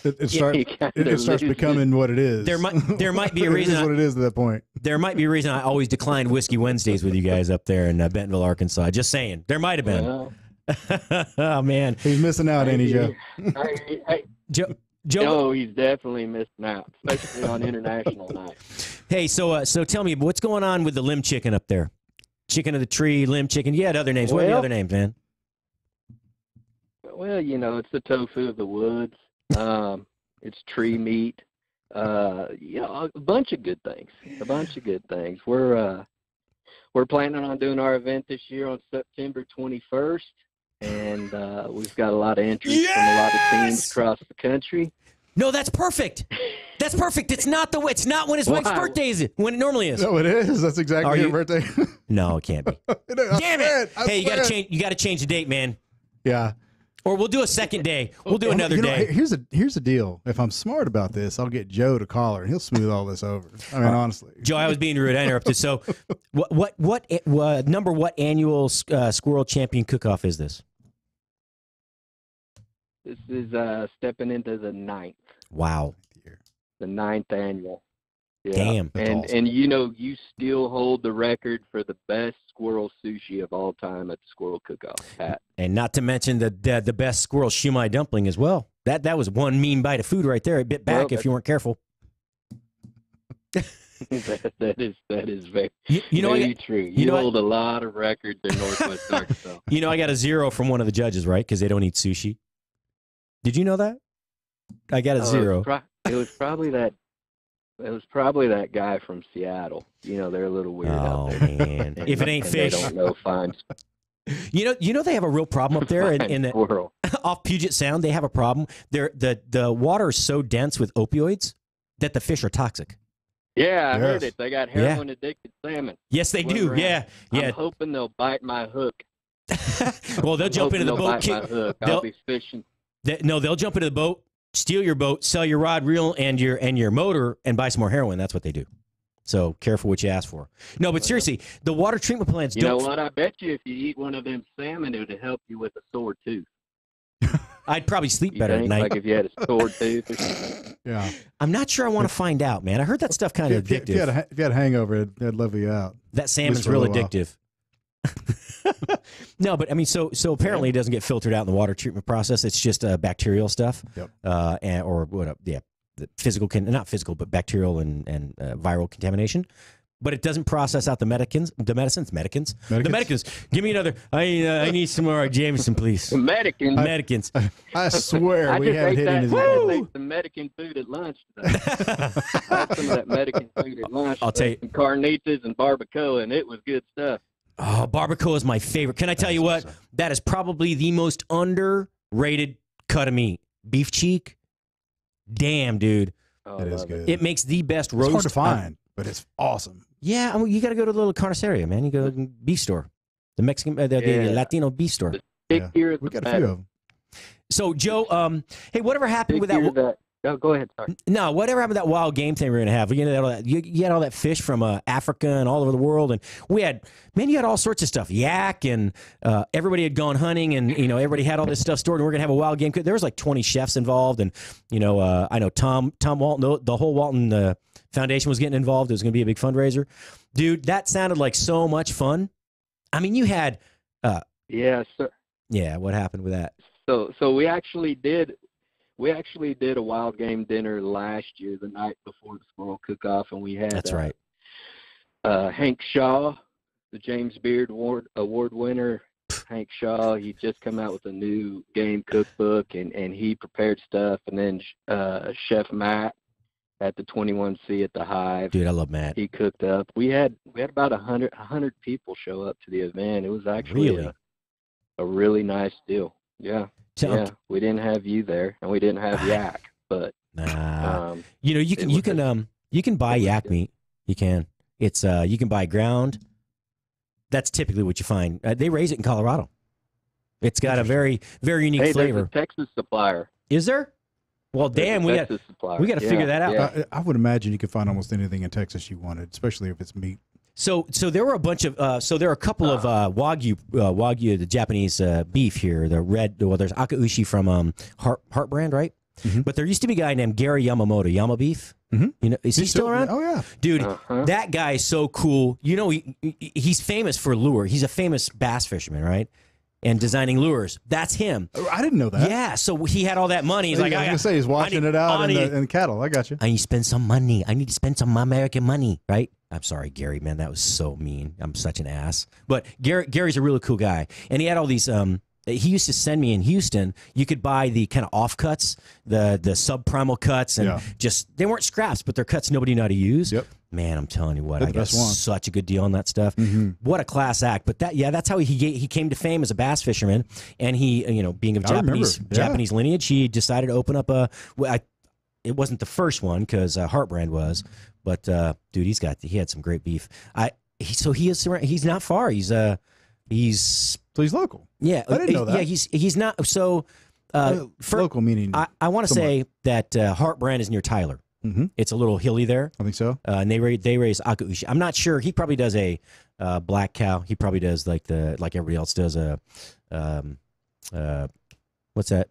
it starts becoming what it is. There might be a reason. It is what it is at that point. There might be a reason I always declined Whiskey Wednesdays with you guys up there in Bentonville, Arkansas. Just saying, there might have been. Well, oh man, he's missing out, ain't he, Joe? Joe, no, he's definitely missing out, especially on international night. Hey, so tell me, what's going on with the limb chicken up there? Chicken of the tree, limb chicken. You had other names. What are the other names, man? Well, it's the tofu of the woods. It's tree meat. A bunch of good things. We're planning on doing our event this year on September 21st, and we've got a lot of interest from a lot of teams across the country. No, that's perfect. That's perfect. It's not when his wife's birthday is when it normally is. No, it is. That's exactly her birthday. No, it can't be. Damn it! Hey, you got to change the date, man. Yeah. Or we'll do a second day. We'll do another day. Here's the deal. If I'm smart about this, I'll get Joe to call her, and he'll smooth all this over. I mean, honestly. Joe, I was being rude. I interrupted. So, what annual Squirrel Champion Cook-Off is this? This is stepping into the 9th. Wow. The 9th annual. Yeah. Damn. And awesome. you still hold the record for the best squirrel sushi of all time at the Squirrel Cook-Off, Pat. And not to mention the best squirrel shumai dumpling as well. That was one mean bite of food right there. It bit back if you weren't careful. that is very, very true. You hold a lot of records in Northwest Arkansas. I got a 0 from one of the judges, right? Because they don't eat sushi. Did you know that? I got a 0. It was probably that guy from Seattle. They're a little weird out there. Oh man! If it ain't fish, they don't know fine. They have a real problem up there in the off Puget Sound. They have a problem. The water is so dense with opioids that the fish are toxic. Yeah, I heard it. They got heroin addicted salmon. Yes, they do. Yeah. I'm hoping they'll bite my hook. Well, they'll jump into the boat. Bite my hook. I'll be fishing. They'll jump into the boat, steal your boat, sell your rod, reel, and your motor, and buy some more heroin. That's what they do. So careful what you ask for. No, but seriously, the water treatment plants don't. You know what? I bet you if you eat one of them salmon, it would help you with a sore tooth. I'd probably sleep better at night. Like if you had a sore tooth or something. Yeah. I'm not sure I want to find out, man. I heard that stuff kind of addictive. If you had a hangover, it'd level you out. That salmon's real addictive. No, but I mean, so apparently it doesn't get filtered out in the water treatment process. It's just bacterial stuff, the physical, not physical, but bacterial and viral contamination. But it doesn't process out the medicines. Give me another. I need some more Jameson, please. Medicines. I swear we haven't hit anything. I ate some Medican food at lunch today. I had some of that Medican food at lunch. I'll tell you, some carnitas and barbacoa, and it was good stuff. Oh, barbacoa is my favorite. Can I tell you what? That is probably the most underrated cut of meat. Beef cheek. Damn, dude. It is good. It makes the best roast. It's hard to find, but it's awesome. Yeah, I mean, you got to go to the little carniceria, man. You go to the beef store, the Mexican, the Latino beef store. We got a few of them. So, Joe, hey, whatever happened with that? No, go ahead. Sorry. No, whatever happened to that wild game thing we're gonna have? You had all that fish from Africa and all over the world, and you had all sorts of stuff. Yak, and everybody had gone hunting, and everybody had all this stuff stored. And we're gonna have a wild game. There was like 20 chefs involved, and I know Tom Walton, the whole Walton Foundation was getting involved. It was gonna be a big fundraiser, dude. That sounded like so much fun. I mean, you had yeah, sir. Yeah, what happened with that? So we actually did a wild game dinner last year, the night before the Squirrel Cook-Off, and we had that's right. Hank Shaw, the James Beard Award winner. Hank Shaw, he just come out with a new game cookbook, and he prepared stuff, and then Chef Matt at the 21C at the Hive. Dude, I love Matt. He cooked up. We had about 100 people show up to the event. It was actually a really nice deal. Yeah. We didn't have you there, and we didn't have yak, but you can buy yak meat. You can. It's you can buy ground. That's typically what you find. They raise it in Colorado. It's got a very, very unique flavor. There's a Texas supplier. Is there? Well, damn, we got to figure that out. I would imagine you could find almost anything in Texas you wanted, especially if it's meat. So there were a bunch of so there are a couple of wagyu, the Japanese beef here. The red, well, there's Akaushi from Heart Brand, right? Mm-hmm. But there used to be a guy named Gary Yamamoto, Yama Beef. Mm-hmm. You know, is he still around? Oh yeah, dude, that guy is so cool. You know, he's famous for lure. He's a famous bass fisherman, right? And designing lures. That's him. I didn't know that. Yeah, so he had all that money. He's like, I was gonna say he's washing it out in cattle. I got you. I need to spend some money. I need to spend some American money, right? I'm sorry, Gary, man, that was so mean. I'm such an ass. But Gary's a really cool guy, and he had all these. He used to send me in Houston. You could buy the kind of offcuts, the subprimal cuts, and just they weren't scraps, but they're cuts nobody knew how to use. Yep. Man, I'm telling you what, I got such a good deal on that stuff. Mm-hmm. What a class act! But that's how he came to fame as a bass fisherman, and he, being of Japanese lineage, he decided to open up it wasn't the first one because Heart Brand was, but dude, he had some great beef. He's not far. He's local. Yeah, I didn't know that. Yeah, he's not so. Local meaning. I want to say that Heart Brand is near Tyler. Mm-hmm. It's a little hilly there. I think so. And they raise Akaushi. I'm not sure. He probably does a black cow. He probably does like everybody else does a what's that?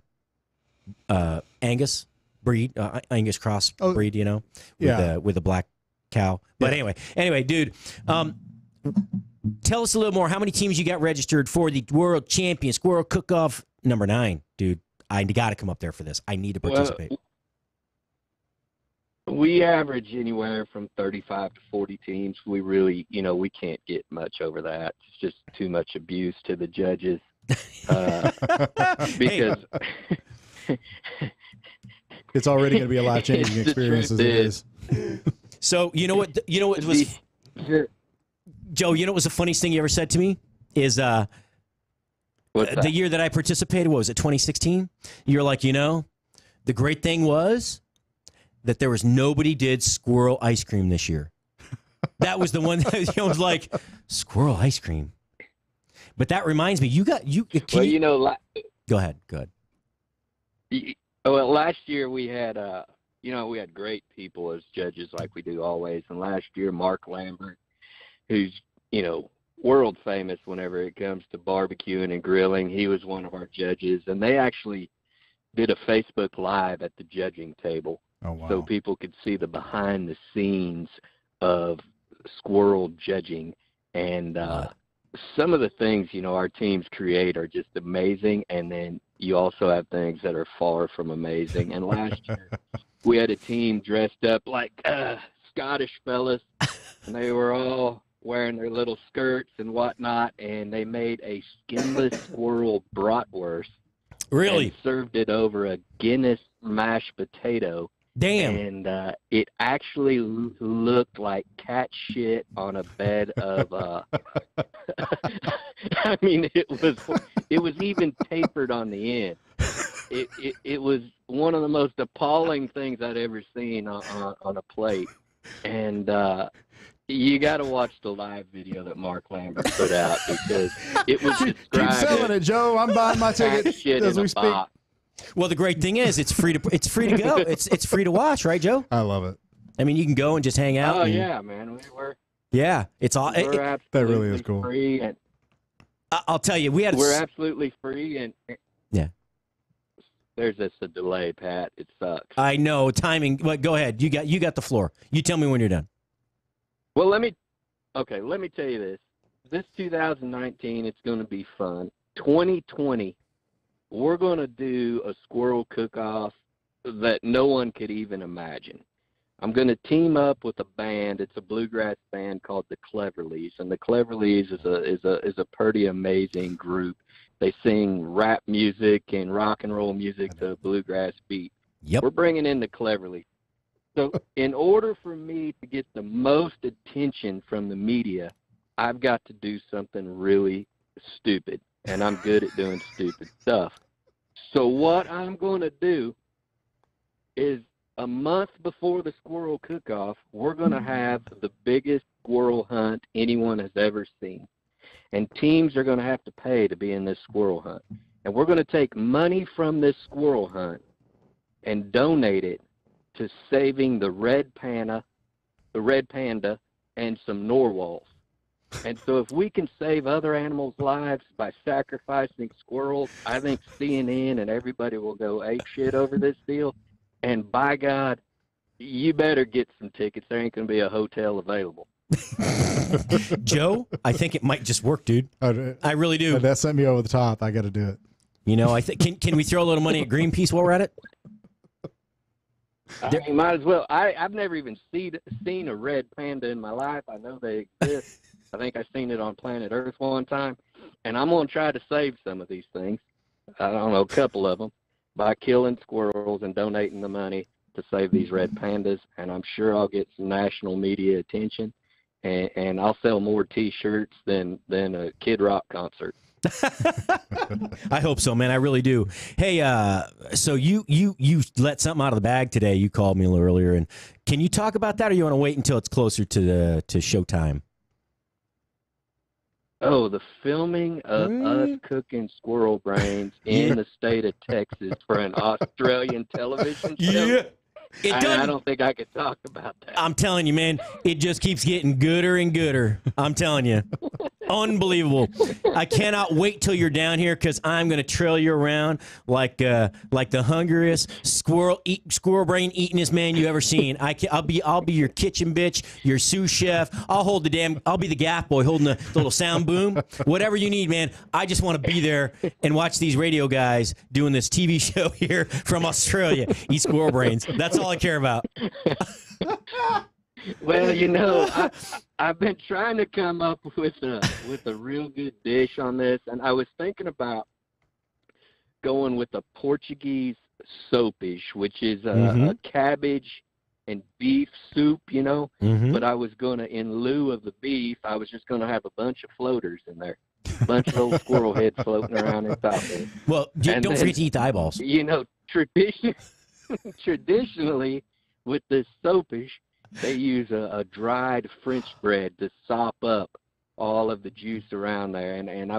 Angus breed, Angus cross breed. With a black cow. But anyway, dude. Tell us a little more. How many teams you got registered for the World Champion Squirrel Cook-Off number 9, dude? I got to come up there for this. I need to participate. We average anywhere from 35 to 40 teams. We really, we can't get much over that. It's just too much abuse to the judges. Because it's already going to be a life-changing experience as it is. So, you know what was Joe, you know what was the funniest thing you ever said to me is the year that I participated, what was it, 2016? You're like, the great thing was that there was nobody did squirrel ice cream this year. That was the one that was like, squirrel ice cream. But that reminds me, go ahead. Well, last year we had we had great people as judges like we do always. And last year, Mark Lambert, who's, world famous whenever it comes to barbecuing and grilling, he was one of our judges. And they actually did a Facebook Live at the judging table. Oh, wow. So people could see the behind the scenes of squirrel judging. And some of the things, our teams create are just amazing. And then you also have things that are far from amazing. And last year we had a team dressed up like Scottish fellas, and they were all wearing their little skirts and whatnot, and they made a skinless squirrel bratwurst. Really? And served it over a Guinness mashed potato. Damn. And it actually looked like cat shit on a bed of I mean, it was even tapered on the end. It was one of the most appalling things I'd ever seen on a plate. And you got to watch the live video that Mark Lambert put out, because it was described. Keep selling it, Joe. I'm buying my ticket as we speak. Well, the great thing is it's free to go. It's free to watch, right, Joe? I love it. I mean, you can go and just hang out. Oh yeah, man. It's all. That really is cool. Free, and I'll tell you, we're absolutely free, and yeah. There's just a delay, Pat. It sucks. I know timing. But go ahead. You got the floor. You tell me when you're done. Well, let me tell you this. This 2019, it's going to be fun. 2020, we're going to do a squirrel cook-off that no one could even imagine. I'm going to team up with a band. It's a bluegrass band called the Cleverleys, and the Cleverleys is a pretty amazing group. They sing rap music and rock and roll music to a bluegrass beat. Yep. We're bringing in the Cleverleys. So in order for me to get the most attention from the media, I've got to do something really stupid, and I'm good at doing stupid stuff. So what I'm going to do is a month before the squirrel cook-off, we're going to have the biggest squirrel hunt anyone has ever seen. And teams are going to have to pay to be in this squirrel hunt. And we're going to take money from this squirrel hunt and donate it to saving the red panda and some narwhals. And so if we can save other animals' lives by sacrificing squirrels, I think CNN and everybody will go ape shit over this deal. And by God, you better get some tickets. There ain't going to be a hotel available. Joe, I think it might just work, dude. I really do. That sent me over the top. I got to do it. You know, I think can we throw a little money at Greenpeace while we're at it? I mean, might as well. I've never even seen a red panda in my life. I know they exist. I think I seen it on Planet Earth one time, and I'm going to try to save some of these things. I don't know, a couple of them, by killing squirrels and donating the money to save these red pandas, and I'm sure I'll get some national media attention, and I'll sell more T-shirts than a Kid Rock concert. I hope so, man. I really do. Hey, so you let something out of the bag today. You called me a little earlier, and can you talk about that, or you want to wait until it's closer to showtime? Oh, the filming of us cooking squirrel brains in the state of Texas for an Australian television show. Yeah. I don't think I could talk about that. I'm telling you, man, it just keeps getting gooder and gooder. I'm telling you. Unbelievable. I cannot wait till you're down here because I'm going to trail you around like the hungriest squirrel brain eatingest man you ever seen. I'll be your kitchen bitch, your sous chef. I'll be the gaff boy holding the little sound boom. Whatever you need, man. I just want to be there and watch these radio guys doing this TV show here from Australia. Eat squirrel brains. That's all I care about. Well, you know, I've been trying to come up with a real good dish on this, and I was thinking about going with a Portuguese sopish, which is a cabbage and beef soup, you know. But I was gonna, in lieu of the beef, I was just gonna have a bunch of floaters in there, a bunch of old squirrel heads floating around inside of it. Well, don't forget to eat the eyeballs. You know, traditionally with this sopish, they use a dried French bread to sop up all of the juice around there. And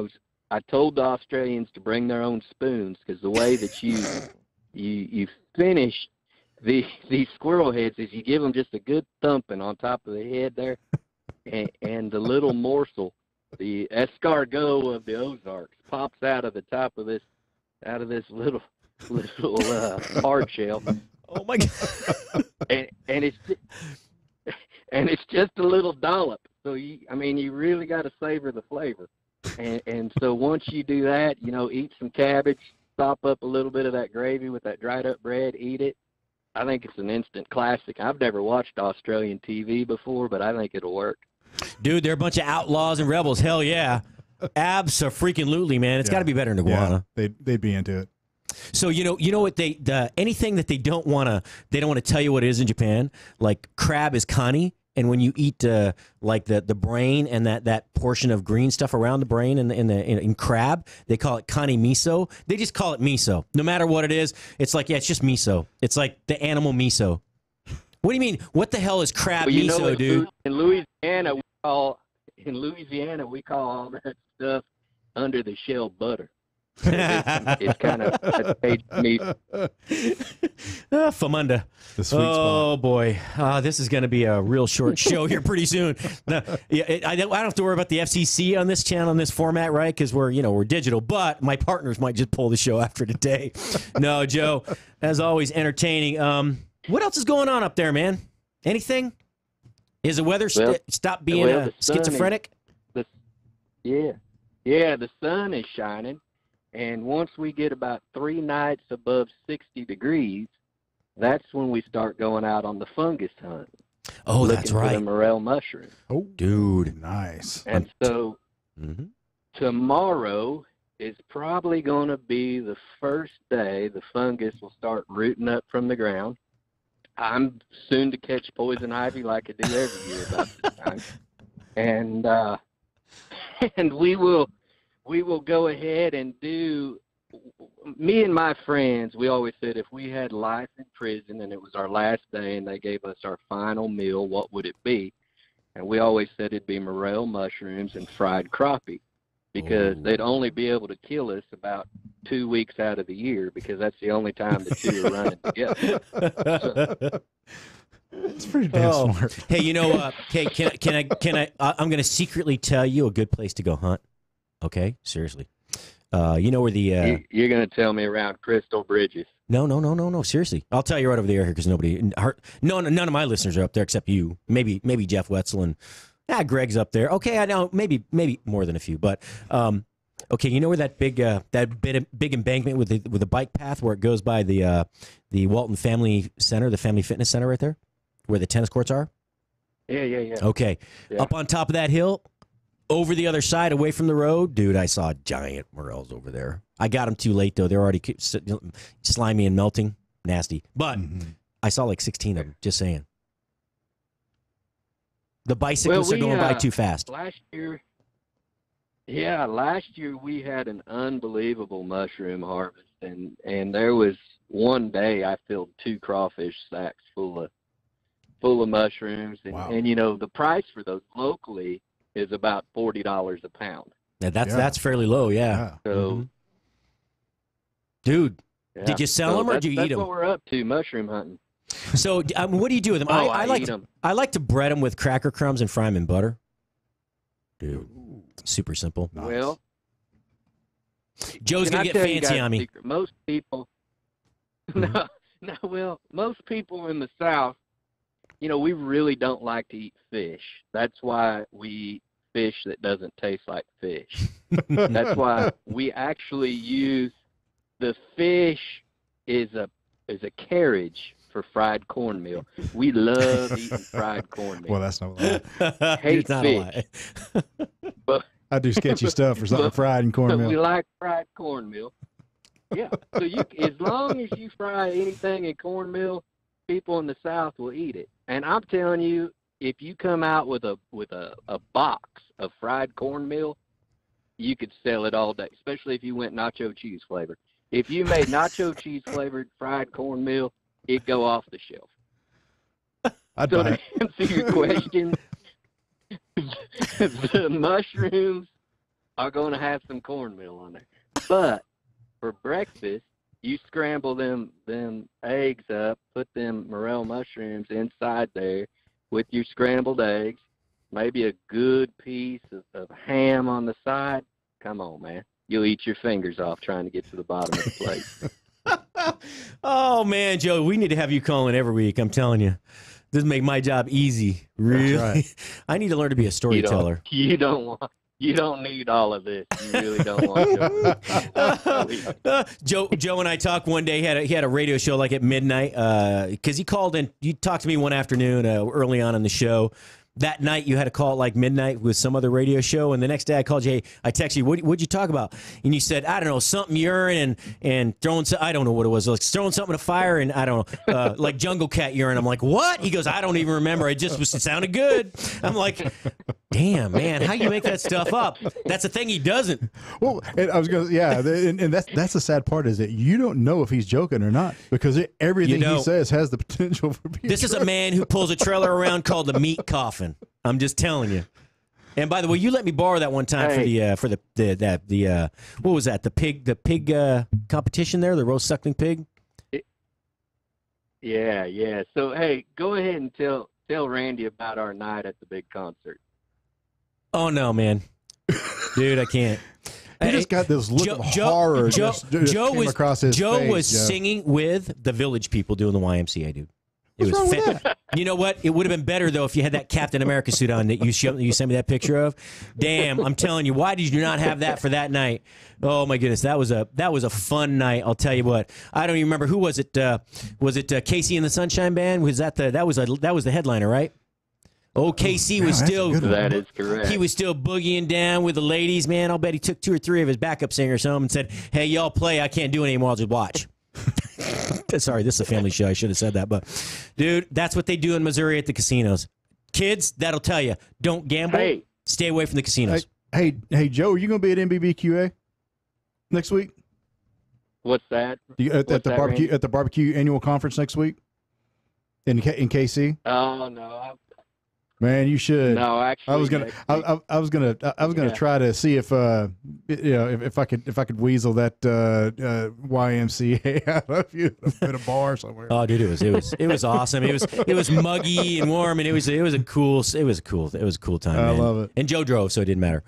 I told the Australians to bring their own spoons, because the way that you finish these squirrel heads is you give them just a good thumping on top of the head there, and the little morsel, the escargot of the Ozarks, pops out of the top of this little hard shell. Oh my God! And it's just a little dollop. So you really got to savor the flavor. And so once you do that, you know, eat some cabbage, sop up a little bit of that gravy with that dried up bread, eat it. I think it's an instant classic. I've never watched Australian TV before, but I think it'll work. Dude, they're a bunch of outlaws and rebels. Hell yeah, abso-freaking-lutely, man. It's got to be better than iguana. Yeah, they'd be into it. So you know what anything that they don't want to tell you what it is in Japan, like crab is kani, and when you eat like the brain and that portion of green stuff around the brain in crab, they call it kani miso. They just call it miso. No matter what it is, it's like, yeah, it's just miso. It's like the animal miso. What do you mean? What the hell is crab miso, dude? In Louisiana, we call all that stuff under the shell butter. It's kind of meat. Famunda. The sweet spot. Oh boy, this is going to be a real short show here pretty soon. I don't have to worry about the FCC on this channel in this format, right? Because we're digital. But my partners might just pull the show after today. No, Joe, as always, entertaining. What else is going on up there, man? Anything? Is the weather stop being schizophrenic? The sun is shining. And once we get about 3 nights above 60 degrees, that's when we start going out on the fungus hunt. Oh, that's right. For the morel mushroom. Oh, dude, nice. And so tomorrow is probably going to be the first day the fungus will start rooting up from the ground. I'm soon to catch poison ivy like I do every year about this time. And we will go ahead and do, me and my friends, we always said if we had life in prison and it was our last day and they gave us our final meal, what would it be? And we always said it'd be morel mushrooms and fried crappie, because they'd only be able to kill us about 2 weeks out of the year, because that's the only time the two are running together. It's pretty damn smart. Hey, you know, hey, can I? I'm going to secretly tell you a good place to go hunt. Okay, seriously. You know where the you're going to tell me around Crystal Bridges? No. Seriously, I'll tell you right over the air here because none of my listeners are up there except you. Maybe Jeff Wetzel and Greg's up there. Okay, I know maybe more than a few, but okay, you know where that big embankment with the bike path where it goes by the Walton Family Center, the Family Fitness Center, right there, where the tennis courts are. Yeah. Okay, Yeah. Up on top of that hill. Over the other side, away from the road, dude, I saw giant morels over there. I got them too late, though. They're already slimy and melting. Nasty. But I saw like 16 of them, just saying. The bicycles are going by too fast. Last year we had an unbelievable mushroom harvest. And there was one day I filled 2 crawfish sacks full of mushrooms. And you know, the price for those locally is about $40 a pound. Yeah, that's fairly low, yeah. So, dude, did you sell them or did you eat them? That's what we're up to, mushroom hunting. So, what do you do with them? I eat them. I like to bread them with cracker crumbs and fry them in butter. Dude, super simple. Nice. Well, Joe's gonna get fancy on me. Most people, most people in the South, you know, we really don't like to eat fish. That's why we eat fish that doesn't taste like fish. That's why we actually use the fish is a carriage for fried cornmeal. We love eating fried cornmeal. Well, that's not a lie. Hate fish. But I do sketchy stuff for something fried and cornmeal. But we like fried cornmeal. Yeah. So as long as you fry anything in cornmeal, people in the South will eat it. And I'm telling you, if you come out with a box of fried cornmeal, you could sell it all day, especially if you went nacho cheese flavored. If you made nacho cheese flavored fried cornmeal, it'd go off the shelf. So to answer your question, the mushrooms are going to have some cornmeal on there. But for breakfast, you scramble them eggs up, put them morel mushrooms inside there with your scrambled eggs, maybe a good piece of ham on the side. Come on, man. You'll eat your fingers off trying to get to the bottom of the plate. Oh, man, Joe, we need to have you calling every week. I'm telling you. This make my job easy. Really. Right. I need to learn to be a storyteller. You don't need all of this. You really don't want to. Joe and I talked one day. He had a radio show like at midnight because he called in. You talked to me one afternoon early on in the show. That night you had a call at like midnight with some other radio show, and the next day I called you. Hey, I texted you. What'd you talk about? And you said, I don't know, something urine and throwing. I don't know what it was. Like throwing something in a fire, and I don't know, like jungle cat urine. I'm like, what? He goes, I don't even remember. It sounded good. I'm like, damn, man, how you make that stuff up? That's the thing he doesn't. Well, and I was going to, and that's the sad part is that you don't know if he's joking or not because everything he says has the potential for being This true. is a man who pulls a trailer around called the meat coffin. I'm just telling you. And by the way, you let me borrow that one time for the what was that? The pig competition there, the roast suckling pig. Yeah. So hey, go ahead and tell Randy about our night at the big concert. Oh no, man, dude, I can't. He just got this look of horror. Joe came across his Joe face, was singing with the Village People doing the YMCA, dude. It was You know what? It would have been better though if you had that Captain America suit on that you sent me that picture of. Damn, I'm telling you, why did you not have that for that night? Oh my goodness, that was a fun night. I'll tell you what. I don't even remember who was it. Was it Casey and the Sunshine Band? Was that that was the headliner, right? Oh, KC was still. That is correct. He was still boogieing down with the ladies, man. I'll bet he took 2 or 3 of his backup singers home and said, "Hey, y'all play. I can't do it anymore. I'll just watch." Sorry, this is a family show. I should have said that, but dude, that's what they do in Missouri at the casinos. Kids, that'll tell you: don't gamble. Hey. Stay away from the casinos. Hey, Joe, are you going to be at MBBQA next week? What's that? At the barbecue annual conference next week in KC? Oh no, Man, you should. No, actually, I was gonna try to see if if I could weasel that YMCA out of you at a bar somewhere. Oh, dude, it was awesome. It was muggy and warm, and it was a cool time. I man. love it. And Joe drove, so it didn't matter.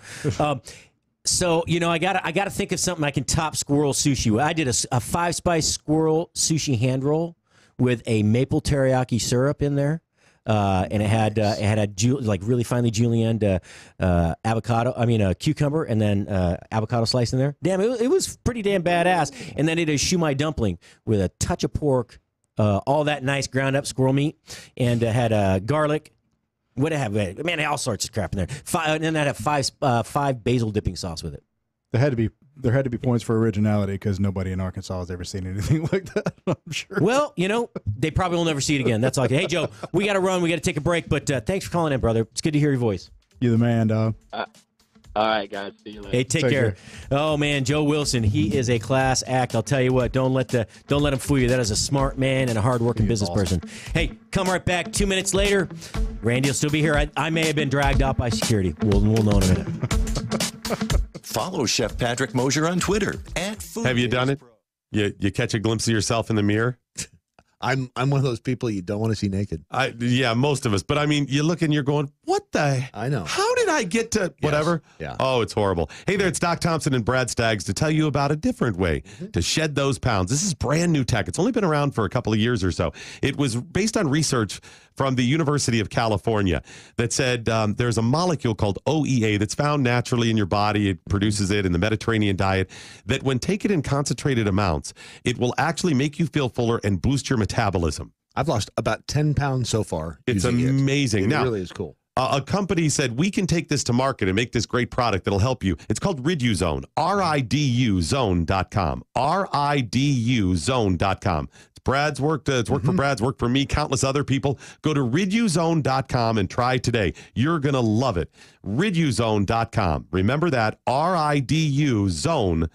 So I gotta think of something I can top squirrel sushi. I did a 5-spice squirrel sushi hand roll with a maple teriyaki syrup in there. And it had like really finely julienned cucumber, and then avocado slice in there. Damn, it was pretty damn badass. And then it is shumai dumpling with a touch of pork, all that nice ground up squirrel meat, and had garlic. What it have? Man, all sorts of crap in there. And then I had five basil dipping sauce with it. There had to be points for originality because nobody in Arkansas has ever seen anything like that. I'm sure. Well, they probably will never see it again. That's all. Hey, Joe, we got to run. We got to take a break. But thanks for calling in, brother. It's good to hear your voice. You're the man, dog. All right, guys. See you later. Hey, take care. Oh man, Joe Wilson. He is a class act. I'll tell you what. Don't let him fool you. That is a smart man and a hardworking business person. Hey, come right back. 2 minutes later, Randy will still be here. I may have been dragged out by security. We'll know in a minute. Follow Chef Patrick Mosher on Twitter @Food. Have you done it? You catch a glimpse of yourself in the mirror? I'm one of those people you don't want to see naked. Yeah, most of us. But I mean, you look and you're going, what the? I know. How did I get to whatever? Yes. Yeah. Oh, it's horrible. Hey there, it's Doc Thompson and Brad Staggs to tell you about a different way to shed those pounds. This is brand new tech. It's only been around for a couple of years or so. It was based on research from the University of California that said there's a molecule called OEA that's found naturally in your body. It produces it in the Mediterranean diet, that when taken in concentrated amounts, it will actually make you feel fuller and boost your metabolism. I've lost about 10 pounds so far. It's amazing. It Now, really is cool. A company said, we can take this to market and make this great product that'll help you. It's called RidUZone, RIDUZone.com, RIDUZone.com. It's Brad's work. It's worked for Brad's, worked for me, countless other people. Go to RidUZone.com and try today. You're going to love it. RidUZone.com. Remember that, RIDUZone.com.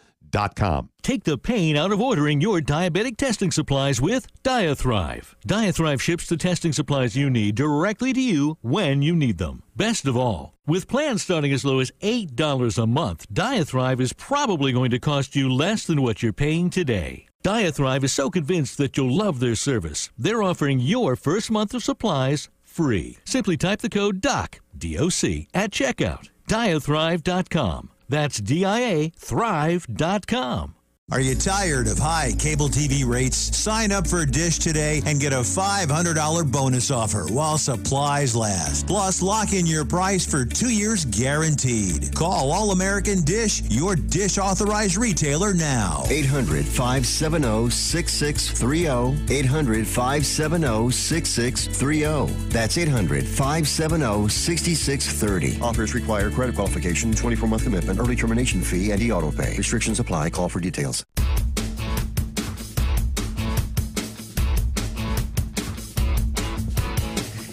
Take the pain out of ordering your diabetic testing supplies with Diathrive. Diathrive ships the testing supplies you need directly to you when you need them. Best of all, with plans starting as low as $8 a month, Diathrive is probably going to cost you less than what you're paying today. Diathrive is so convinced that you'll love their service, they're offering your first month of supplies free. Simply type the code DOC, D-O-C, at checkout. Diathrive.com. That's DIA Thrive.com. Are you tired of high cable TV rates? Sign up for Dish today and get a $500 bonus offer while supplies last. Plus, lock in your price for 2 years guaranteed. Call All American Dish, your Dish authorized retailer now. 800-570-6630. 800-570-6630. That's 800-570-6630. Offers require credit qualification, 24-month commitment, early termination fee, and e-auto pay. Restrictions apply. Call for details.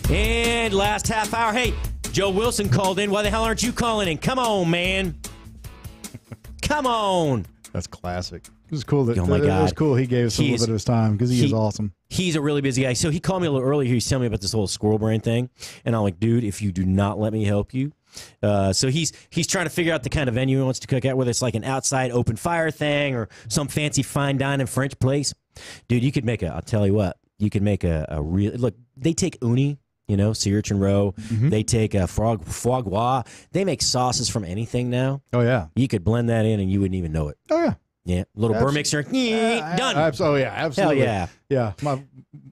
And last half hour, hey, Joe Wilson called in. Why the hell aren't you calling in? Come on, man. Come on. That's classic. It was cool. Oh my God. It was cool. He gave us a little bit of his time because he is awesome. He's a really busy guy. So he called me a little earlier. He was telling me about this whole squirrel brain thing. And I'm like, dude, if you do not let me help you. So he's trying to figure out the kind of venue he wants to cook at, whether it's like an outside open fire thing or some fancy fine dining French place. Dude, you could make I'll tell you what, you could make a real, look, they take uni, sea urchin roe. Mm-hmm. They take foie gras. They make sauces from anything now. Oh, yeah. You could blend that in and you wouldn't even know it. Oh, yeah. Yeah, little burr mixer, done. Oh yeah, absolutely. Hell yeah, yeah.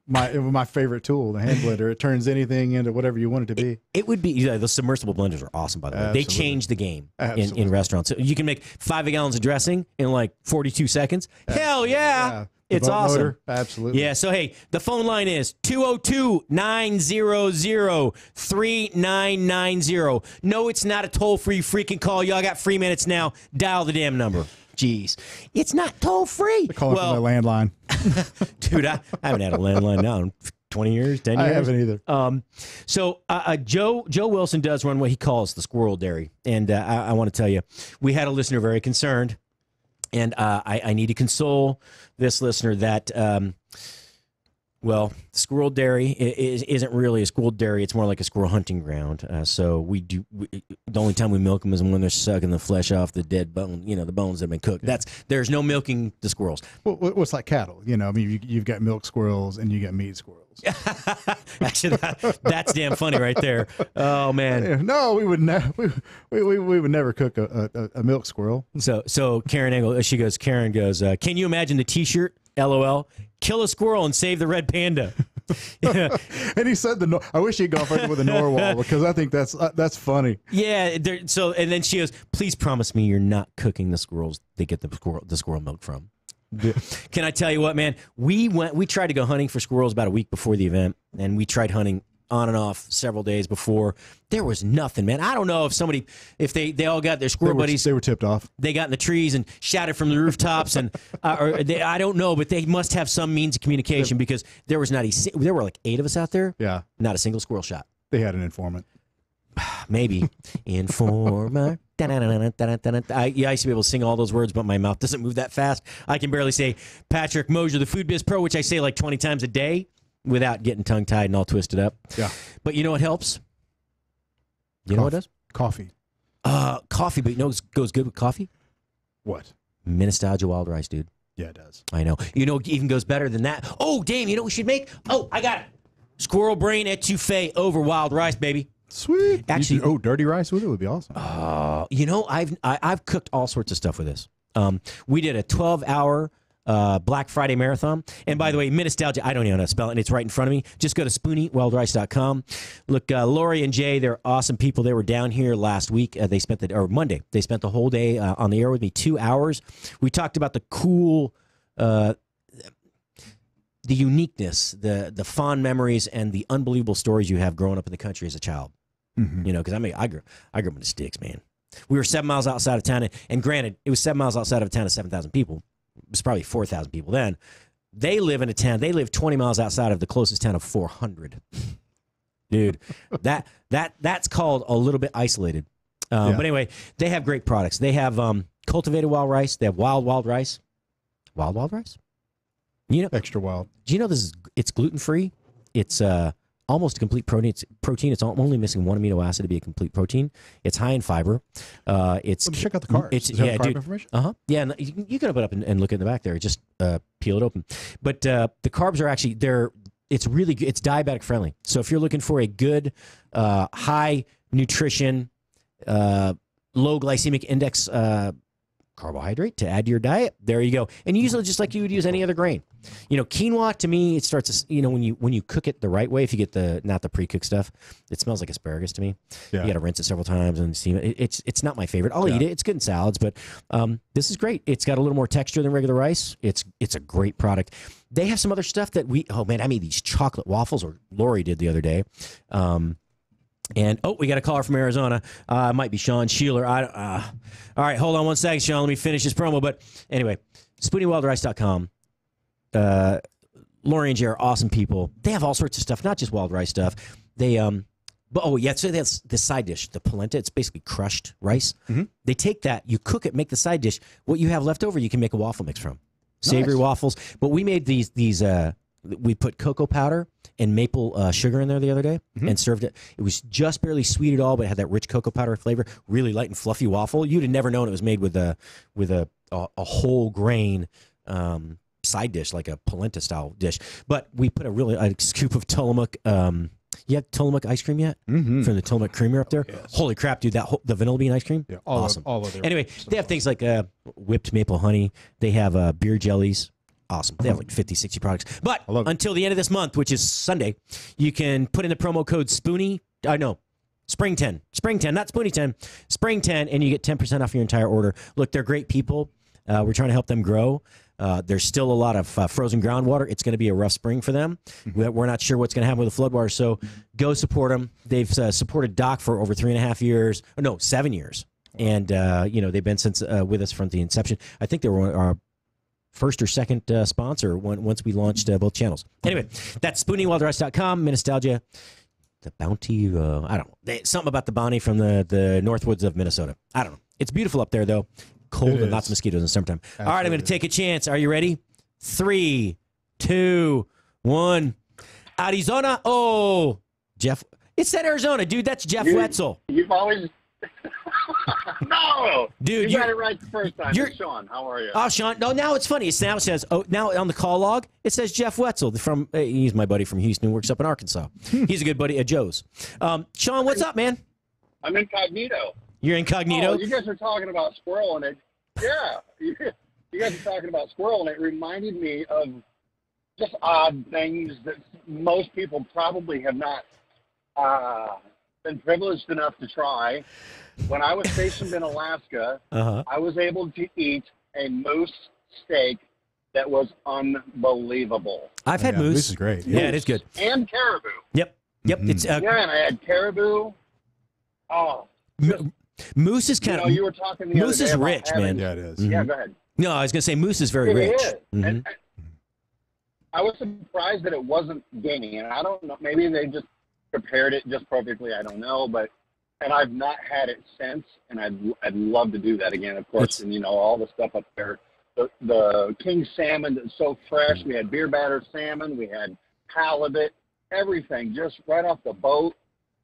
My favorite tool, the hand blender. It turns anything into whatever you want it to be. It would be. The submersible blenders are awesome, by the way. Absolutely. They changed the game in restaurants. So you can make 5 gallons of dressing in like 42 seconds. Hell yeah. It's awesome. Motor, absolutely. Yeah, so hey, the phone line is 202-900-3990. No, it's not a toll-free freaking call. Y'all got free minutes now. Dial the damn number. Jeez. It's not toll-free. Calling from my landline. Dude, I haven't had a landline now in 20 years, 10 years. I haven't either. So Joe Wilson does run what he calls the Squirrel Dairy. And I want to tell you, we had a listener very concerned. And I need to console this listener that Well, squirrel dairy isn't really a squirrel dairy. It's more like a squirrel hunting ground. So the only time we milk them is when they're sucking the flesh off the dead bone, the bones that have been cooked. There's no milking the squirrels. Well, it's like cattle. I mean, you've got milk squirrels and you got meat squirrels. Actually, that's damn funny right there. Oh man. No, we would never. We would never cook a milk squirrel. So Karen Engel, Karen goes, can you imagine the T-shirt? LOL. Kill a squirrel and save the red panda. And he said I wish he'd gone further with the narwhal because I think that's funny. Yeah. And then she goes, please promise me you're not cooking the squirrels they get the squirrel milk from. Can I tell you what, man? We tried to go hunting for squirrels about a week before the event, and we tried hunting on and off several days before. There was nothing, man. I don't know if they all got their squirrel buddies. They were tipped off. They got in the trees and shouted from the rooftops, and I don't know, but they must have some means of communication because there was there were like 8 of us out there. Yeah, not a single squirrel shot. They had an informant. Maybe informer. I used to be able to sing all those words, but my mouth doesn't move that fast. I can barely say Patrick Mosher, the Food Biz Pro, which I say like 20 times a day, without getting tongue-tied and all twisted up. Yeah. But you know what helps? You know what does? Coffee. Coffee, but you know what goes good with coffee? What? Nostalgia wild rice, dude. Yeah, it does. I know. You know, it even goes better than that. Oh, damn, you know what we should make? Oh, I got it. Squirrel brain etouffee over wild rice, baby. Sweet. Actually, dirty rice with it would be awesome. I've cooked all sorts of stuff with this. We did a 12-hour Black Friday marathon. And by the way, Nostalgia, I don't even know how to spell it, and it's right in front of me. Just go to SpoonyWildRice.com. Look, Lori and Jay, they're awesome people. They were down here last week. Monday. They spent the whole day on the air with me, 2 hours. We talked about the cool, the uniqueness, the fond memories, and the unbelievable stories you have growing up in the country as a child. Mm-hmm. Because I grew up in the sticks, man. We were 7 miles outside of town, and granted, it was 7 miles outside of a town of 7,000 people. It was probably 4,000 people then. They live in a town. They live 20 miles outside of the closest town of 400. Dude, that's called a little bit isolated. But anyway, they have great products. They have cultivated wild rice. They have wild rice. Wild rice. Extra wild. Do you know it's gluten free? It's almost a complete protein. It's only missing one amino acid to be a complete protein. It's high in fiber. Check out the carbs. Does it have carb information? Yeah, and you can open it up and look in the back there. Just peel it open. But the carbs are actually it's really good. It's diabetic friendly. So if you're looking for a good high nutrition, low glycemic index carbohydrate to add to your diet, there you go. And use it just like you would use any other grain. Quinoa, to me, it starts, when you cook it the right way, if you get not the pre-cooked stuff, it smells like asparagus to me. Yeah. You got to rinse it several times and steam it. It's not my favorite. I'll eat it. It's good in salads, but this is great. It's got a little more texture than regular rice. It's a great product. They have some other stuff that I made these chocolate waffles, or Lori did the other day. And we got a caller from Arizona. It might be Sean Sheeler. All right, hold on one second, Sean. Let me finish this promo. But anyway, SpoonyWildRice.com. Lori and Jay are awesome people. They have all sorts of stuff, not just wild rice stuff. They so that's the side dish, the polenta. It's basically crushed rice. Mm-hmm. They take that, you cook it, make the side dish. What you have left over, you can make a waffle mix from. Savory waffles. But we made these. We put cocoa powder and maple sugar in there the other day and served it. It was just barely sweet at all, but it had that rich cocoa powder flavor. Really light and fluffy waffle. You'd have never known it was made with a whole grain side dish, like a polenta style dish. But we put a scoop of Tillamook. You have Tillamook ice cream yet? Mm-hmm. From the Tillamook creamer up there? Yes. Holy crap, dude! The vanilla bean ice cream, awesome. All of anyway, they have things like whipped maple honey. They have beer jellies. Awesome. They have like 50, 60 products. But until the end of this month, which is Sunday, you can put in the promo code Spoony. Spring 10. Spring 10, not Spoony 10. Spring 10, and you get 10% off your entire order. Look, they're great people. We're trying to help them grow. There's still a lot of frozen groundwater. It's going to be a rough spring for them. We're not sure what's going to happen with the floodwater, so go support them. They've supported Doc for over 7 years. And, they've been with us from the inception. I think they were our first or second sponsor once we launched both channels. Anyway, that's SpoonyWildRice.com, Nostalgia, the bounty. I don't know. Something about the bounty from the Northwoods of Minnesota. I don't know. It's beautiful up there, though. Cold and lots of mosquitoes in the summertime. Absolutely. All right, I'm going to take a chance. Are you ready? 3, 2, 1. Arizona. Oh, Jeff. It said Arizona, dude. That's Jeff Wetzel. You've always. No, dude, you got it right the first time. It's Sean, how are you? Oh, Sean. No, now it's funny. Now it says. Oh, now on the call log it says Jeff Wetzel from. He's my buddy from Houston who works up in Arkansas. He's a good buddy of Joe's. Sean, what's up, man? I'm incognito. You're incognito. Oh, you guys are talking about squirrel, and it. Yeah, you guys are talking about squirrel, and it reminded me of just odd things that most people probably have not been privileged enough to try. When I was stationed in Alaska, I was able to eat a moose steak that was unbelievable. I've had moose. Moose is great. Yeah, it is good. And caribou. Yep. It's yeah, and I had caribou. Oh. Moose is kind of. You were talking the moose other day is about rich, having, man. Yeah, it is. Yeah, go ahead. No, I was going to say moose is very It rich. is. And I was surprised that it wasn't gamey, and I don't know. Maybe they just prepared it just perfectly. I don't know, and I've not had it since, and I'd love to do that again, of course. And all the stuff up there, the king salmon that's so fresh. We had beer battered salmon. We had halibut. Everything just right off the boat.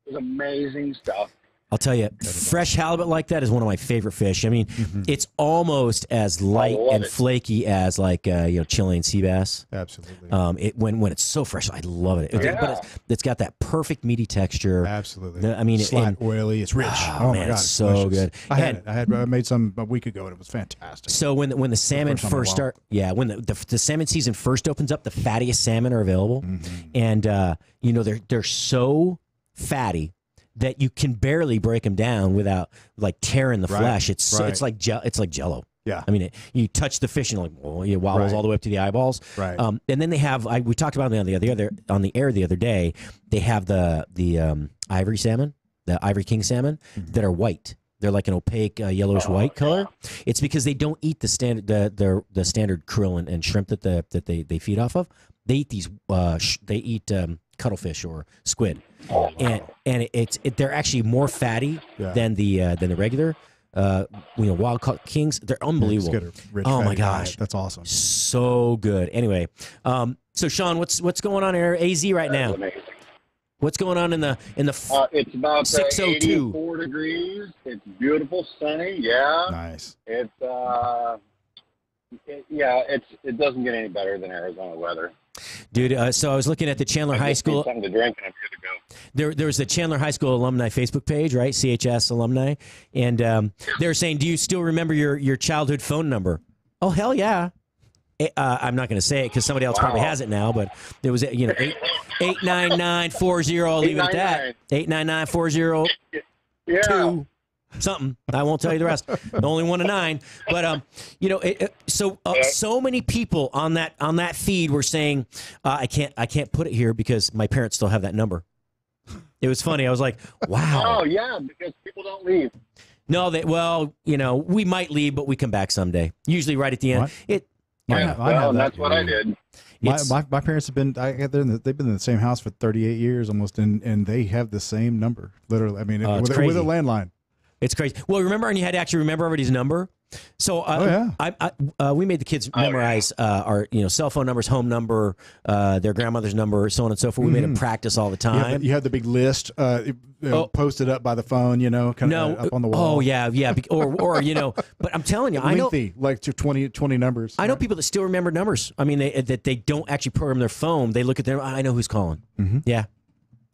It was amazing stuff. I'll tell you, fresh halibut like that is one of my favorite fish. I mean, it's almost as light and flaky as like Chilean sea bass. Absolutely. When it's so fresh, I love it. But it's got that perfect meaty texture. Absolutely. I mean, slight oily. It's rich. Oh man, my God, it's so delicious. good. I made some a week ago, and it was fantastic. So when the salmon first start, when the salmon season first opens up, the fattiest salmon are available, and they're so fatty that you can barely break them down without like tearing the flesh. It's like Jello. Yeah. I mean, you touch the fish and it wobbles all the way up to the eyeballs. Right. And then they have we talked about it on the air the other day. They have the ivory salmon, the ivory king salmon that are white. They're like an opaque yellowish white color. It's because they don't eat the standard the standard krill and shrimp that they feed off of. They eat these. They eat cuttlefish or squid, and they're actually more fatty than the regular. Wild caught kings. They're unbelievable. Oh my gosh, that's awesome. So good. Anyway, so Sean, what's going on here? AZ right now. What's going on in the it's about 602. 84 degrees. It's beautiful, sunny. Yeah. Nice. It's it doesn't get any better than Arizona weather. Dude, so I was looking at the Chandler High School. Something to drink, and I'm good to go. There's the Chandler High School alumni Facebook page, right? CHS alumni, and they're saying, "Do you still remember your childhood phone number?" Oh hell yeah! I'm not going to say it because somebody else probably has it now, but there was 89940. I'll leave it at that. 89940. Yeah. Something. I won't tell you the rest. Only 1 to 9. But so many people on that feed were saying, I can't put it here because my parents still have that number. It was funny. I was like, wow. Oh yeah, because people don't leave. No, we might leave, but we come back someday. Usually right at the end. What? That's what I did. My parents have been. They've been in the same house for 38 years almost, and they have the same number. Literally, I mean, with a landline. It's crazy. Well, remember, and you had to actually remember everybody's number. So we made the kids memorize our cell phone numbers, home number, their grandmother's number, so on and so forth. We made them practice all the time. You had the big list posted up by the phone, kind of up on the wall. Oh yeah, or But I'm telling you, I know like 20 numbers. I know people that still remember numbers. I mean, they don't actually program their phone. They look at their. I know who's calling. Yeah.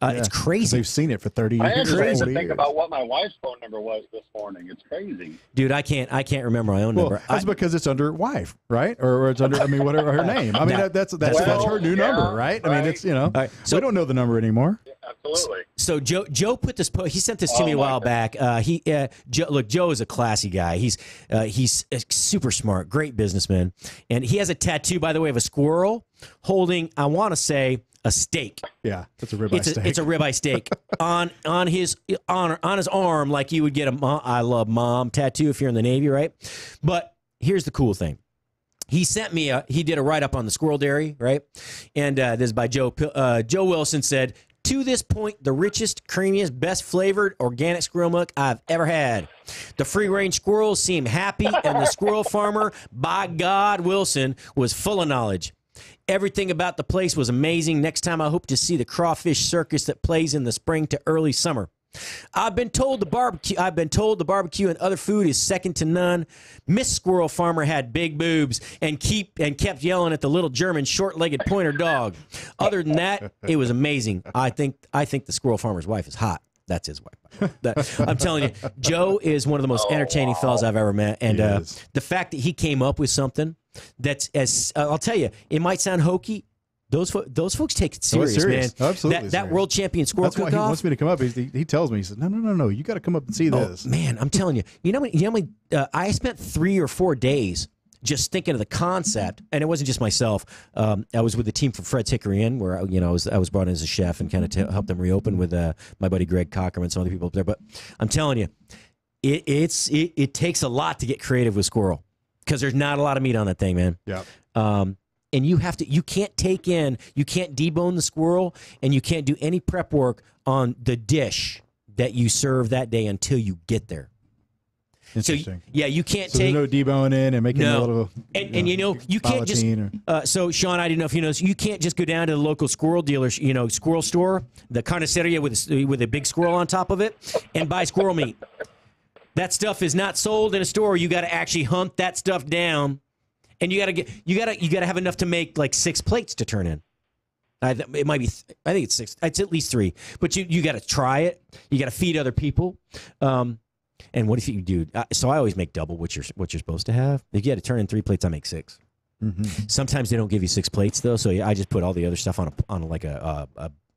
It's crazy. They've seen it for 30 years. I had to think about what my wife's phone number was this morning. It's crazy. Dude, I can't remember my own number. That's because it's under wife, right? Or it's under whatever her name. I mean, that's her new number, right? I mean, it's right, so we don't know the number anymore. Yeah, absolutely. So Joe put this. He sent this to me a while back. Joe is a classy guy. He's super smart, great businessman, and he has a tattoo, by the way, of a squirrel holding, I want to say, a steak. Yeah, it's a ribeye steak. It's a ribeye steak on his arm, like you would get a "I love mom" tattoo if you're in the Navy, right? But here's the cool thing. He sent me he did a write up on the squirrel dairy, right? And this is by Joe. Joe Wilson said, "To this point, the richest, creamiest, best flavored organic squirrel milk I've ever had. The free range squirrels seem happy, and the squirrel farmer, by God, Wilson, was full of knowledge. Everything about the place was amazing. Next time, I hope to see the crawfish circus that plays in the spring to early summer. I've been told the barbecue and other food is second to none. Miss Squirrel Farmer had big boobs and kept yelling at the little German short-legged pointer dog. Other than that, it was amazing. I think the Squirrel Farmer's wife is hot. That's his wife. I'm telling you, Joe is one of the most entertaining fellas I've ever met. And the fact that he came up with something that's I'll tell you, it might sound hokey. Those folks take it serious, man. Absolutely, that world champion squirrel cook-off. He wants me to come up. He tells me, he says, no, you got to come up and see this. Man, I'm telling you, I spent 3 or 4 days just thinking of the concept, and it wasn't just myself. I was with the team from Fred's Hickory Inn, where I was brought in as a chef and kind of helped them reopen with my buddy Greg Cockerman and some other people up there. But I'm telling you, it takes a lot to get creative with squirrel because there's not a lot of meat on that thing, man. Yeah. And you can't debone the squirrel, and you can't do any prep work on the dish that you serve that day until you get there. Interesting. So, you can't so take there's no deboning and making a little. And you can't just. So Sean, I didn't know if you know this. You can't just go down to the local squirrel dealer, squirrel store, the carniceria with a big squirrel on top of it, and buy squirrel meat. That stuff is not sold in a store. You got to actually hunt that stuff down. And you gotta have enough to make like 6 plates to turn in. It might be. I think it's 6. It's at least 3. But you got to try it. You got to feed other people. And what if you do? So I always make double what you're supposed to have. If you had to turn in 3 plates, I make 6. Mm-hmm. Sometimes they don't give you 6 plates though, so I just put all the other stuff on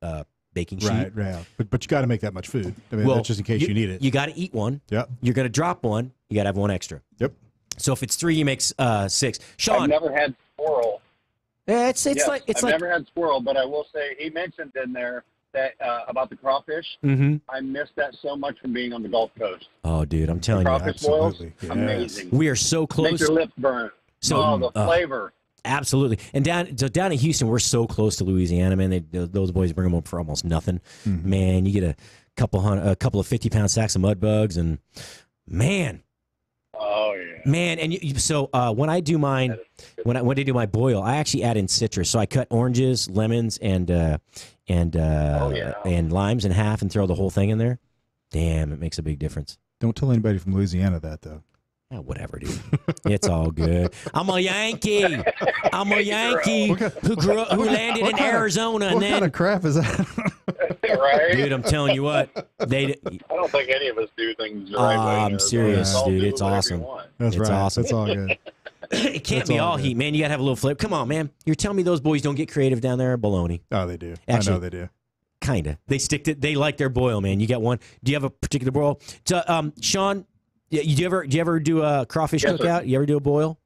a baking sheet. Right. But you got to make that much food. I mean, that's just in case you need it. You got to eat one. Yep. You're gonna drop one. You got to have one extra. Yep. So if it's 3, you make 6. Sean, I've never had squirrel. I've never had squirrel, but I will say he mentioned in there that about the crawfish. Mm-hmm. I missed that so much from being on the Gulf Coast. Oh, dude, I'm telling you, crawfish boils, amazing. We are so close. Make your lips burn. So the flavor. Absolutely. And down in Houston, we're so close to Louisiana, man. Those boys bring them up for almost nothing. Mm-hmm. Man, you get a couple of 50-pound sacks of mud bugs, and man. Oh yeah, man, and when I do mine, when I do my boil, I actually add in citrus. So I cut oranges, lemons, and limes in half and throw the whole thing in there. Damn, it makes a big difference. Don't tell anybody from Louisiana that though. Oh, whatever, dude. It's all good. I'm a Yankee. who landed in Arizona. What kind of crap is that? Right? Dude, I'm telling you what. I don't think any of us do things the right way. I'm serious, dude. It's awesome. That's right. Awesome. That's all good. It can't be all heat, man. You got to have a little flavor. Come on, man. You're telling me those boys don't get creative down there? Baloney. Oh, they do. Actually, I know they do. Kind of. They like their boil, man. You got one. Do you have a particular boil? So, Sean, do you ever do a crawfish cookout? You ever do a boil?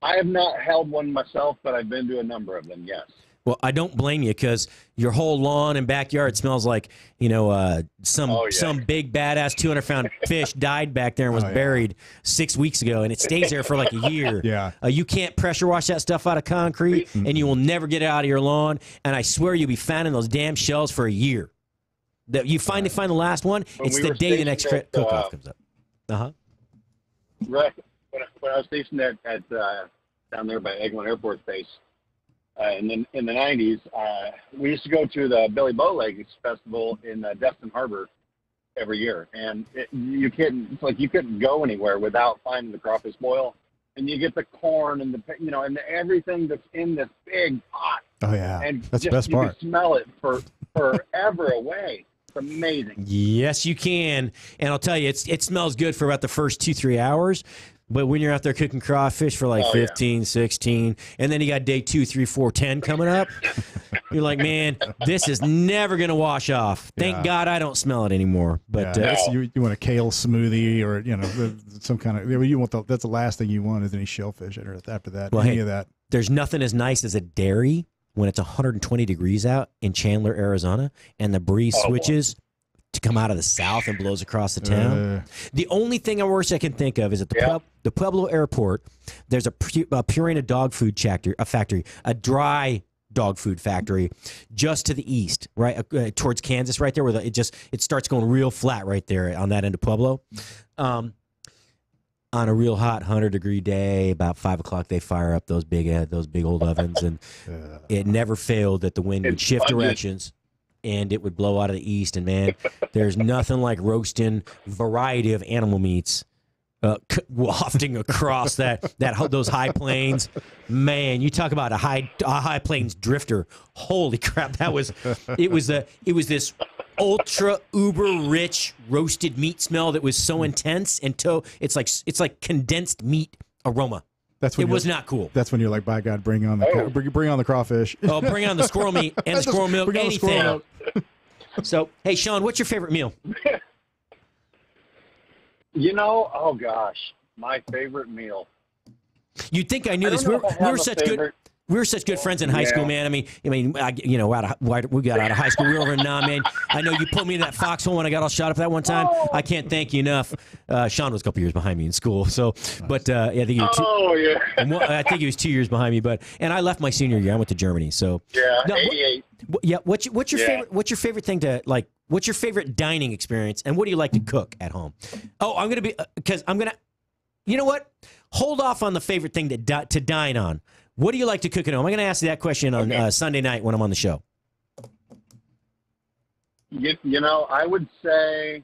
I have not held one myself, but I've been to a number of them, yes. Well, I don't blame you because your whole lawn and backyard smells like, some big badass 200-pound fish died back there and was buried 6 weeks ago, and it stays there for like a year. Yeah. You can't pressure wash that stuff out of concrete, and you will never get it out of your lawn. And I swear you'll be finding those damn shells for a year. That you find the last one, it's the day the next cook-off comes up. Right. When I was stationed at down there by Eglin Air Force Base, in the 90s, we used to go to the Billy Bowlegs Festival in Destin Harbor every year, and you couldn't go anywhere without finding the crawfish boil, and you get the corn and and everything that's in this big pot. Oh yeah, and that's the best part. You can smell it for forever away. It's amazing. Yes, you can, and I'll tell you, it smells good for about the first 2-3 hours. But when you're out there cooking crawfish for like 15, 16, and then you got day 2, 3, 4, 10 coming up, you're like, man, this is never going to wash off. Thank God I don't smell it anymore. But you want a kale smoothie or some kind of that's the last thing you want is any shellfish after that. Well, any of that. There's nothing as nice as a dairy when it's 120 degrees out in Chandler, Arizona, and the breeze switches to come out of the south and blows across the town. The only thing worse I can think of is at the Pueblo Airport, there's a Purina dog food factory, a dry dog food factory just to the east, right towards Kansas, right there where it starts going real flat right there on that end of Pueblo. on a real hot 100-degree day, about 5 o'clock, they fire up those big old ovens, and it never failed that the wind would shift directions, and it would blow out of the east. And man, there's nothing like roasting variety of animal meats, wafting across those high plains. Man, you talk about a high plains drifter. Holy crap! It was this ultra uber rich roasted meat smell that was so intense, and it's like condensed meat aroma. It was not cool. That's when you're like, by God, bring on the crawfish. Oh, bring on the squirrel meat and the squirrel milk, anything. So, hey, Sean, what's your favorite meal? Oh gosh, my favorite meal. You'd think I knew this. We were such good friends in high school, man. we got out of high school. We were over in Nam, man. I know you put me in that foxhole when I got all shot up that one time. I can't thank you enough. Sean was a couple years behind me in school, I think he was I think he was 2 years behind me, and I left my senior year. I went to Germany, so 88. What's your favorite? What's your favorite thing to like? What's your favorite dining experience, and what do you like to cook at home? Oh, you know what? Hold off on the favorite thing to dine on. What do you like to cook at home? I'm going to ask you that question on Sunday night when I'm on the show. I would say,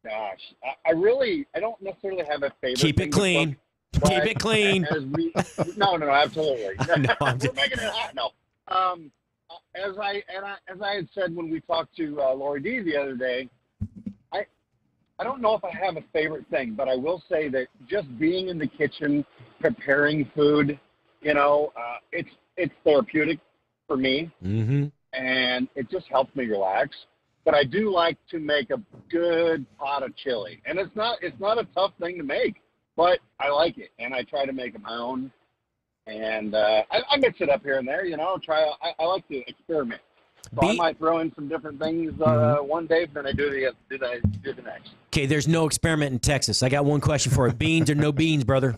gosh, I don't necessarily have a favorite. Keep it clean. Keep it clean. No, absolutely. No, we're making it hot. No. As I had said when we talked to Lori D the other day, I don't know if I have a favorite thing, but I will say that just being in the kitchen, preparing food, it's therapeutic for me, and it just helps me relax. But I do like to make a good pot of chili, and it's not a tough thing to make, but I like it, and I try to make it my own. And I mix it up here and there, I like to experiment. So I might throw in some different things one day, but then I do the next. Okay, there's no experiment in Texas. I got one question for you. Beans or no beans, brother?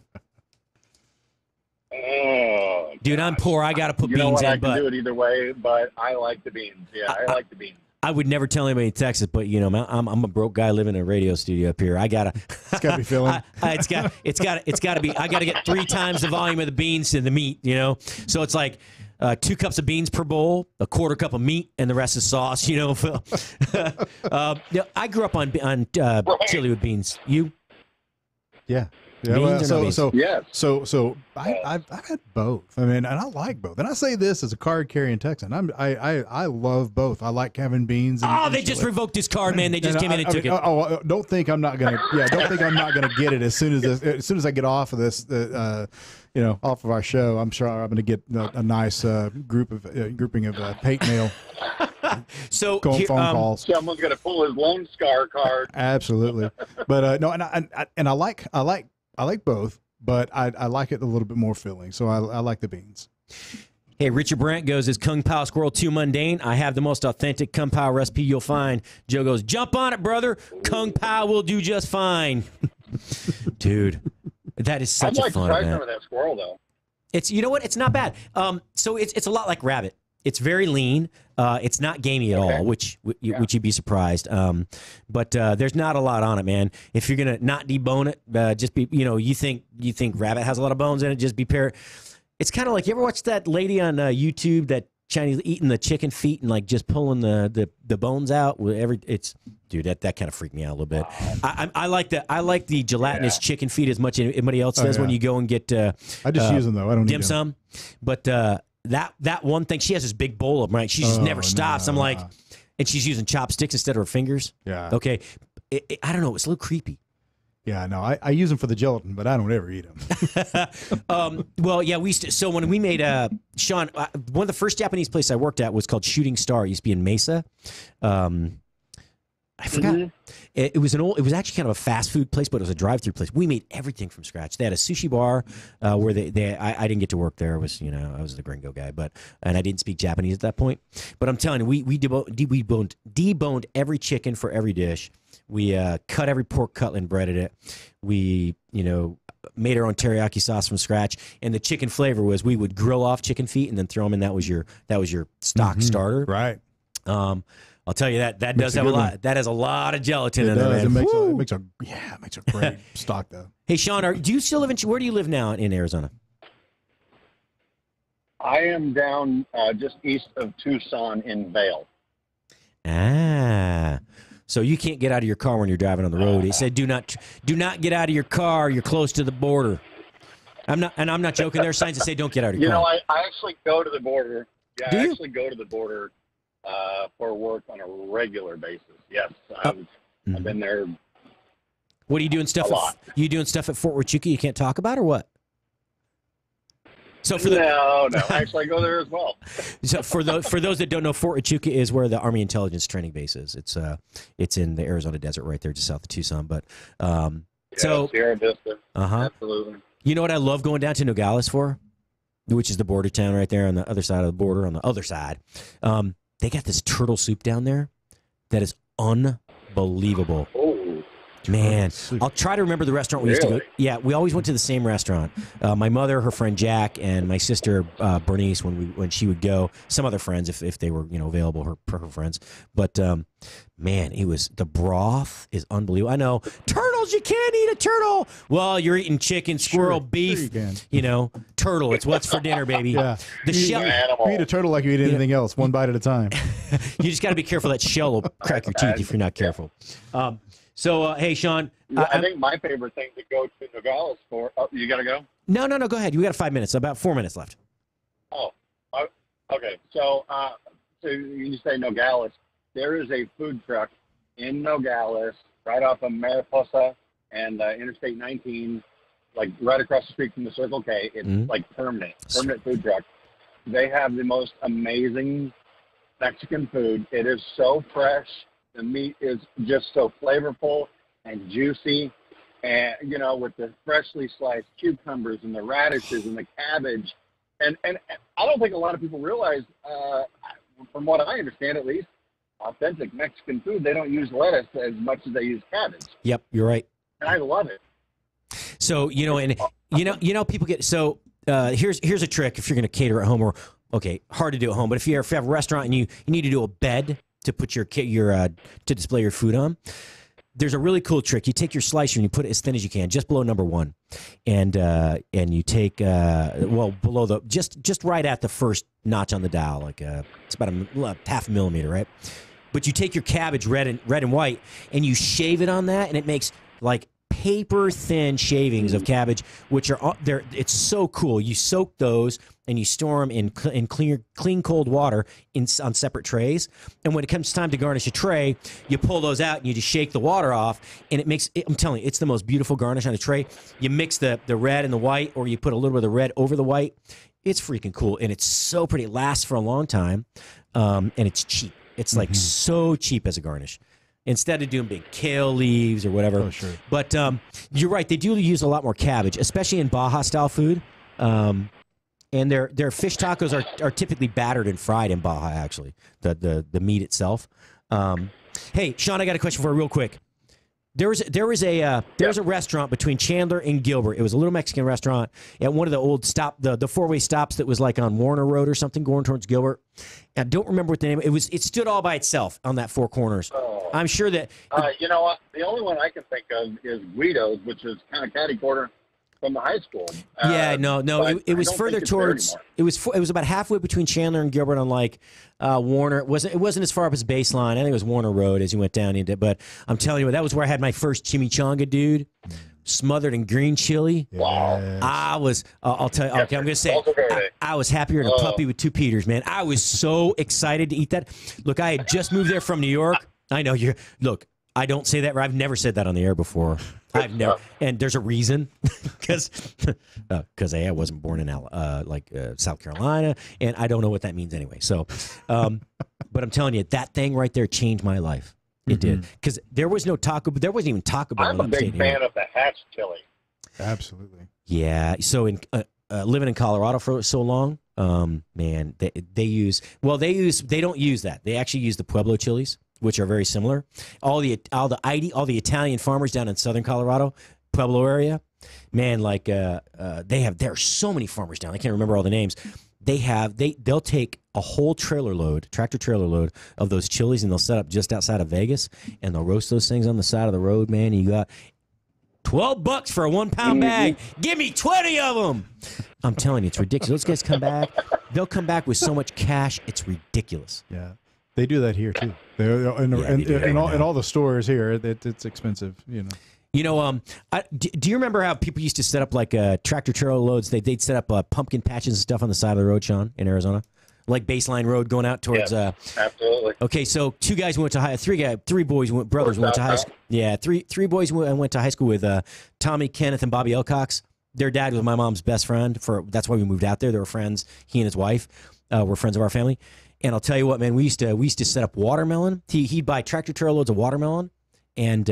Dude, I'm poor. I got to put beans in. I can do it either way, but I like the beans. Yeah, I like the beans. I would never tell anybody in Texas, but I'm a broke guy living in a radio studio up here. It's gotta be filling. It's got to be. I got to get 3 times the volume of the beans to the meat. So it's like 2 cups of beans per bowl, a quarter cup of meat, and the rest is sauce. Phil. I grew up on chili with beans. You? Yeah. Beans or no beans? So I've had both. And I like both. And I say this as a card carrying Texan. I love both. I like having beans. They just revoked his card, man. They just came in and took it. Don't think I'm not gonna. Yeah, don't think I'm not gonna get it as soon as I get off of this. Off of our show. I'm sure I'm gonna get a nice grouping of hate mail. So phone calls. Someone's gonna pull his Lone Star card. Absolutely, but no, and I like both, but I like it a little bit more filling. So I like the beans. Hey, Richard Brandt goes, is Kung Pao squirrel too mundane? I have the most authentic Kung Pao recipe you'll find. Joe goes, jump on it, brother. Kung Pao will do just fine. Dude, that is such a fun event. I'd like to try some of that squirrel, though. It's, you know what? It's not bad. So it's a lot like rabbit. It's very lean. It's not gamey at all, which you'd be surprised. But there's not a lot on it, man. If you're gonna not debone it, just be, you think rabbit has a lot of bones in it, just be It's kind of like, you ever watch that lady on YouTube, that Chinese eating the chicken feet and like just pulling the bones out with dude, that kind of freaked me out a little bit. I like the gelatinous chicken feet as much as anybody else does when you go and get I just use them though. I don't dim sum. But that one thing, she has this big bowl of them, right? She just never stops. I'm like, and she's using chopsticks instead of her fingers. Yeah. Okay. I don't know. It's a little creepy. Yeah, no, I use them for the gelatin, but I don't ever eat them. Well, yeah, so when we made Sean, one of the first Japanese places I worked at was called Shooting Star. It used to be in Mesa. I forgot. Mm-hmm. It was actually kind of a fast food place, but it was a drive-through place. We made everything from scratch. They had a sushi bar where I didn't get to work there. I was the gringo guy, and I didn't speak Japanese at that point. But I'm telling you, we deboned every chicken for every dish. We cut every pork cutlet and breaded it. We made our own teriyaki sauce from scratch, and the chicken flavor was we would grill off chicken feet and then throw them in. That was your stock starter, right? I'll tell you that does have a lot. That has a lot of gelatin in there, man. It makes a great stock though. Hey, Sean, do you still live in? Where do you live now in Arizona? I am down just east of Tucson in Vail. Ah, so you can't get out of your car when you're driving on the road. He said, "Do not get out of your car. You're close to the border." I'm not joking. There are signs that say, "Don't get out of your car." I actually go to the border. Yeah, Do I you? actually go to the border for work on a regular basis. Yes, I've been there. What are you doing stuff? You doing stuff at Fort Huachuca you can't talk about, or what? So No, actually I go there as well. So for those that don't know, Fort Huachuca is where the Army Intelligence Training Base is. It's in the Arizona desert right there, just south of Tucson. But Sierra Vista. Absolutely. You know what I love going down to Nogales for, which is the border town right there on the other side of the border. On the other side, they got this turtle soup down there that is unbelievable. Man, I'll try to remember the restaurant we used to go. Yeah, we always went to the same restaurant. My mother, her friend Jack, and my sister Bernice when she would go. Some other friends if they were available, her friends. But man, the broth is unbelievable. I know turtles, you can't eat a turtle. Well, you're eating chicken, squirrel, beef. Turtle. It's what's for dinner, baby. Yeah, the shell. You eat a turtle like you eat anything else, one bite at a time. You just got to be careful. That shell will crack your teeth if you're not careful. So, hey, Sean. I think my favorite thing to go to Nogales for. Oh, you got to go? No. Go ahead. You got 5 minutes. About 4 minutes left. Oh, okay. So you say Nogales. There is a food truck in Nogales, right off of Mariposa and Interstate 19, like right across the street from the Circle K. It's like permanent food truck. They have the most amazing Mexican food. It is so fresh. The meat is just so flavorful and juicy, and with the freshly sliced cucumbers and the radishes and the cabbage, and I don't think a lot of people realize, from what I understand at least, authentic Mexican food, they don't use lettuce as much as they use cabbage. Yep, you're right. And I love it. So people get here's a trick if you're going to cater at home, or hard to do at home, but if you have a restaurant and you need to do a bed to put to display your food on, there's a really cool trick. You take your slicer and you put it as thin as you can, just below number 1, and you take below just right at the first notch on the dial, like it's about a half a millimeter, right? But you take your cabbage, red and white, and you shave it on that, and it makes like paper thin shavings of cabbage, which are there. It's so cool. You soak those and you store them in clean cold water on separate trays. And when it comes time to garnish a tray, you pull those out and you just shake the water off, and it makes I'm telling you, it's the most beautiful garnish on a tray. You mix the red and the white, or you put a little bit of the red over the white. It's freaking cool, and it's so pretty. It lasts for a long time, and it's cheap. It's like so cheap as a garnish. Instead of doing big kale leaves or whatever. Oh, sure. But you're right. They do use a lot more cabbage, especially in Baja-style food. And their fish tacos are typically battered and fried in Baja, actually, the meat itself. Hey, Sean, I got a question for you real quick. There was a restaurant between Chandler and Gilbert. It was a little Mexican restaurant at one of the old the four-way stops that was like on Warner Road or something going towards Gilbert. I don't remember what the name. It stood all by itself on that four corners. I'm sure that. You know what? The only one I can think of is Guido's, which is kind of catty corner from the high school. It was further towards. It was about halfway between Chandler and Gilbert on like Warner. It wasn't as far up as Baseline. I think it was Warner Road as you went down into. But I'm telling you, that was where I had my first chimichanga, dude. Smothered in green chili. Wow. I was. I'll tell you. Okay, I'm gonna say. I was happier than a puppy with two Peters, man. I was so excited to eat that. Look, I had just moved there from New York. I know you're. Look, I don't say that. I've never said that on the air before. I've never, and there's a reason, because I wasn't born in South Carolina, and I don't know what that means anyway. So, but I'm telling you, that thing right there changed my life. It did, because there was no taco. There wasn't even Taco Bell. I'm a big fan of the hatch chili. Absolutely. Yeah. So in living in Colorado for so long, man, they don't use that. They actually use the Pueblo chilies, which are very similar. All the Italian farmers down in southern Colorado, Pueblo area, man, like there are so many farmers down. I can't remember all the names, they'll take a whole tractor trailer load of those chilies, and they'll set up just outside of Vegas, and they'll roast those things on the side of the road, man. And you got $12 for a 1 pound bag. Give me 20 of them. I'm telling you, it's ridiculous. Those guys come back. They'll come back with so much cash. It's ridiculous. Yeah. They do that here too. In all the stores here, it's expensive, you know. You know, do you remember how people used to set up like tractor trailer loads? They'd set up pumpkin patches and stuff on the side of the road, Sean, in Arizona, like Baseline Road going out towards. Absolutely. Okay, so three boys brothers went to high school. Yeah, three boys went to high school with Tommy, Kenneth, and Bobby Elcox. Their dad was my mom's best friend. That's why we moved out there. They were friends. He and his wife were friends of our family. And I'll tell you what, man, we used to set up watermelon. He'd buy tractor trailer loads of watermelon and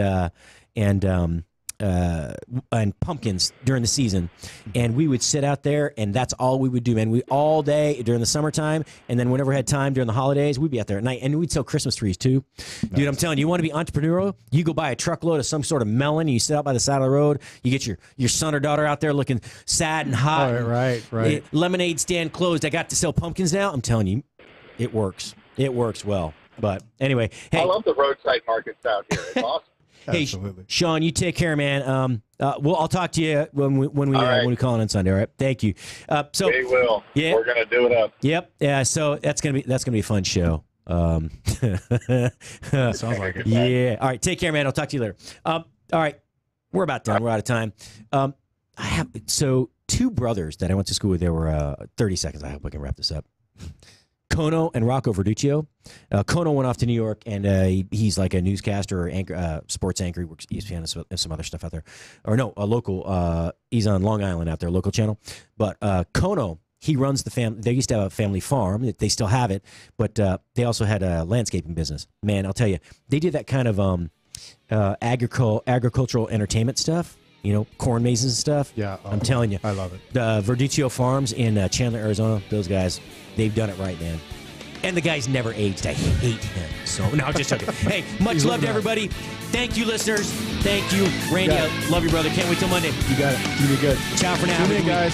pumpkins during the season, and we would sit out there, and that's all we would do, man. We all day during the summertime, and then whenever we had time during the holidays, we'd be out there at night, and we'd sell Christmas trees too. Nice. Dude, I'm telling you, you want to be entrepreneurial? You go buy a truckload of some sort of melon, and you sit out by the side of the road. You get your son or daughter out there looking sad and hot. Right. Lemonade stand closed. I got to sell pumpkins now. I'm telling you, it works. It works well. But anyway, hey, I love the roadside markets out here. It's awesome. Hey, Sean, you take care, man. I'll talk to you when we call in on Sunday. All right, thank you. So we will. Yeah, we're gonna do it up. Yep. Yeah. So that's gonna be a fun show. Sounds like it. Yeah. All right. Take care, man. I'll talk to you later. All right. We're about done. We're out of time. I have two brothers that I went to school with. There were 30 seconds. I hope I can wrap this up. Kono and Rocco Verduccio. Kono went off to New York, and he's like a newscaster or anchor, sports anchor. He works ESPN and some other stuff out there. Or no, a local. He's on Long Island out there, local channel. But Kono, he runs the family. They used to have a family farm. They still have it, but they also had a landscaping business. Man, I'll tell you, they did that kind of agricultural entertainment stuff. You know, corn mazes and stuff. Yeah, I'm telling you. I love it. The Verduccio Farms in Chandler, Arizona, those guys, they've done it right, man. And the guy's never aged. I hate him. So, no, I'm just joking. Hey, much love to everybody. Thank you, listeners. Thank you, Randy. I love you, brother. Can't wait till Monday. You got it. You be good. Ciao for now. Tune in, guys.